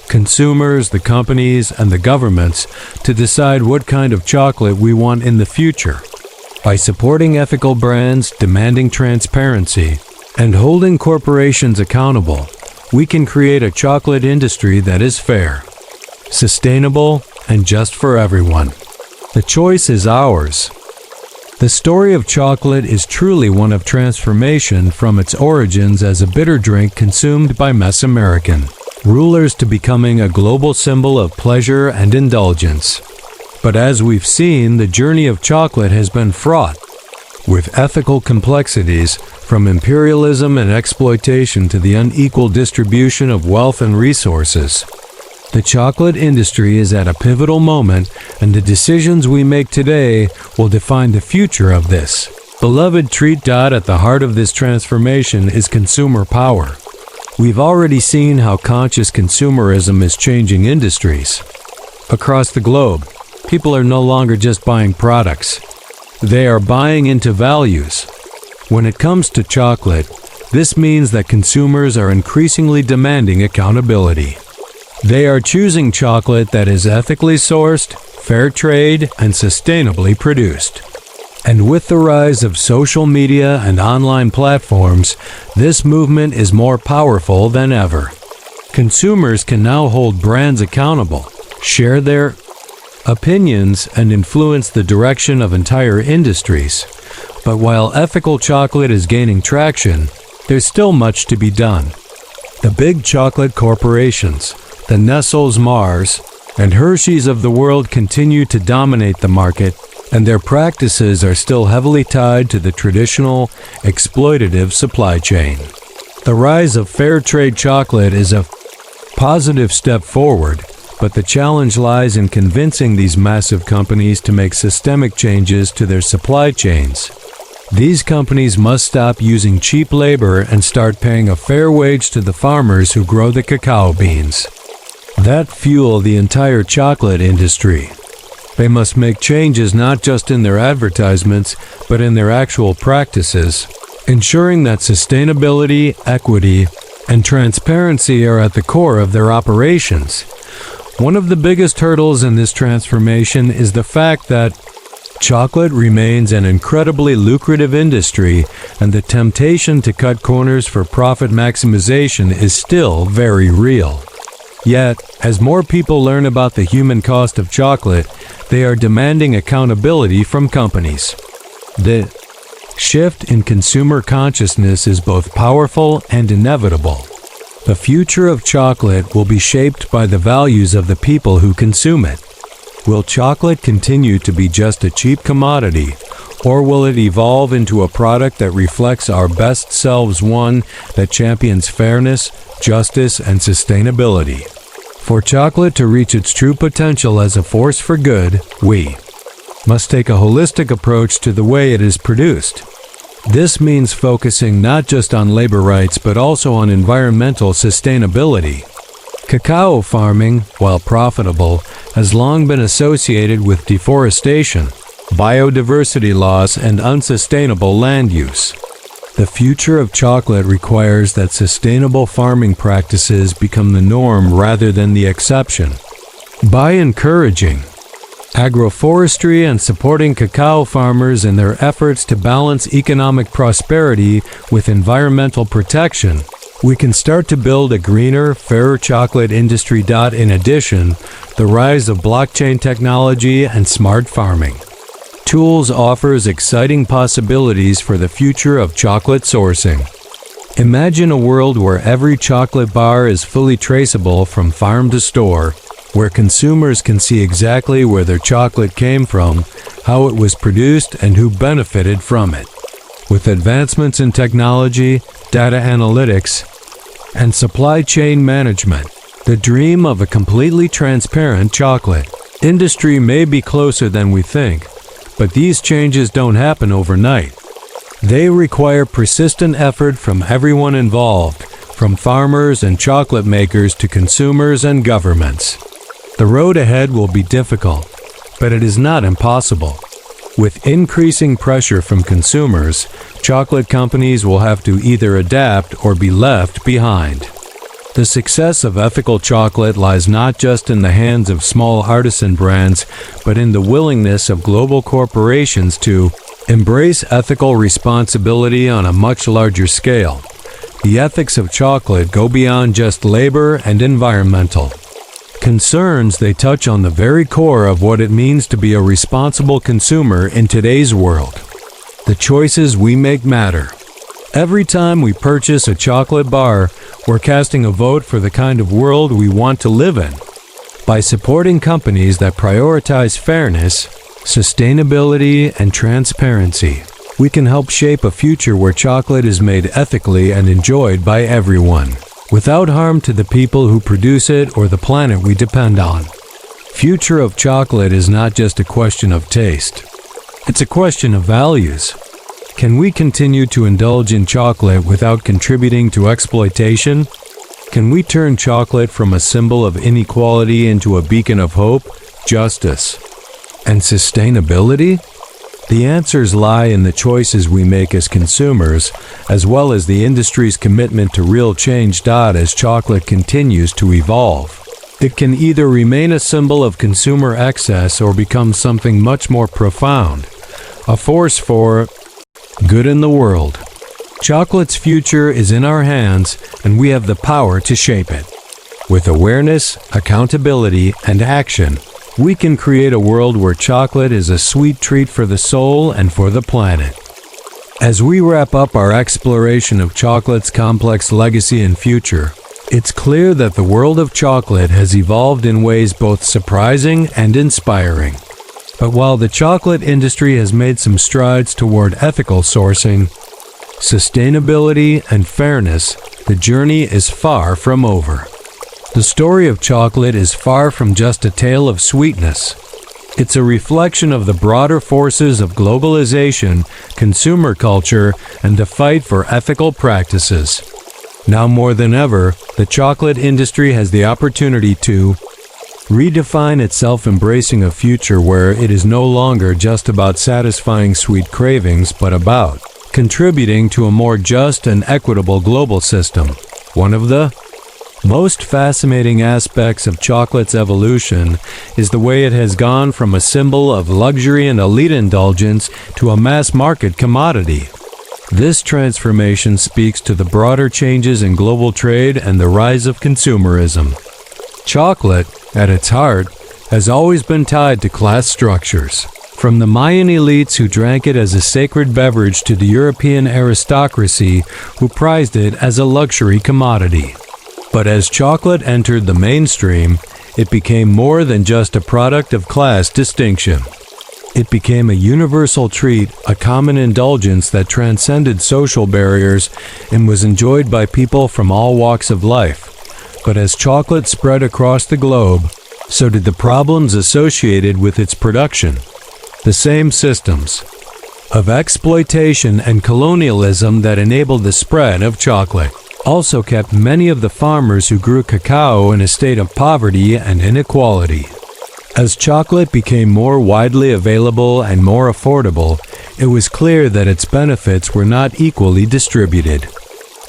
consumers, the companies, and the governments, to decide what kind of chocolate we want in the future. By supporting ethical brands, demanding transparency, and holding corporations accountable, we can create a chocolate industry that is fair, sustainable, and just for everyone. The choice is ours. The story of chocolate is truly one of transformation, from its origins as a bitter drink consumed by Mesoamerican rulers to becoming a global symbol of pleasure and indulgence. But as we've seen, the journey of chocolate has been fraught with ethical complexities, from imperialism and exploitation to the unequal distribution of wealth and resources. The chocolate industry is at a pivotal moment, and the decisions we make today will define the future of this beloved treat. At the heart of this transformation is consumer power. We've already seen how conscious consumerism is changing industries. Across the globe, people are no longer just buying products. They are buying into values. When it comes to chocolate, this means that consumers are increasingly demanding accountability. They are choosing chocolate that is ethically sourced, fair trade, and sustainably produced. And with the rise of social media and online platforms, this movement is more powerful than ever. Consumers can now hold brands accountable, share their opinions, and influence the direction of entire industries. But while ethical chocolate is gaining traction, there's still much to be done. The big chocolate corporations, the Nestles, Mars, and Hershey's of the world continue to dominate the market, and their practices are still heavily tied to the traditional, exploitative supply chain. The rise of fair trade chocolate is a positive step forward, but the challenge lies in convincing these massive companies to make systemic changes to their supply chains. These companies must stop using cheap labor and start paying a fair wage to the farmers who grow the cacao beans that fuel the entire chocolate industry. They must make changes not just in their advertisements, but in their actual practices, ensuring that sustainability, equity, and transparency are at the core of their operations. One of the biggest hurdles in this transformation is the fact that chocolate remains an incredibly lucrative industry, and the temptation to cut corners for profit maximization is still very real. Yet, as more people learn about the human cost of chocolate, they are demanding accountability from companies. The shift in consumer consciousness is both powerful and inevitable. The future of chocolate will be shaped by the values of the people who consume it. Will chocolate continue to be just a cheap commodity, or will it evolve into a product that reflects our best selves, one that champions fairness, justice, and sustainability? For chocolate to reach its true potential as a force for good, we must take a holistic approach to the way it is produced. This means focusing not just on labor rights but also on environmental sustainability. Cacao farming, while profitable, has long been associated with deforestation, biodiversity loss, and unsustainable land use. The future of chocolate requires that sustainable farming practices become the norm rather than the exception. By encouraging agroforestry and supporting cacao farmers in their efforts to balance economic prosperity with environmental protection, we can start to build a greener, fairer chocolate industry. In addition, the rise of blockchain technology and smart farming tools offers exciting possibilities for the future of chocolate sourcing. Imagine a world where every chocolate bar is fully traceable from farm to store, where consumers can see exactly where their chocolate came from, how it was produced, and who benefited from it. With advancements in technology, data analytics, and supply chain management, the dream of a completely transparent chocolate industry may be closer than we think, but these changes don't happen overnight. They require persistent effort from everyone involved, from farmers and chocolate makers to consumers and governments. The road ahead will be difficult, but it is not impossible. With increasing pressure from consumers, chocolate companies will have to either adapt or be left behind. The success of ethical chocolate lies not just in the hands of small artisan brands, but in the willingness of global corporations to embrace ethical responsibility on a much larger scale. The ethics of chocolate go beyond just labor and environmental concerns. They touch on the very core of what it means to be a responsible consumer in today's world. The choices we make matter. Every time we purchase a chocolate bar, we're casting a vote for the kind of world we want to live in. By supporting companies that prioritize fairness, sustainability, and transparency, we can help shape a future where chocolate is made ethically and enjoyed by everyone, without harm to the people who produce it or the planet we depend on. Future of chocolate is not just a question of taste. It's a question of values. Can we continue to indulge in chocolate without contributing to exploitation? Can we turn chocolate from a symbol of inequality into a beacon of hope, justice, and sustainability? The answers lie in the choices we make as consumers, as well as the industry's commitment to real change. As chocolate continues to evolve, it can either remain a symbol of consumer excess or become something much more profound, a force for good in the world. Chocolate's future is in our hands, and we have the power to shape it. With awareness, accountability, and action, we can create a world where chocolate is a sweet treat for the soul and for the planet. As we wrap up our exploration of chocolate's complex legacy and future, it's clear that the world of chocolate has evolved in ways both surprising and inspiring. But while the chocolate industry has made some strides toward ethical sourcing, sustainability, and fairness, the journey is far from over. The story of chocolate is far from just a tale of sweetness. It's a reflection of the broader forces of globalization, consumer culture, and the fight for ethical practices. Now more than ever, the chocolate industry has the opportunity to redefine itself, embracing a future where it is no longer just about satisfying sweet cravings, but about contributing to a more just and equitable global system. One of the most fascinating aspects of chocolate's evolution is the way it has gone from a symbol of luxury and elite indulgence to a mass-market commodity. This transformation speaks to the broader changes in global trade and the rise of consumerism. Chocolate, at its heart, has always been tied to class structures. From the Mayan elites who drank it as a sacred beverage to the European aristocracy who prized it as a luxury commodity. But as chocolate entered the mainstream, it became more than just a product of class distinction. It became a universal treat, a common indulgence that transcended social barriers and was enjoyed by people from all walks of life. But as chocolate spread across the globe, so did the problems associated with its production. The same systems of exploitation and colonialism that enabled the spread of chocolate also kept many of the farmers who grew cacao in a state of poverty and inequality. As chocolate became more widely available and more affordable, it was clear that its benefits were not equally distributed.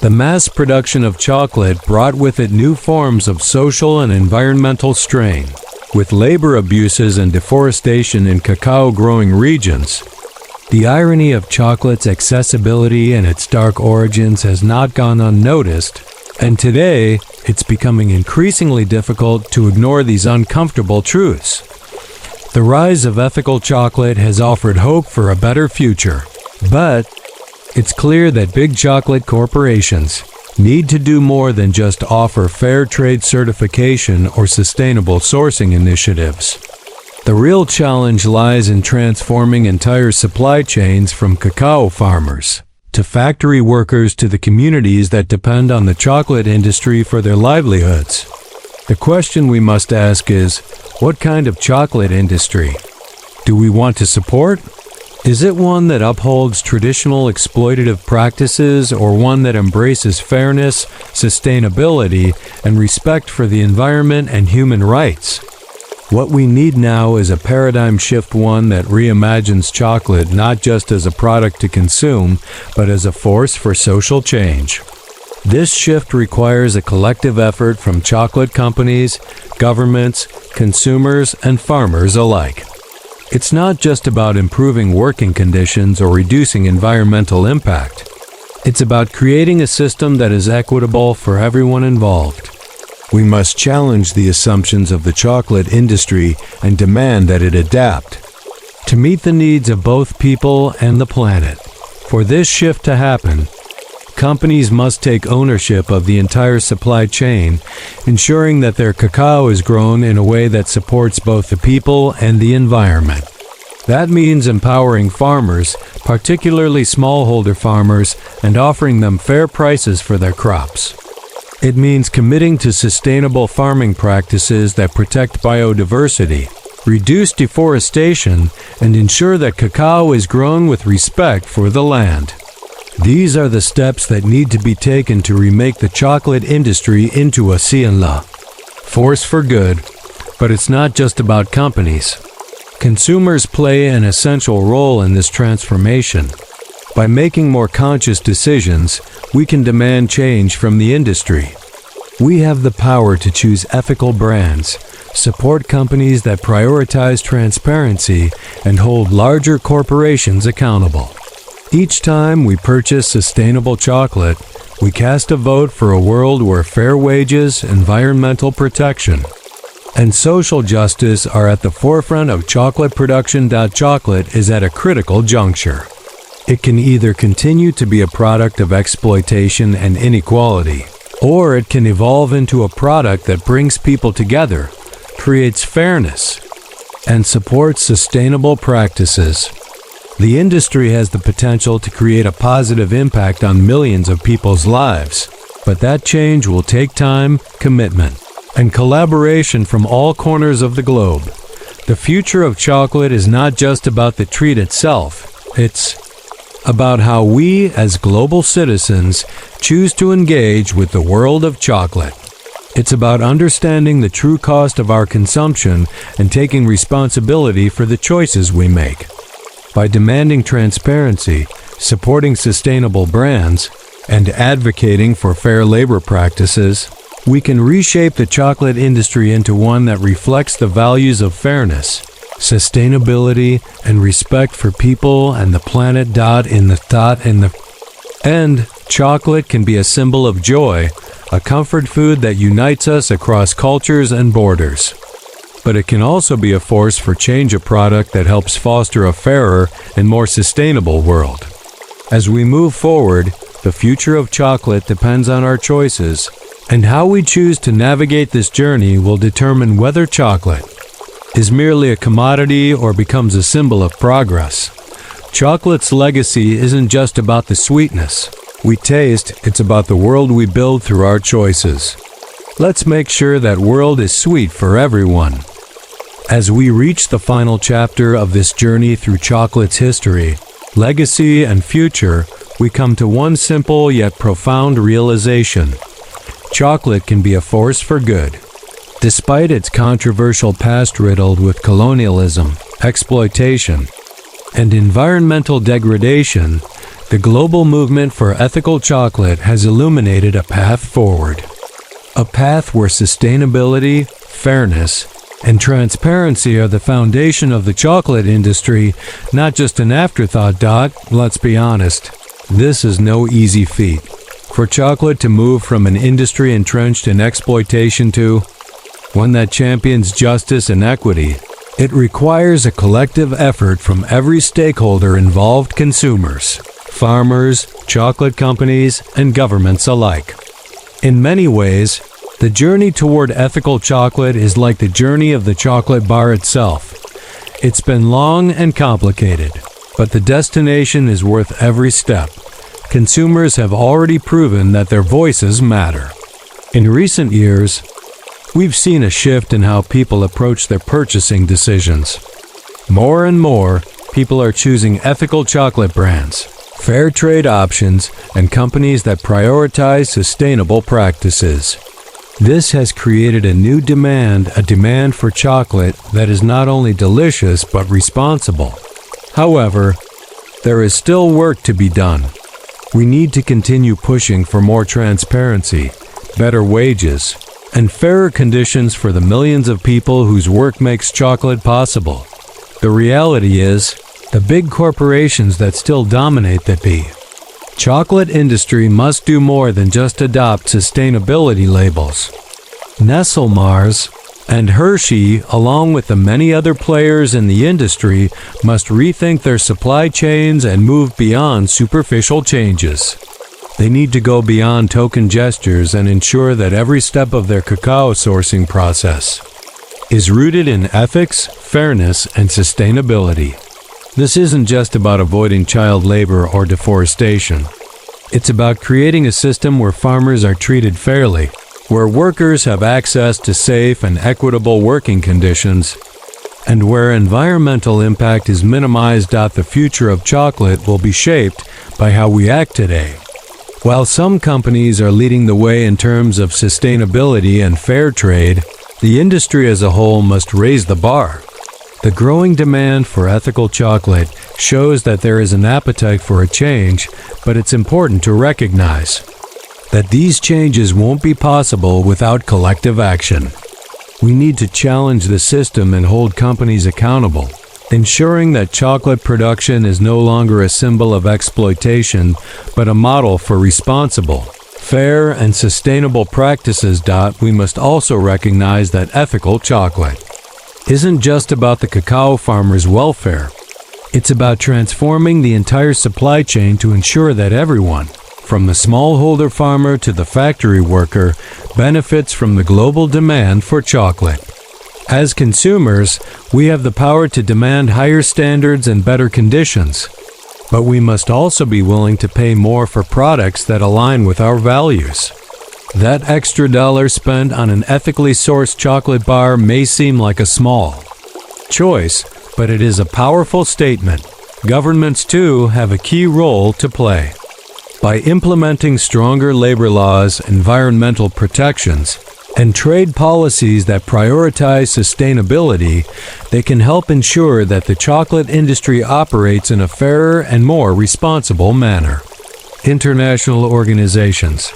The mass production of chocolate brought with it new forms of social and environmental strain. With labor abuses and deforestation in cacao-growing regions, the irony of chocolate's accessibility and its dark origins has not gone unnoticed, and today it's becoming increasingly difficult to ignore these uncomfortable truths. The rise of ethical chocolate has offered hope for a better future, but it's clear that big chocolate corporations need to do more than just offer fair trade certification or sustainable sourcing initiatives. The real challenge lies in transforming entire supply chains from cacao farmers to factory workers to the communities that depend on the chocolate industry for their livelihoods. The question we must ask is, what kind of chocolate industry do we want to support? Is it one that upholds traditional exploitative practices or one that embraces fairness, sustainability, and respect for the environment and human rights? What we need now is a paradigm shift, one that reimagines chocolate not just as a product to consume, but as a force for social change. This shift requires a collective effort from chocolate companies, governments, consumers, and farmers alike. It's not just about improving working conditions or reducing environmental impact. It's about creating a system that is equitable for everyone involved. We must challenge the assumptions of the chocolate industry and demand that it adapt to meet the needs of both people and the planet. For this shift to happen, companies must take ownership of the entire supply chain, ensuring that their cacao is grown in a way that supports both the people and the environment. That means empowering farmers, particularly smallholder farmers, and offering them fair prices for their crops. It means committing to sustainable farming practices that protect biodiversity, reduce deforestation, and ensure that cacao is grown with respect for the land. These are the steps that need to be taken to remake the chocolate industry into a force for good. But it's not just about companies. Consumers play an essential role in this transformation. By making more conscious decisions, we can demand change from the industry. We have the power to choose ethical brands, support companies that prioritize transparency, and hold larger corporations accountable. Each time we purchase sustainable chocolate, we cast a vote for a world where fair wages, environmental protection, and social justice are at the forefront of chocolate production. Chocolate is at a critical juncture. It can either continue to be a product of exploitation and inequality, or it can evolve into a product that brings people together, creates fairness, and supports sustainable practices. The industry has the potential to create a positive impact on millions of people's lives, but that change will take time, commitment, and collaboration from all corners of the globe. The future of chocolate is not just about the treat itself, it's about how we, as global citizens, choose to engage with the world of chocolate. It's about understanding the true cost of our consumption and taking responsibility for the choices we make. By demanding transparency, supporting sustainable brands, and advocating for fair labor practices, we can reshape the chocolate industry into one that reflects the values of fairness, sustainability, and respect for people and the planet. In the end, chocolate can be a symbol of joy, a comfort food that unites us across cultures and borders. But it can also be a force for change, a product that helps foster a fairer and more sustainable world. As we move forward, the future of chocolate depends on our choices, and how we choose to navigate this journey will determine whether chocolate is merely a commodity or becomes a symbol of progress. Chocolate's legacy isn't just about the sweetness we taste, it's about the world we build through our choices. Let's make sure that world is sweet for everyone. As we reach the final chapter of this journey through chocolate's history, legacy, and future, we come to one simple yet profound realization. Chocolate can be a force for good. Despite its controversial past riddled with colonialism, exploitation, and environmental degradation, the global movement for ethical chocolate has illuminated a path forward. A path where sustainability, fairness, and transparency are the foundation of the chocolate industry, not just an afterthought. Let's be honest, this is no easy feat. For chocolate to move from an industry entrenched in exploitation to one that champions justice and equity, it requires a collective effort from every stakeholder involved: consumers, farmers, chocolate companies, and governments alike. In many ways, the journey toward ethical chocolate is like the journey of the chocolate bar itself. It's been long and complicated, but the destination is worth every step. Consumers have already proven that their voices matter. In recent years, we've seen a shift in how people approach their purchasing decisions. More and more, people are choosing ethical chocolate brands, fair trade options, and companies that prioritize sustainable practices. This has created a new demand, a demand for chocolate that is not only delicious but responsible. However, there is still work to be done. We need to continue pushing for more transparency, better wages, and fairer conditions for the millions of people whose work makes chocolate possible. The reality is, the big corporations that still dominate the chocolate industry must do more than just adopt sustainability labels. Nestle, Mars, and Hershey, along with the many other players in the industry, must rethink their supply chains and move beyond superficial changes. They need to go beyond token gestures and ensure that every step of their cacao sourcing process is rooted in ethics, fairness, and sustainability. This isn't just about avoiding child labor or deforestation. It's about creating a system where farmers are treated fairly, where workers have access to safe and equitable working conditions, and where environmental impact is minimized. The future of chocolate will be shaped by how we act today. While some companies are leading the way in terms of sustainability and fair trade, the industry as a whole must raise the bar. The growing demand for ethical chocolate shows that there is an appetite for a change, but it's important to recognize that these changes won't be possible without collective action. We need to challenge the system and hold companies accountable, ensuring that chocolate production is no longer a symbol of exploitation, but a model for responsible, fair, and sustainable practices. We must also recognize that ethical chocolate isn't just about the cacao farmers' welfare. It's about transforming the entire supply chain to ensure that everyone, from the smallholder farmer to the factory worker, benefits from the global demand for chocolate. As consumers, we have the power to demand higher standards and better conditions. But we must also be willing to pay more for products that align with our values. That extra dollar spent on an ethically sourced chocolate bar may seem like a small choice, but it is a powerful statement. Governments, too, have a key role to play. By implementing stronger labor laws, environmental protections, and trade policies that prioritize sustainability, they can help ensure that the chocolate industry operates in a fairer and more responsible manner. International organizations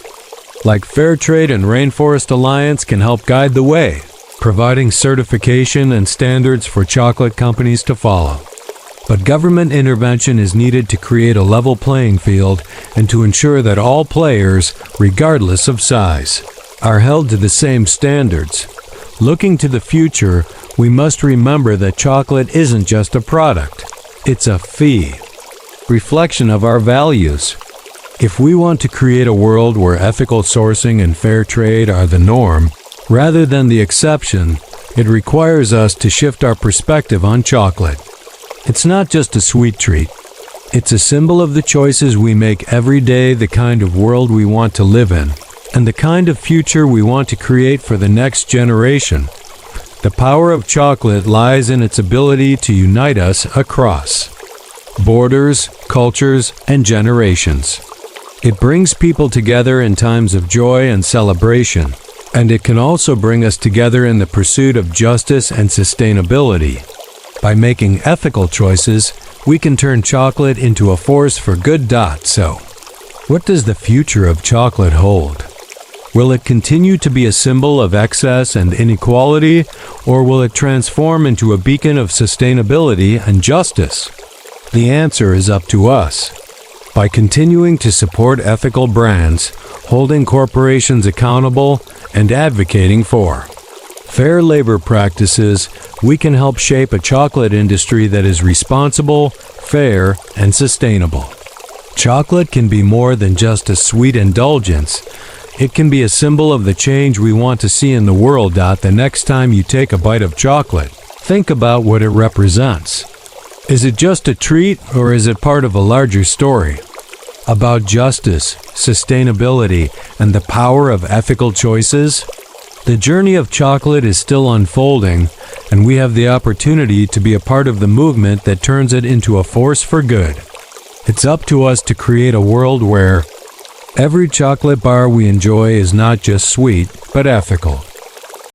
like Fairtrade and Rainforest Alliance can help guide the way, providing certification and standards for chocolate companies to follow. But government intervention is needed to create a level playing field and to ensure that all players, regardless of size, are held to the same standards. Looking to the future, we must remember that chocolate isn't just a product. It's a reflection of our values. If we want to create a world where ethical sourcing and fair trade are the norm, rather than the exception, it requires us to shift our perspective on chocolate. It's not just a sweet treat. It's a symbol of the choices we make every day, the kind of world we want to live in, and the kind of future we want to create for the next generation. The power of chocolate lies in its ability to unite us across borders, cultures, and generations. It brings people together in times of joy and celebration, and it can also bring us together in the pursuit of justice and sustainability. By making ethical choices, we can turn chocolate into a force for good. So, what does the future of chocolate hold? Will it continue to be a symbol of excess and inequality, or will it transform into a beacon of sustainability and justice? The answer is up to us. By continuing to support ethical brands, holding corporations accountable, and advocating for fair labor practices, we can help shape a chocolate industry that is responsible, fair, and sustainable. Chocolate can be more than just a sweet indulgence. It can be a symbol of the change we want to see in the world. The next time you take a bite of chocolate, think about what it represents. Is it just a treat, or is it part of a larger story about justice, sustainability, and the power of ethical choices? The journey of chocolate is still unfolding, and we have the opportunity to be a part of the movement that turns it into a force for good. It's up to us to create a world where every chocolate bar we enjoy is not just sweet, but ethical.